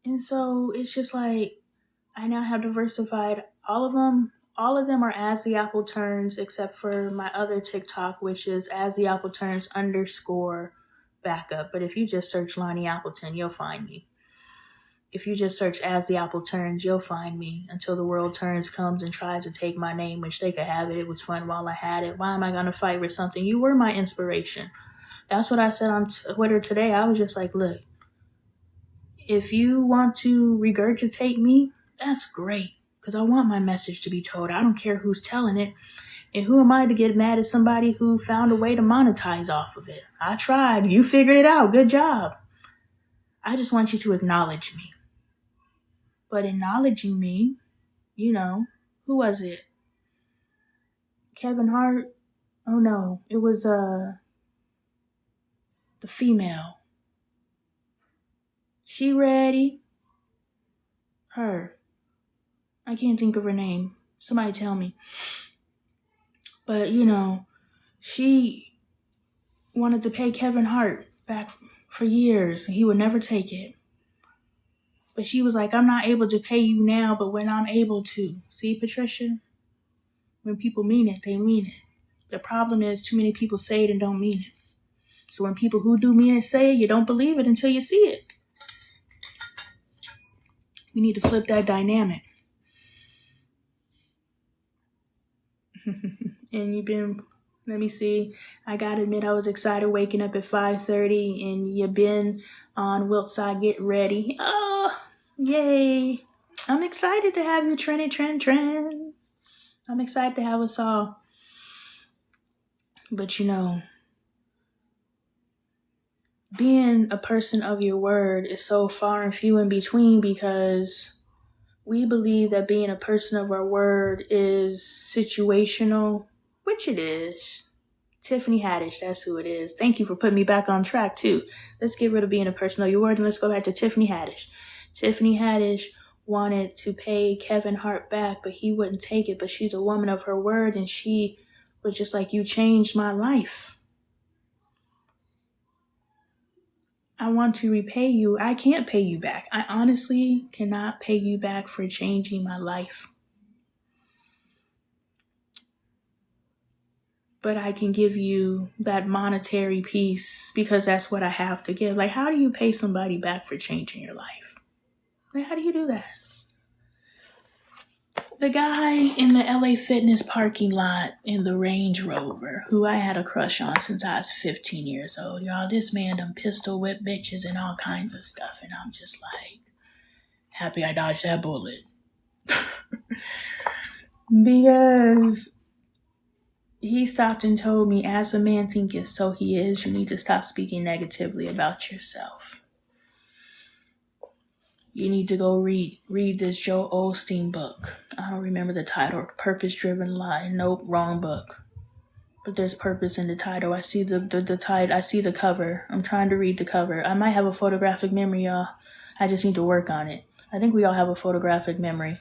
And so it's just like, I now have diversified all of them. All of them are As the Apple Turns, except for my other TikTok, which is As the Apple Turns _ backup. But if you just search Lonnie Appleton, you'll find me. If you just search As the Apple Turns, you'll find me until the world turns, comes and tries to take my name, which they could have it. It was fun while I had it. Why am I going to fight with something? You were my inspiration. That's what I said on Twitter today. I was just like, look, if you want to regurgitate me, that's great. Because I want my message to be told. I don't care who's telling it. And who am I to get mad at somebody who found a way to monetize off of it? I tried. You figured it out. Good job. I just want you to acknowledge me. But acknowledging me, you know, who was it? Kevin Hart? Oh no, it was the female. She ready? Her. I can't think of her name. Somebody tell me. But, you know, she wanted to pay Kevin Hart back for years, and he would never take it. But she was like, I'm not able to pay you now, but when I'm able to. See, Patricia? When people mean it, they mean it. The problem is too many people say it and don't mean it. So when people who do mean it say it, you don't believe it until you see it. We need to flip that dynamic. And you've been, let me see, I gotta admit I was excited waking up at 5:30 and you've been on Wiltside Get Ready. Oh, yay. I'm excited to have you trend. I'm excited to have us all. But you know, being a person of your word is so far and few in between because we believe that being a person of our word is situational, which it is. Tiffany Haddish, that's who it is. Thank you for putting me back on track, too. Let's get rid of being a person of your word and let's go back to Tiffany Haddish. Tiffany Haddish wanted to pay Kevin Hart back, but he wouldn't take it. But she's a woman of her word, and she was just like, you changed my life. I want to repay you. I can't pay you back. I honestly cannot pay you back for changing my life. But I can give you that monetary piece because that's what I have to give. Like, how do you pay somebody back for changing your life? Like, how do you do that? The guy in the LA Fitness parking lot in the Range Rover, who I had a crush on since I was 15 years old. Y'all, this man done pistol whip bitches and all kinds of stuff. And I'm just like, happy I dodged that bullet. Because he stopped and told me, as a man thinketh, so he is. You need to stop speaking negatively about yourself. You need to go read this Joel Osteen book. I don't remember the title. Purpose Driven Lie. Nope, wrong book. But there's purpose in the title. I see the title. I see the cover. I'm trying to read the cover. I might have a photographic memory, y'all. I just need to work on it. I think we all have a photographic memory.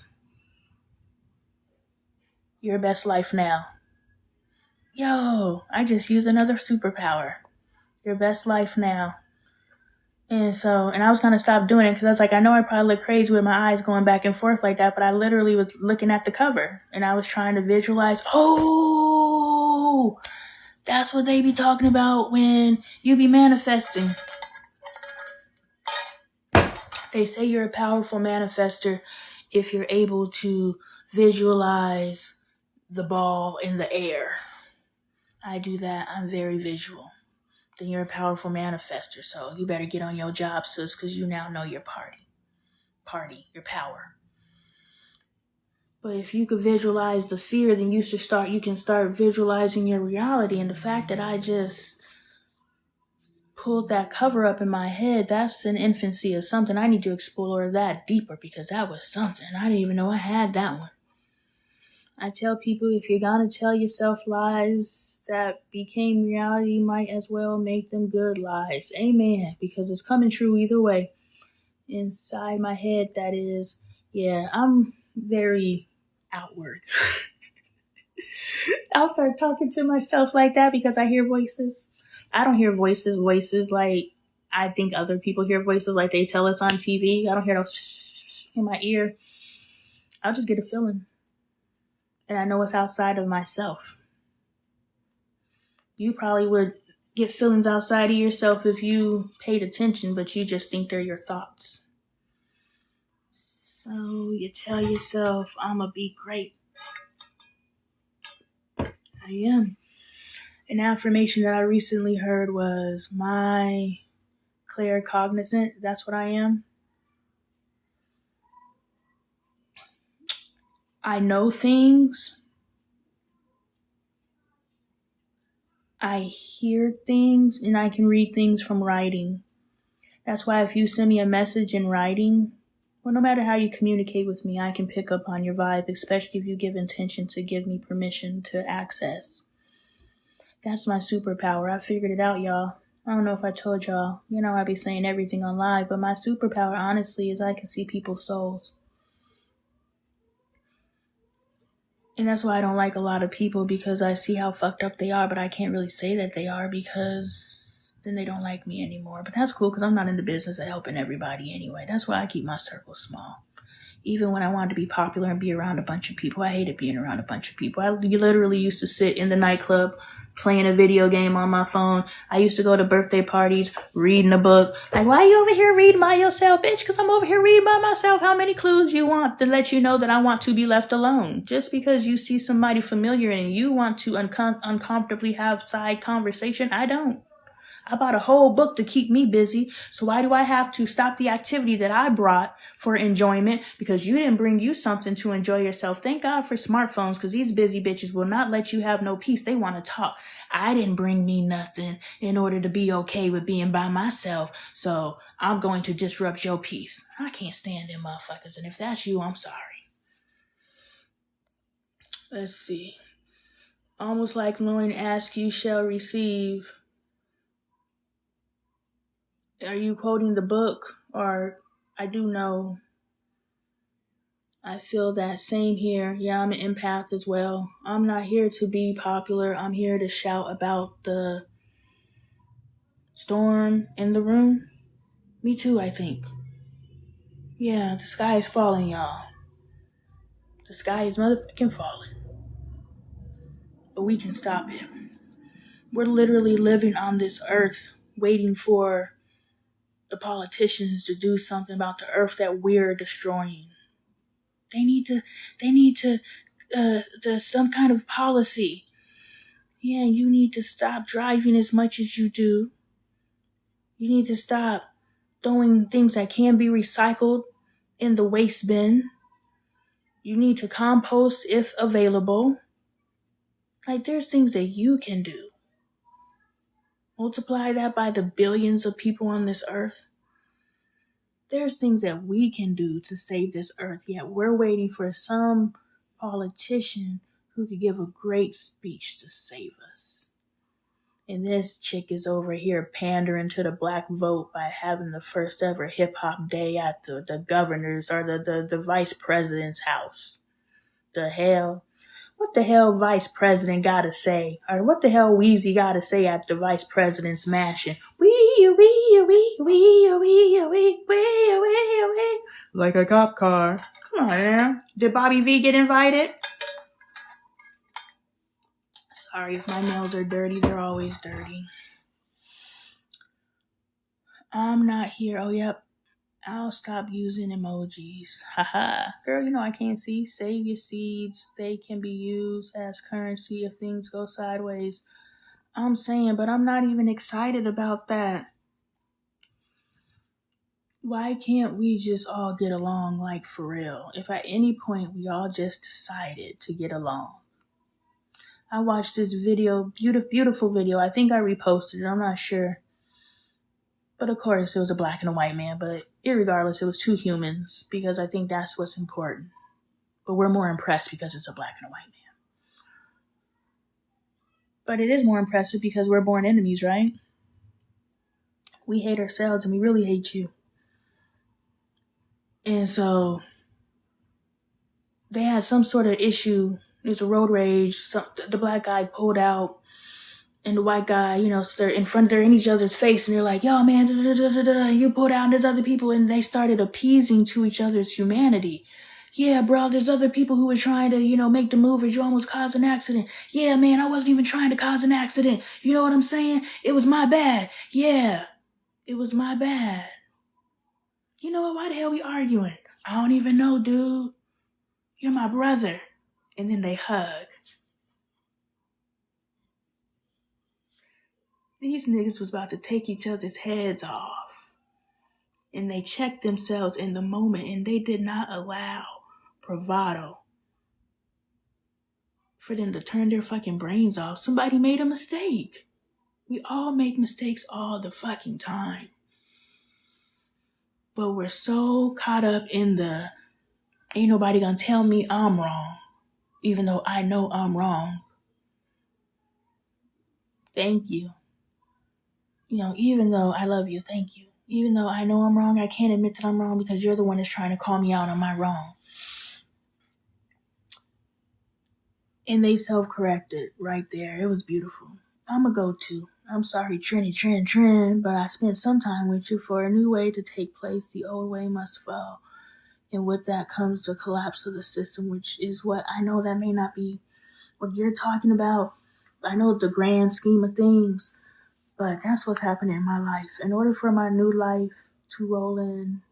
Your best life now. Yo, I just used another superpower. Your best life now. And I was going to stop doing it because I was like, I know I probably look crazy with my eyes going back and forth like that, but I literally was looking at the cover and I was trying to visualize, oh, that's what they be talking about when you be manifesting. They say you're a powerful manifester if you're able to visualize the ball in the air. I do that. I'm very visual. Then you're a powerful manifester. So you better get on your job, sis, because you now know your your power. But if you could visualize the fear, then you can start visualizing your reality. And the fact that I just pulled that cover up in my head, that's an infancy of something. I need to explore that deeper because that was something. I didn't even know I had that one. I tell people if you're gonna tell yourself lies that became reality, you might as well make them good lies. Amen. Because it's coming true either way. Inside my head, that is, yeah, I'm very outward. I'll start talking to myself like that because I hear voices. I don't hear voices like I think other people hear voices like they tell us on TV. I don't hear those in my ear. I'll just get a feeling. And I know it's outside of myself. You probably would get feelings outside of yourself if you paid attention, but you just think they're your thoughts. So you tell yourself, I'm going to be great. I am. An affirmation that I recently heard was my claircognizant. That's what I am. I know things. I hear things, and I can read things from writing. That's why if you send me a message in writing, well, no matter how you communicate with me, I can pick up on your vibe, especially if you give intention to give me permission to access. That's my superpower. I figured it out, y'all. I don't know if I told y'all. You know, I be saying everything on live, but my superpower, honestly, is I can see people's souls. And that's why I don't like a lot of people, because I see how fucked up they are, but I can't really say that they are because then they don't like me anymore. But that's cool because I'm not in the business of helping everybody anyway. That's why I keep my circle small. Even when I wanted to be popular and be around a bunch of people, I hated being around a bunch of people. I literally used to sit in the nightclub playing a video game on my phone. I used to go to birthday parties, reading a book. Like, why are you over here reading by yourself, bitch? Because I'm over here reading by myself. How many clues you want to let you know that I want to be left alone? Just because you see somebody familiar and you want to uncomfortably have side conversation, I don't. I bought a whole book to keep me busy. So why do I have to stop the activity that I brought for enjoyment? Because you didn't bring you something to enjoy yourself. Thank God for smartphones, because these busy bitches will not let you have no peace. They want to talk. I didn't bring me nothing in order to be okay with being by myself. So I'm going to disrupt your peace. I can't stand them motherfuckers. And if that's you, I'm sorry. Let's see. Almost like knowing ask you shall receive. Are you quoting the book? Or I do know. I feel that same here. Yeah, I'm an empath as well. I'm not here to be popular. I'm here to shout about the storm in the room. Me too, I think. Yeah, the sky is falling, y'all. The sky is motherfucking falling. But we can stop it. We're literally living on this earth waiting for the politicians to do something about the earth that we're destroying. They need to there's some kind of policy. Yeah, you need to stop driving as much as you do. You need to stop throwing things that can be recycled in the waste bin. You need to compost if available. Like, there's things that you can do. Multiply that by the billions of people on this earth. There's things that we can do to save this earth, yet we're waiting for some politician who could give a great speech to save us. And this chick is over here pandering to the black vote by having the first ever hip hop day at the governor's or the vice president's house. The hell? What the hell Vice President gotta say? Or what the hell Wheezy gotta say at the Vice President's mansion? Wee. Like a cop car. Come on, man. Did Bobby V get invited? Sorry if my nails are dirty. They're always dirty. I'm not here. Oh, yep. I'll stop using emojis. Haha. Girl, you know I can't see. Save your seeds. They can be used as currency if things go sideways. I'm saying, but I'm not even excited about that. Why can't we just all get along, like, for real? If at any point we all just decided to get along. I watched this video, beautiful video. I think I reposted it. I'm not sure. But of course, it was a black and a white man. But irregardless, it was two humans because I think that's what's important. But we're more impressed because it's a black and a white man. But it is more impressive because we're born enemies, right? We hate ourselves and we really hate you. And so they had some sort of issue. There's a road rage. The black guy pulled out. And the white guy, they're in front, they're in each other's face, and they're like, yo, man, you pulled out, and there's other people, and they started appeasing to each other's humanity. Yeah, bro, there's other people who were trying to, make the move, or you almost caused an accident. Yeah, man, I wasn't even trying to cause an accident. You know what I'm saying? It was my bad. Yeah, it was my bad. You know what? Why the hell we arguing? I don't even know, dude. You're my brother. And then they hug. These niggas was about to take each other's heads off. And they checked themselves in the moment and they did not allow bravado for them to turn their fucking brains off. Somebody made a mistake. We all make mistakes all the fucking time. But we're so caught up in the ain't nobody gonna tell me I'm wrong, even though I know I'm wrong. Thank you. Even though I love you, thank you. Even though I know I'm wrong, I can't admit that I'm wrong because you're the one that's trying to call me out on my wrong. And they self-corrected right there. It was beautiful. I'm a go-to. I'm sorry, Trin, but I spent some time with you for a new way to take place. The old way must fall. And with that comes the collapse of the system, which is what I know that may not be what you're talking about. I know the grand scheme of things. But that's what's happening in my life. In order for my new life to roll in,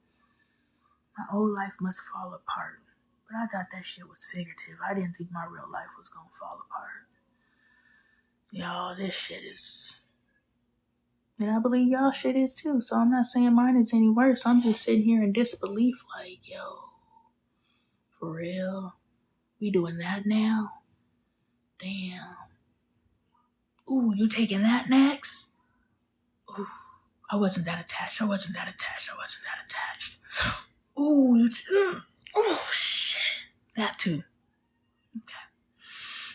my old life must fall apart. But I thought that shit was figurative. I didn't think my real life was going to fall apart. Y'all, this shit is... And I believe y'all shit is too. So I'm not saying mine is any worse. I'm just sitting here in disbelief like, yo, for real? We doing that now? Damn. Ooh, you taking that next? Ooh, I wasn't that attached. Ooh, oh, shit. That too. Okay.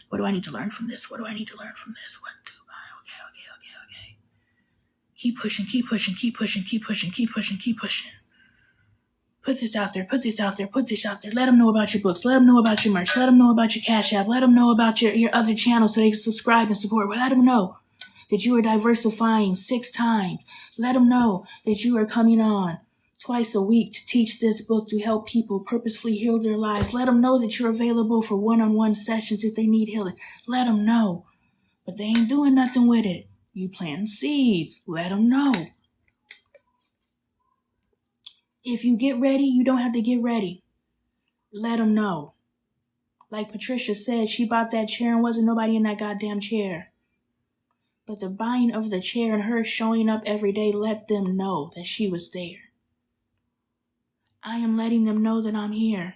What do I need to learn from this? What do? Okay. Keep pushing. Put this out there. Let them know about your books. Let them know about your merch. Let them know about your Cash App. Let them know about your other channels so they can subscribe and support. Let them know that you are diversifying 6 times. Let them know that you are coming on twice a week to teach this book to help people purposefully heal their lives. Let them know that you're available for one-on-one sessions if they need healing. Let them know. But they ain't doing nothing with it. You planting seeds. Let them know. If you get ready, you don't have to get ready. Let them know. Like Patricia said, she bought that chair and wasn't nobody in that goddamn chair. But the buying of the chair and her showing up every day let them know that she was there. I am letting them know that I'm here.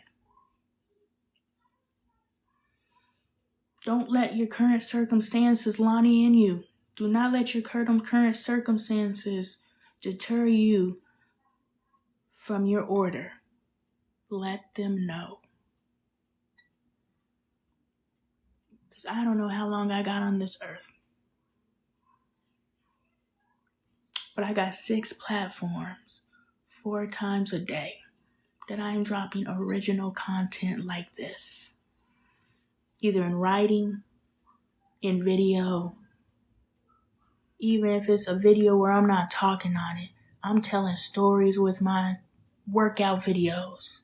Don't let your current circumstances, Lonnie, and you. Do not let your current circumstances deter you from your order. Let them know. Because I don't know how long I got on this earth. But I got 6 platforms, 4 times a day, that I am dropping original content like this. either in writing, in video, even if it's a video where I'm not talking on it. I'm telling stories with my workout videos.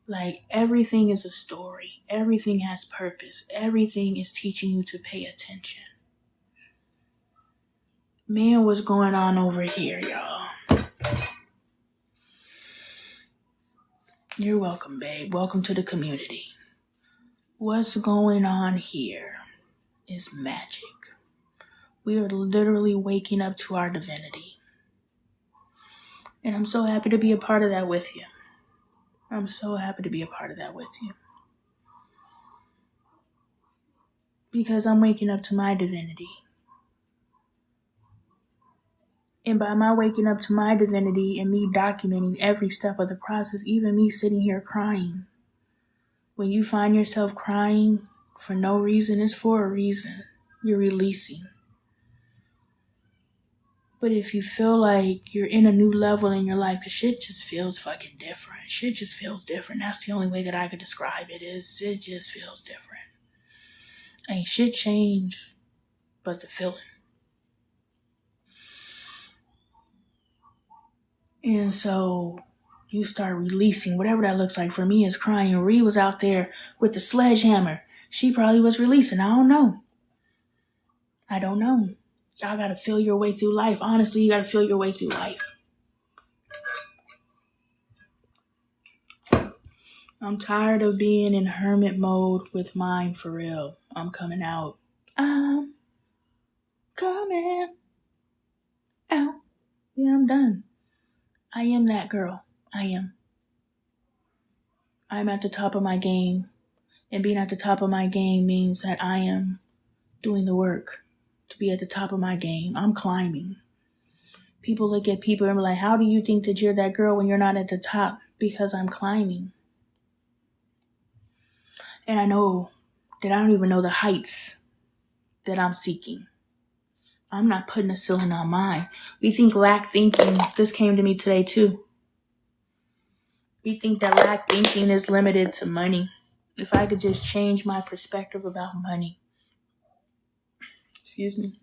Like, everything is a story. Everything has purpose. Everything is teaching you to pay attention. Man, what's going on over here, y'all? You're welcome, babe. Welcome to the community. What's going on here is magic. We are literally waking up to our divinity. And I'm so happy to be a part of that with you. I'm so happy to be a part of that with you. Because I'm waking up to my divinity. And by my waking up to my divinity and me documenting every step of the process, even me sitting here crying. When you find yourself crying for no reason, it's for a reason. You're releasing. But if you feel like you're in a new level in your life, because shit just feels fucking different. Shit just feels different. That's the only way that I could describe it is it just feels different. Ain't shit changed but the feeling. And so you start releasing whatever that looks like. For me, it's crying. Ree was out there with the sledgehammer. She probably was releasing. I don't know. Y'all got to feel your way through life. Honestly, you got to feel your way through life. I'm tired of being in hermit mode with mine for real. I'm coming out. I'm coming out. Yeah, I'm done. I am that girl. I am. I'm at the top of my game. And being at the top of my game means that I am doing the work to be at the top of my game. I'm climbing. People look at people and be like, how do you think that you're that girl when you're not at the top? Because I'm climbing. And I know that I don't even know the heights that I'm seeking. I'm not putting a ceiling on mine. We think lack thinking, this came to me today too. We think that lack thinking is limited to money. If I could just change my perspective about money. Excuse me.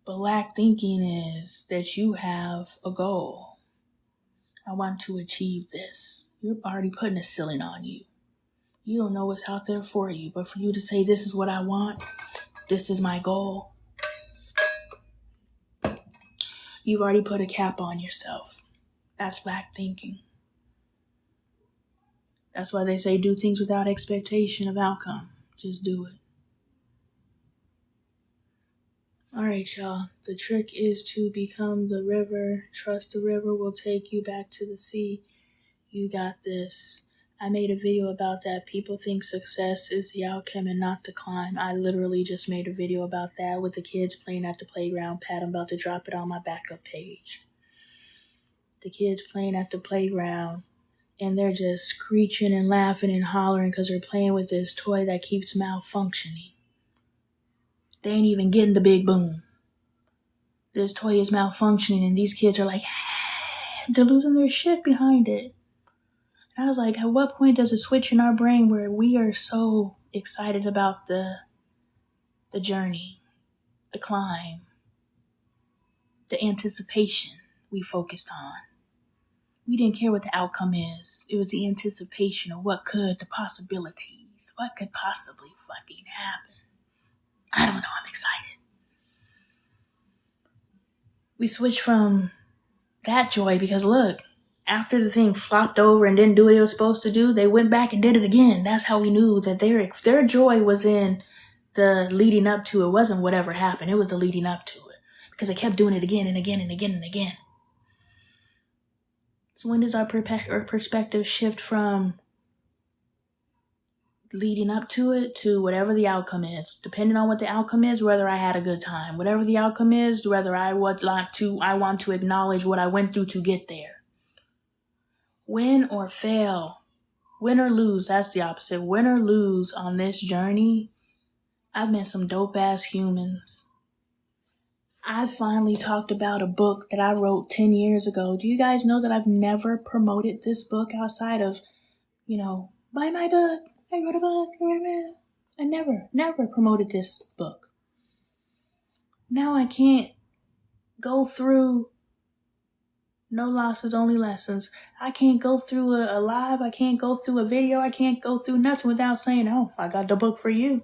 But lack thinking is that you have a goal. I want to achieve this. You're already putting a ceiling on you. You don't know what's out there for you. But for you to say, this is what I want, this is my goal, you've already put a cap on yourself. That's lack thinking. That's why they say do things without expectation of outcome. Just do it. All right, y'all. The trick is to become the river. Trust the river will take you back to the sea. You got this. I made a video about that. People think success is the outcome and not the climb. I literally just made a video about that with the kids playing at the playground. Pat, I'm about to drop it on my backup page. The kids playing at the playground, and they're just screeching and laughing and hollering because they're playing with this toy that keeps malfunctioning. They ain't even getting the big boom. This toy is malfunctioning, and these kids are like, they're losing their shit behind it. I was like, at what point does it switch in our brain where we are so excited about the journey, the climb, the anticipation we focused on? We didn't care what the outcome is. It was the anticipation of what could, the possibilities, what could possibly fucking happen. I don't know, I'm excited. We switched from that joy because look, after the thing flopped over and didn't do what it was supposed to do, they went back and did it again. That's how we knew that their joy was in the leading up to it. It wasn't whatever happened. It was the leading up to it. Because they kept doing it again and again and again and again. So when does our perspective shift from leading up to it to whatever the outcome is? Depending on what the outcome is, whether I had a good time. Whatever the outcome is, whether I want to acknowledge what I went through to get there. Win or fail, win or lose, that's the opposite. Win or lose on this journey, I've met some dope ass humans. I finally talked about a book that I wrote 10 years ago. Do you guys know that I've never promoted this book outside of, buy my book. I wrote a book. I never promoted this book. Now I can't go through No Losses, Only Lessons. I can't go through a live. I can't go through a video. I can't go through nothing without saying, oh, I got the book for you.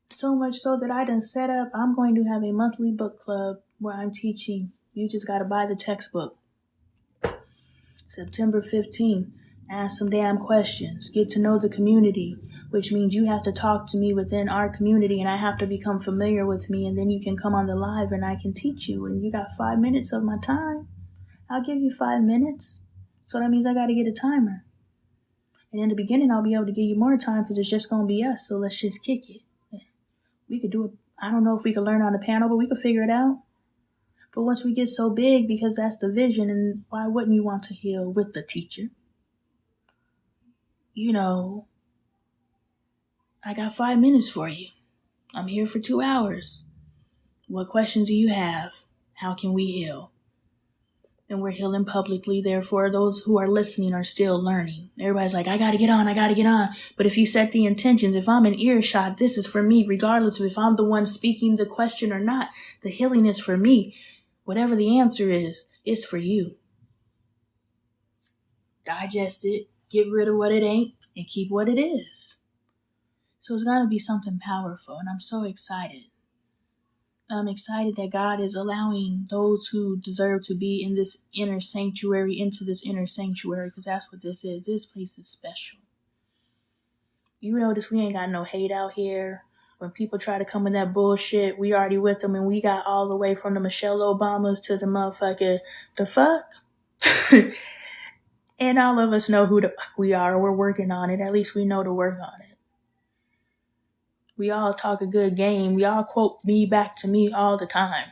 So much so that I done set up, I'm going to have a monthly book club where I'm teaching. You just got to buy the textbook. September 15th, ask some damn questions. Get to know the community, which means you have to talk to me within our community and I have to become familiar with me, and then you can come on the live and I can teach you. And you got 5 minutes of my time. I'll give you 5 minutes. So that means I got to get a timer. And in the beginning, I'll be able to give you more time because it's just going to be us. So let's just kick it. We could do it. I don't know if we could learn on the panel, but we could figure it out. But once we get so big, because that's the vision, and why wouldn't you want to heal with the teacher? You know, I got 5 minutes for you. I'm here for 2 hours. What questions do you have? How can we heal? And we're healing publicly. Therefore, those who are listening are still learning. Everybody's like, I got to get on. But if you set the intentions, if I'm in earshot, this is for me, regardless of if I'm the one speaking the question or not. The healing is for me. Whatever the answer is, it's for you. Digest it, get rid of what it ain't, and keep what it is. So it's got to be something powerful, and I'm so excited. I'm excited that God is allowing those who deserve to be in this inner sanctuary into this inner sanctuary, because that's what this is. This place is special. You notice we ain't got no hate out here. When people try to come with that bullshit, we already with them, and we got all the way from the Michelle Obamas to the motherfucker, the fuck? And all of us know who the fuck we are. We're working on it. At least we know to work on it. We all talk a good game. We all quote me back to me all the time.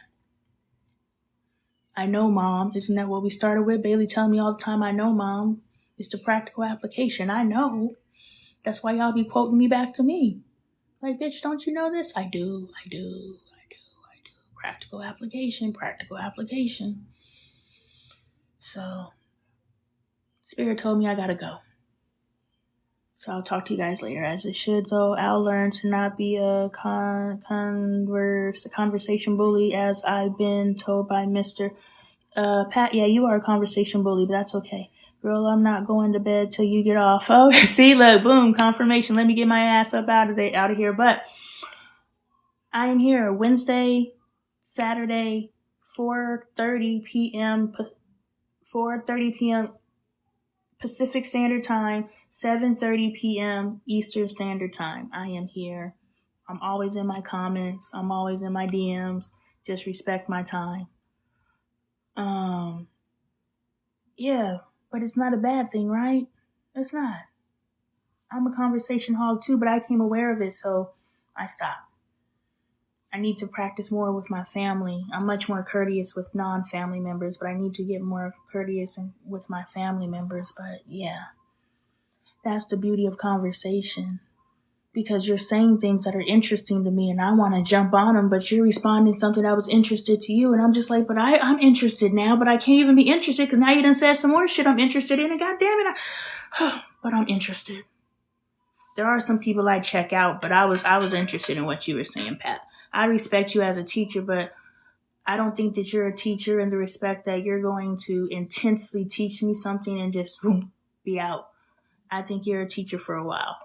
I know, Mom. Isn't that what we started with? Bailey telling me all the time, I know, Mom. It's the practical application. I know. That's why y'all be quoting me back to me. Like, bitch, don't you know this? I do. Practical application. So, Spirit told me I gotta go. So I'll talk to you guys later. As it should, though, I'll learn to not be a conversation bully, as I've been told by Mr. Pat. Yeah, you are a conversation bully, but that's okay. Girl, I'm not going to bed till you get off. Oh, see, look, boom, confirmation. Let me get my ass up out of here. But I am here Wednesday, Saturday, 4:30 p.m. Pacific Standard Time, 7:30 p.m. Eastern Standard Time. I am here. I'm always in my comments. I'm always in my DMs. Just respect my time. Yeah, but it's not a bad thing, right? It's not. I'm a conversation hog too, but I became aware of it, so I stopped. I need to practice more with my family. I'm much more courteous with non-family members, but I need to get more courteous with my family members. But yeah, that's the beauty of conversation, because you're saying things that are interesting to me and I want to jump on them, but you're responding to something that was interested to you. And I'm just like, but I'm interested now, but I can't even be interested because now you done said some more shit I'm interested in, and God damn it, but I'm interested. There are some people I check out, but I was interested in what you were saying, Pat. I respect you as a teacher, but I don't think that you're a teacher in the respect that you're going to intensely teach me something and just be out. I think you're a teacher for a while.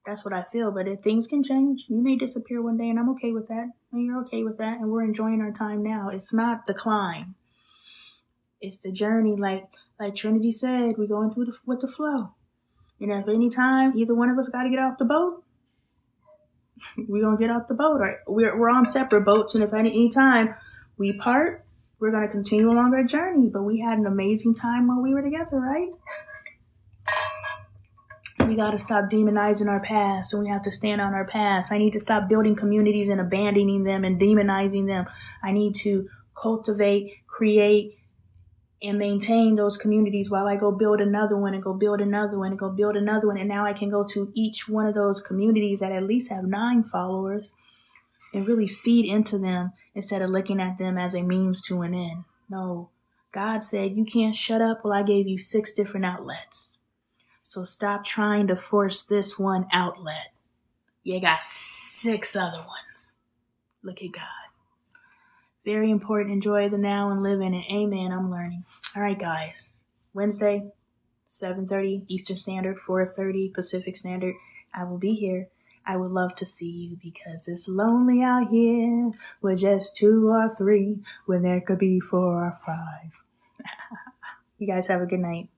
That's what I feel. But if things can change, you may disappear one day, and I'm okay with that. And you're okay with that, and we're enjoying our time now. It's not the climb. It's the journey. Like Trinity said, we're going through with the flow. And if any time either one of us got to get off the boat, we're going to get off the boat. Right? We're on separate boats, and if any time we part, we're going to continue along our journey. But we had an amazing time while we were together, right? We got to stop demonizing our past, and we have to stand on our past. I need to stop building communities and abandoning them and demonizing them. I need to cultivate, create, and maintain those communities while I go build another one and go build another one and go build another one. And now I can go to each one of those communities that at least have 9 followers and really feed into them instead of looking at them as a means to an end. No, God said, you can't shut up. Well, I gave you 6 different outlets. So stop trying to force this one outlet. You got 6 other ones. Look at God. Very important. Enjoy the now and live in it. Amen. I'm learning. All right, guys. Wednesday, 7:30 Eastern Standard, 4:30 Pacific Standard. I will be here. I would love to see you because it's lonely out here with just 2 or 3 when there could be 4 or 5. You guys have a good night.